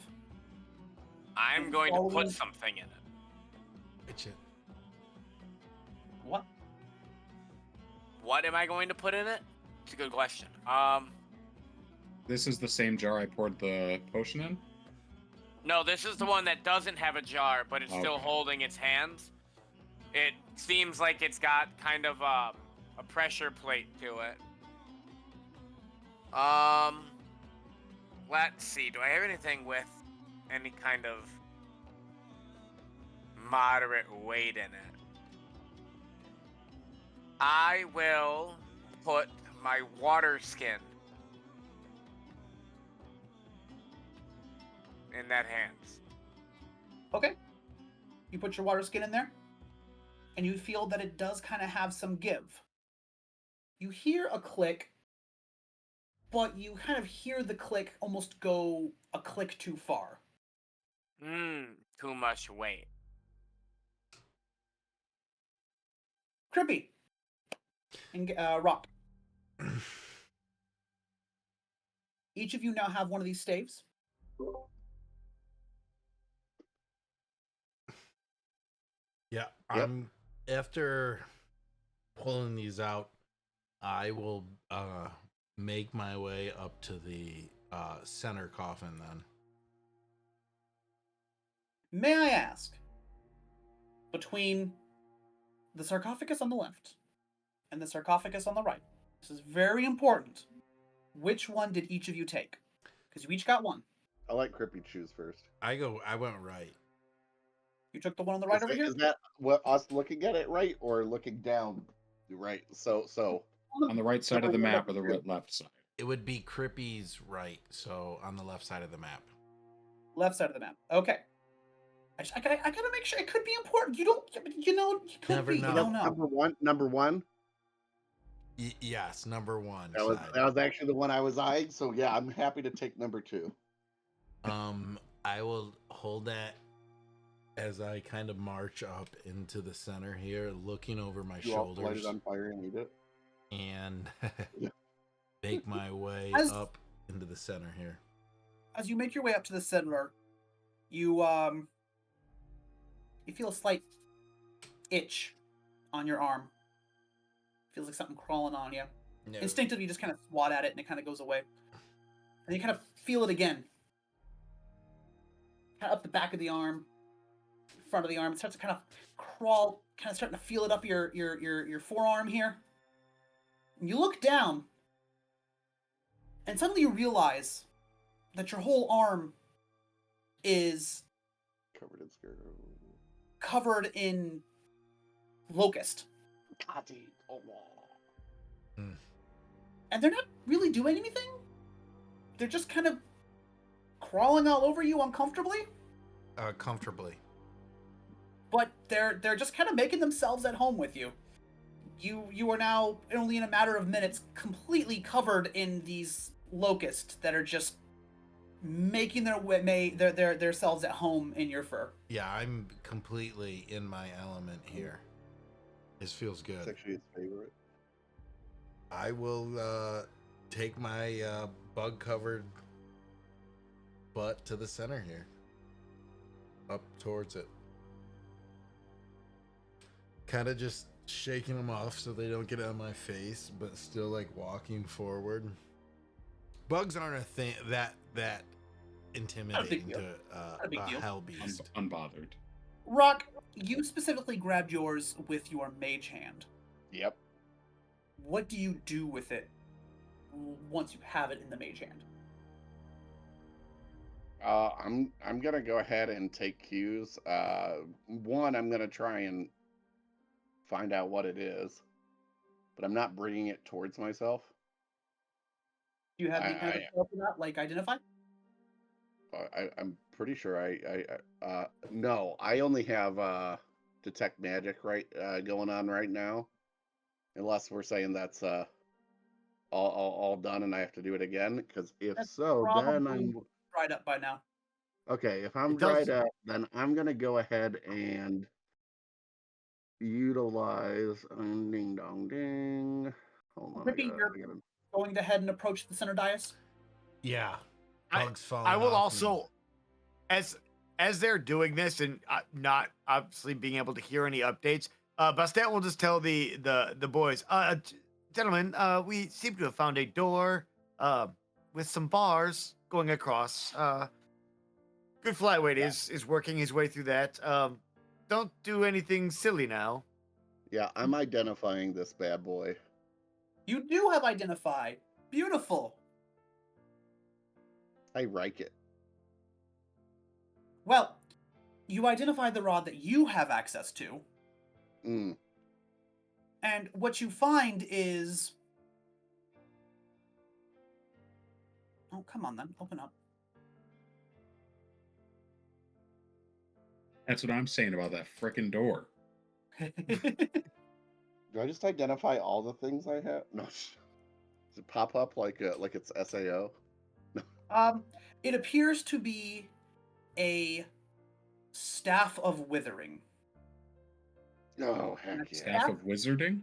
Speaker 4: I'm going to
Speaker 7: Following-
Speaker 4: put something in it.
Speaker 1: It's it.
Speaker 7: What?
Speaker 4: What am I going to put in it? It's a good question.
Speaker 3: This is the same jar I poured the potion in?
Speaker 4: No, this is the one that doesn't have a jar, but it's still
Speaker 3: Okay.
Speaker 4: holding its hands. It seems like it's got kind of a pressure plate to it. Let's see. Do I have anything with any kind of moderate weight in it? I will put my water skin in that hands.
Speaker 7: Okay. You put your water skin in there, and you feel that it does kind of have some give. You hear a click, but you kind of hear the click almost go a click too far.
Speaker 4: Too much weight.
Speaker 7: Crippy and Rock. Each of you now have one of these staves.
Speaker 1: Yeah,
Speaker 2: Yep.
Speaker 1: I'm after pulling these out, I will make my way up to the center coffin then.
Speaker 7: May I ask, between the sarcophagus on the left and the sarcophagus on the right, this is very important, which one did each of you take? Because you each got one.
Speaker 2: I like Crippy choose first.
Speaker 1: I went right.
Speaker 7: You took the one on the right over here?
Speaker 2: Is that what us looking at it right or looking down? Right. So
Speaker 3: On the right side of the map or the left side?
Speaker 1: It would be Crippy's right, so on the left side of the map.
Speaker 7: Left side of the map. Okay. I gotta make sure. It could be important. You don't, you know, it could
Speaker 1: Never
Speaker 7: be.
Speaker 1: know.
Speaker 7: You don't know.
Speaker 2: number one.
Speaker 1: Yes, number one.
Speaker 2: That was
Speaker 1: side.
Speaker 2: actually the one I was eyeing. So yeah, I'm happy to take number two.
Speaker 1: I will hold that as I kind of march up into the center here, looking over my
Speaker 2: You all light
Speaker 1: shoulders.
Speaker 2: it on fire and eat it.
Speaker 1: and make my way
Speaker 7: As-
Speaker 1: up into the center here.
Speaker 7: As you make your way up to the center, you feel a slight itch on your arm. Feels like something crawling on you.
Speaker 1: No.
Speaker 7: Instinctively, you just kind of swat at it, and it kind of goes away. And you kind of feel it again. Kind of up the back of the arm, front of the arm. It starts to kind of crawl, kind of starting to feel it up your forearm here. And you look down, and suddenly you realize that your whole arm is
Speaker 2: Covered in scarecrow.
Speaker 7: covered in locust.
Speaker 2: Oh,
Speaker 7: And they're not really doing anything. They're just kind of crawling all over you uncomfortably.
Speaker 1: Comfortably.
Speaker 7: But they're just kind of making themselves at home with you. You are now only in a matter of minutes completely covered in these locusts that are just making their selves at home in your fur.
Speaker 1: Yeah, I'm completely in my element here. This feels
Speaker 2: it's
Speaker 1: good.
Speaker 2: actually its favorite.
Speaker 1: I will take my bug-covered butt to the center here. Up towards it. Kind of just shaking them off so they don't get on my face, but still like walking forward. Bugs aren't a thing that intimidating
Speaker 7: deal.
Speaker 1: to
Speaker 7: Not a big deal.
Speaker 1: hell beast.
Speaker 3: Unbothered.
Speaker 7: Rock, you specifically grabbed yours with your mage hand.
Speaker 2: Yep.
Speaker 7: What do you do with it once you have it in the mage hand?
Speaker 2: I'm gonna go ahead and take cues. One, I'm gonna try and find out what it is, but I'm not bringing it towards myself.
Speaker 7: Do you have any kind of
Speaker 2: I-
Speaker 7: spell for that, like identify?
Speaker 2: I'm pretty sure no, I only have detect magic going on right now, unless we're saying that's all done and I have to do it again. Because if
Speaker 7: That's
Speaker 2: so, then
Speaker 7: probably-
Speaker 2: I'm
Speaker 7: Dried up by now.
Speaker 2: okay. If I'm
Speaker 6: It does-
Speaker 2: dried up, then I'm gonna go ahead and utilize ding dong ding. Hold on,
Speaker 7: Crippy, you're
Speaker 2: I gotta
Speaker 7: going to head and approach the center dais.
Speaker 1: Yeah.
Speaker 6: I-
Speaker 1: Bugs falling
Speaker 6: I will
Speaker 1: off me.
Speaker 6: also, as they're doing this and not obviously being able to hear any updates, Bastet will just tell the boys, gentlemen, we seem to have found a door with some bars going across. Good Flyweight is working his way through that. Don't do anything silly now.
Speaker 2: Yeah, I'm identifying this bad boy.
Speaker 7: You do have identify. Beautiful.
Speaker 2: I like it.
Speaker 7: Well, you identify the rod that you have access to,
Speaker 2: Mm.
Speaker 7: and what you find is... Oh, come on then. Open up.
Speaker 3: That's what I'm saying about that frickin' door.
Speaker 2: Do I just identify all the things I have? No. Does it pop up like it's SAO?
Speaker 7: It appears to be a staff of withering.
Speaker 2: Oh, heck yeah.
Speaker 3: Staff of wizarding?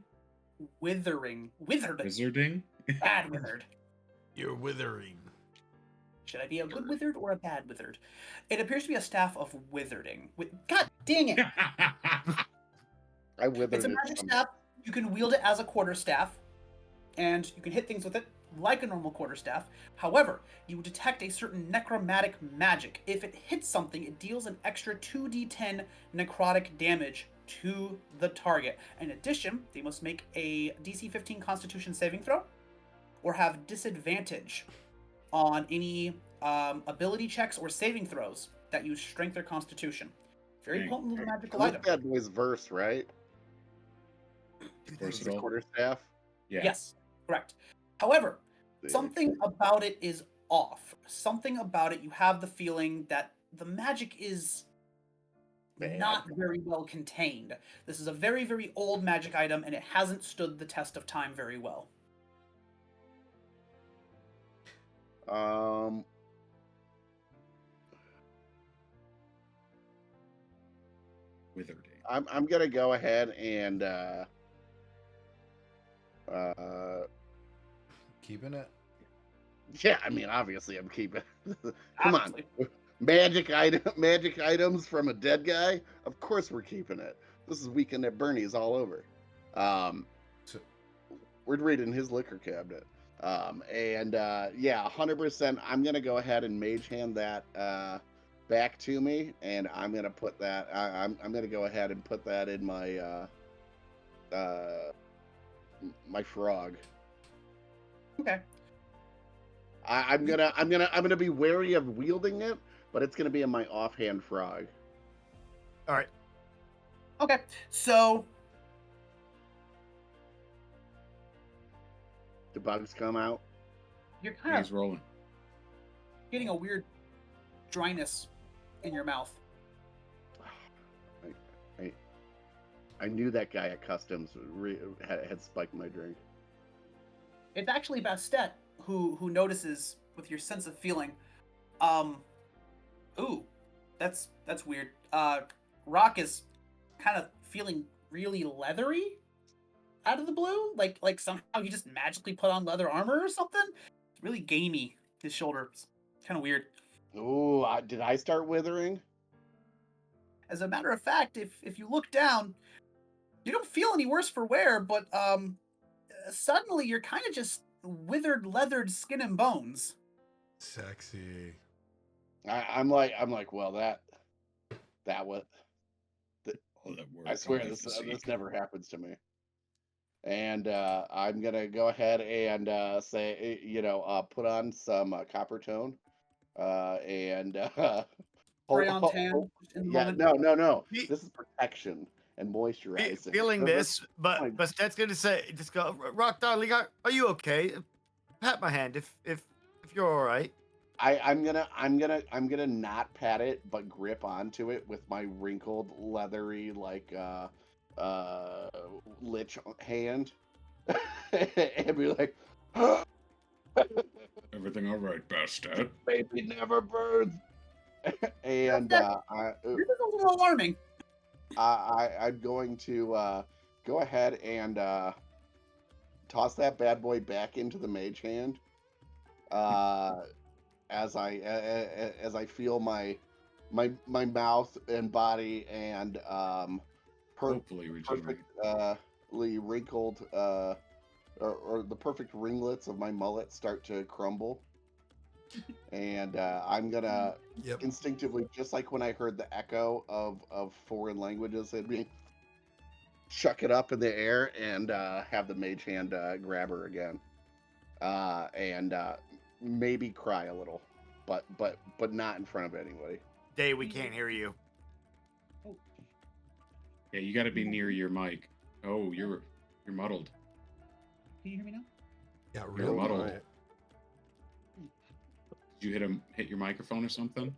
Speaker 7: Withering. Withered.
Speaker 3: Wizarding?
Speaker 7: Bad withered.
Speaker 1: You're withering.
Speaker 7: Should I be a good withered or a bad withered? It appears to be a staff of withering. God dang it!
Speaker 2: I withered
Speaker 7: It's a
Speaker 2: it
Speaker 7: magic
Speaker 2: some-
Speaker 7: staff. You can wield it as a quarterstaff, and you can hit things with it like a normal quarterstaff. However, you detect a certain necromantic magic. If it hits something, it deals an extra 2d10 necrotic damage to the target. In addition, they must make a DC 15 Constitution saving throw, or have disadvantage on any ability checks or saving throws that use Strength or Constitution. Very
Speaker 3: Dang.
Speaker 7: potent little magical
Speaker 2: This
Speaker 7: item.
Speaker 2: bad boy's verse, right?
Speaker 3: First
Speaker 2: The
Speaker 3: of all,
Speaker 2: quarterstaff.
Speaker 3: yeah.
Speaker 7: Yes, correct. However,
Speaker 2: Sick.
Speaker 7: something about it is off. Something about it, you have the feeling that the magic is
Speaker 2: Bad.
Speaker 7: not very well contained. This is a very, very old magic item, and it hasn't stood the test of time very well.
Speaker 3: Wizarding.
Speaker 2: I'm gonna go ahead and
Speaker 1: Keeping it.
Speaker 2: Yeah, I mean, obviously, I'm keeping. Come
Speaker 7: Obviously.
Speaker 2: on, magic items from a dead guy. Of course, we're keeping it. This is Weekend at Bernie's all over.
Speaker 1: So,
Speaker 2: We're reading his liquor cabinet. Yeah, 100%. I'm gonna go ahead and mage hand that back to me, and I'm gonna put that. I'm gonna go ahead and put that in my my frog.
Speaker 7: Okay.
Speaker 2: I'm gonna be wary of wielding it, but it's gonna be in my offhand frog.
Speaker 6: All right.
Speaker 7: Okay. So
Speaker 2: The bugs come out.
Speaker 7: you're kind
Speaker 3: He's
Speaker 7: of
Speaker 3: rolling.
Speaker 7: getting a weird dryness in your mouth.
Speaker 2: I knew that guy at customs had spiked my drink.
Speaker 7: It's actually Bastet who notices with your sense of feeling. Ooh, that's weird. Rock is kind of feeling really leathery out of the blue. Like somehow he just magically put on leather armor or something. It's really gamey. His shoulder. It's kind of weird.
Speaker 2: Ooh, did I start withering?
Speaker 7: As a matter of fact, if you look down, you don't feel any worse for wear, but suddenly you're kind of just withered, leathered skin and bones.
Speaker 1: sexy.
Speaker 2: I'm like, well, that was.
Speaker 3: Oh, that word.
Speaker 2: I swear
Speaker 3: I'd like
Speaker 2: this
Speaker 3: to see.
Speaker 2: never happens to me. And I'm gonna go ahead and say, put on some copper tone, and
Speaker 7: Spray on tan in the
Speaker 2: yeah,
Speaker 7: moment.
Speaker 2: no.
Speaker 6: Ye-
Speaker 2: This is protection and moisturizing.
Speaker 6: Feeling this,
Speaker 2: fine.
Speaker 6: but Stet's gonna say, just go, Rock, darling, are you okay? Pat my hand if you're all right.
Speaker 2: I'm gonna not pat it, but grip onto it with my wrinkled, leathery, like lich hand, and be like,
Speaker 3: Everything all right, Bastet?
Speaker 2: "Baby never burns." And
Speaker 7: This is a little alarming.
Speaker 2: I'm going to go ahead and toss that bad boy back into the mage hand. As I feel my mouth and body and
Speaker 3: Hopefully regenerate.
Speaker 2: perfectly wrinkled or the perfect ringlets of my mullet start to crumble. And I'm gonna
Speaker 1: Yep.
Speaker 2: instinctively, just like when I heard the echo of foreign languages, it'd be chuck it up in the air and have the mage hand grab her again, and maybe cry a little, but not in front of anybody.
Speaker 6: Day, we can't hear you.
Speaker 3: Yeah, you got to be near your mic. Oh, you're muddled.
Speaker 7: Can you hear me now?
Speaker 1: Yeah,
Speaker 3: You're
Speaker 1: real
Speaker 3: muddled.
Speaker 1: quiet.
Speaker 3: Did you hit your microphone or something?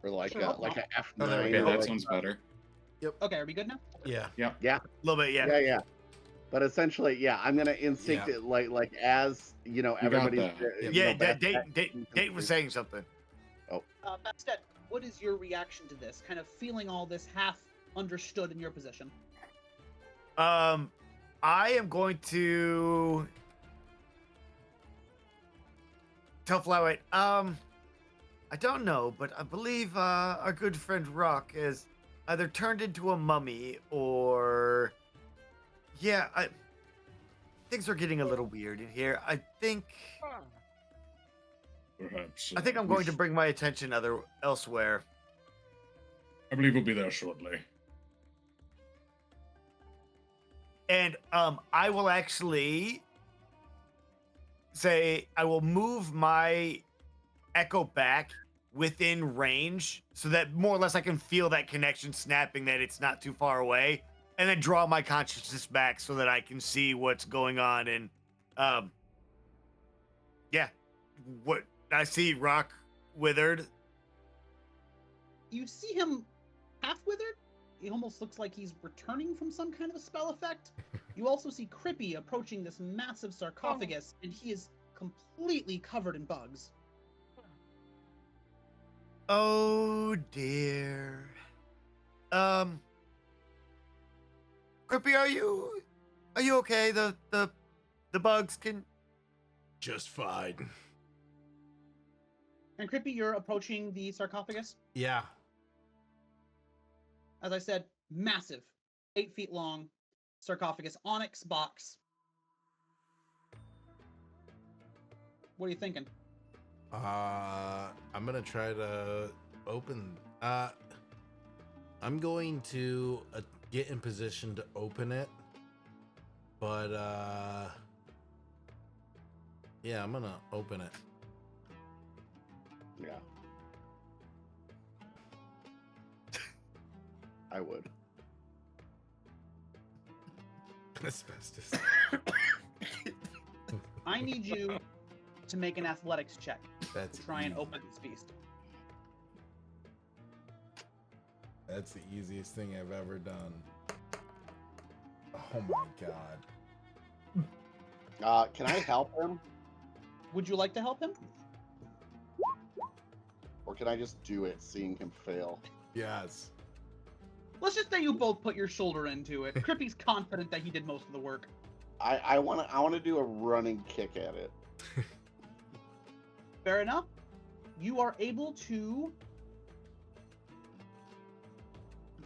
Speaker 2: Or like
Speaker 7: Sure.
Speaker 2: a F9.
Speaker 1: Oh, there we
Speaker 3: Okay,
Speaker 1: go.
Speaker 3: that sounds better.
Speaker 7: Okay, are we good now?
Speaker 1: Yeah.
Speaker 6: A little bit, yeah.
Speaker 2: Yeah. But essentially, yeah, I'm gonna instinct
Speaker 1: Yeah.
Speaker 2: it like as
Speaker 3: got
Speaker 2: everybody's
Speaker 3: that.
Speaker 6: Yeah, Dayton was saying something.
Speaker 5: Bastet, what is your reaction to this? Kind of feeling all this half understood in your position.
Speaker 6: I am going to tell Flyweight. I don't know, but I believe our good friend Rock is either turned into a mummy or things are getting a little weird in here. I think
Speaker 3: Perhaps.
Speaker 6: I'm going to bring my attention elsewhere.
Speaker 3: I believe we'll be there shortly.
Speaker 6: And I will actually say I will move my echo back within range so that more or less I can feel that connection snapping, that it's not too far away, and then draw my consciousness back so that I can see what's going on. And what I see, Rock withered.
Speaker 5: You see him half withered. He almost looks like he's returning from some kind of a spell effect. You also see Crippy approaching this massive sarcophagus, and he is completely covered in bugs.
Speaker 6: Oh dear. Crippy, are you okay? The the bugs can.
Speaker 1: Just fine.
Speaker 5: And Crippy, you're approaching the sarcophagus.
Speaker 1: Yeah.
Speaker 5: As I said, massive, 8 feet long sarcophagus, onyx box. What are you thinking?
Speaker 1: I'm gonna try to open. I'm going to get in position to open it, but yeah, I'm gonna open it.
Speaker 2: Yeah. I would.
Speaker 1: Asbestos.
Speaker 5: I need you to make an athletics check
Speaker 1: That's
Speaker 5: to try and
Speaker 1: easy.
Speaker 5: open this beast.
Speaker 1: That's the easiest thing I've ever done. Oh my god.
Speaker 2: Can I help him,
Speaker 5: Would you like to help him?
Speaker 2: or can I just do it, seeing him fail?
Speaker 1: Yes.
Speaker 5: Let's just say you both put your shoulder into it. Crippy's confident that he did most of the work.
Speaker 2: I wanna do a running kick at it.
Speaker 5: Fair enough. You are able to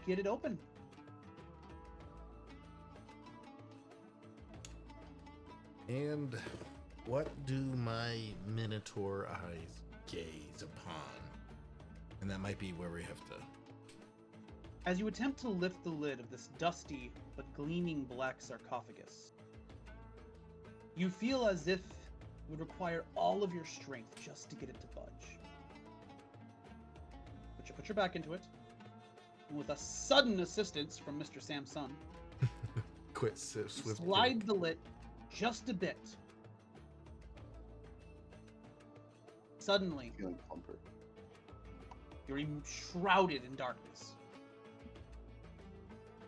Speaker 5: get it open.
Speaker 1: And what do my minotaur eyes gaze upon? And that might be where we have to.
Speaker 5: As you attempt to lift the lid of this dusty but gleaming black sarcophagus, you feel as if it would require all of your strength just to get it to budge. But you put your back into it, and with a sudden assistance from Mr. Samson,
Speaker 1: Quit
Speaker 5: you
Speaker 1: swift.
Speaker 5: slide the lid just a bit. Suddenly,
Speaker 2: Feeling plumper.
Speaker 5: you're shrouded in darkness.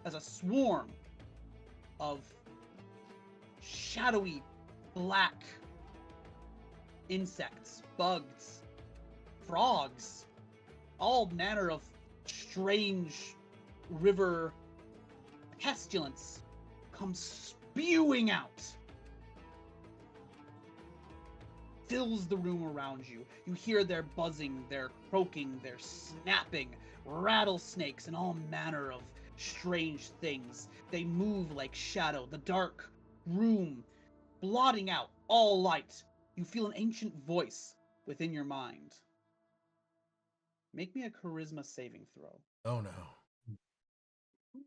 Speaker 5: As a swarm of shadowy black insects, bugs, frogs, all manner of strange river pestilence come spewing out. Fills the room around you. You hear their buzzing, their croaking, their snapping, rattlesnakes, and all manner of strange things. They move like shadow, the dark room blotting out all light. You feel an ancient voice within your mind. Make me a charisma saving throw.
Speaker 1: Oh no.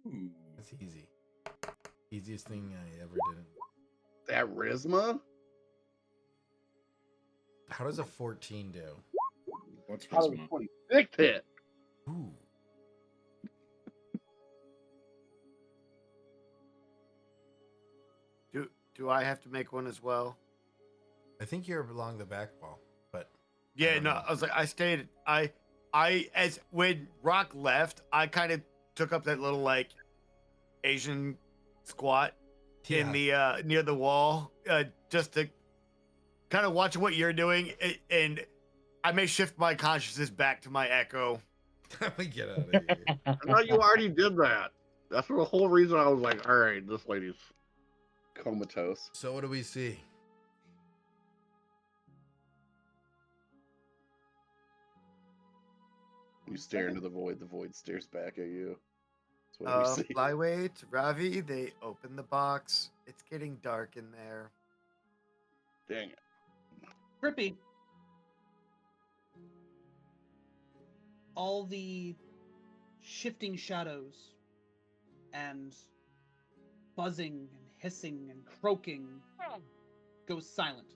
Speaker 3: Ooh.
Speaker 1: That's easy. Easiest thing I ever did.
Speaker 2: That Risma?
Speaker 1: How does a 14 do?
Speaker 3: What's
Speaker 2: How does
Speaker 3: charisma?
Speaker 2: 26 hit?
Speaker 1: Ooh.
Speaker 6: Do I have to make one as well?
Speaker 1: I think you're along the back wall, but
Speaker 6: Yeah,
Speaker 1: don't
Speaker 6: no.
Speaker 1: know.
Speaker 6: I was like, I stayed. As when Rock left, I kind of took up that little like Asian squat in the near the wall, just to kind of watch what you're doing, and I may shift my consciousness back to my echo.
Speaker 1: we get out of here.
Speaker 2: I thought you already did that. That's the whole reason I was like, all right, this lady's comatose.
Speaker 1: So what do we see?
Speaker 2: You stare into the void stares back at you. That's what we see.
Speaker 6: Flyweight, Ravi, they open the box. It's getting dark in there.
Speaker 2: Dang it.
Speaker 5: Crippy. All the shifting shadows and buzzing and hissing and croaking goes silent.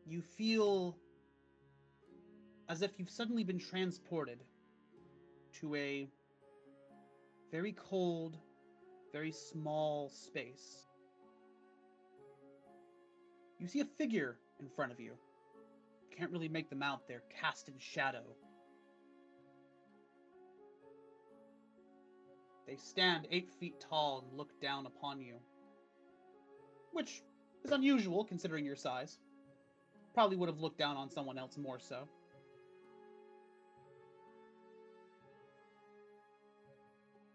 Speaker 5: You feel as if you've suddenly been transported to a very cold, very small space. You see a figure in front of you. Can't really make them out, they're cast in shadow. They stand 8 feet tall and look down upon you, which is unusual considering your size. Probably would have looked down on someone else more so.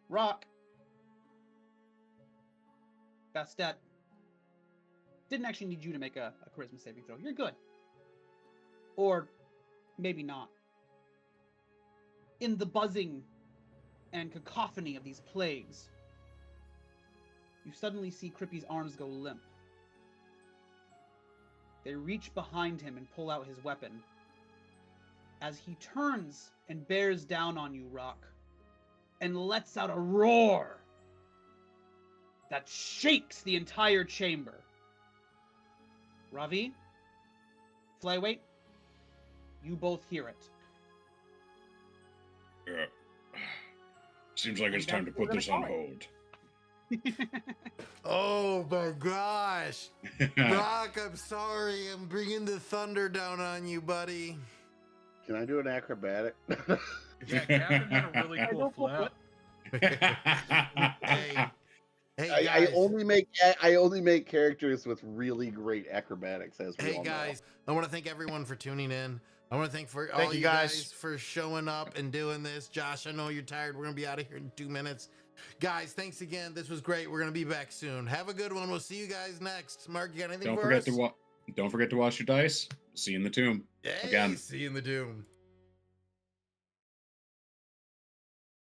Speaker 5: Rock, Bastet didn't actually need you to make a charisma saving throw. You're good. Or maybe not. In the buzzing and cacophony of these plagues, you suddenly see Crippy's arms go limp. They reach behind him and pull out his weapon. As he turns and bears down on you, Rock, and lets out a roar that shakes the entire chamber. Ravi, Flyweight, you both hear it.
Speaker 3: Yeah. Seems like it's
Speaker 5: And
Speaker 3: time to
Speaker 5: that's what
Speaker 3: put
Speaker 5: we're
Speaker 3: this on
Speaker 5: gonna
Speaker 3: hold.
Speaker 1: Oh my gosh. Rock, I'm sorry. I'm bringing the thunder down on you, buddy.
Speaker 2: Can I do an acrobatic?
Speaker 8: Yeah, Captain had a really cool flip.
Speaker 1: Hey,
Speaker 2: I
Speaker 1: guys.
Speaker 2: only make characters with really great acrobatics. As we
Speaker 1: Hey
Speaker 2: all
Speaker 1: guys, I want to thank everyone for tuning in. I want to thank all
Speaker 6: Thank you
Speaker 1: you
Speaker 6: guys.
Speaker 1: guys for showing up and doing this. Josh, I know you're tired. We're gonna be out of here in 2 minutes. Guys, thanks again. This was great. We're gonna be back soon. Have a good one. We'll see you guys next. Mark, you got anything
Speaker 3: Don't
Speaker 1: for
Speaker 3: forget
Speaker 1: us?
Speaker 3: to don't forget to wash your dice. See you in the tomb.
Speaker 1: Hey,
Speaker 3: again.
Speaker 1: see you in the doom.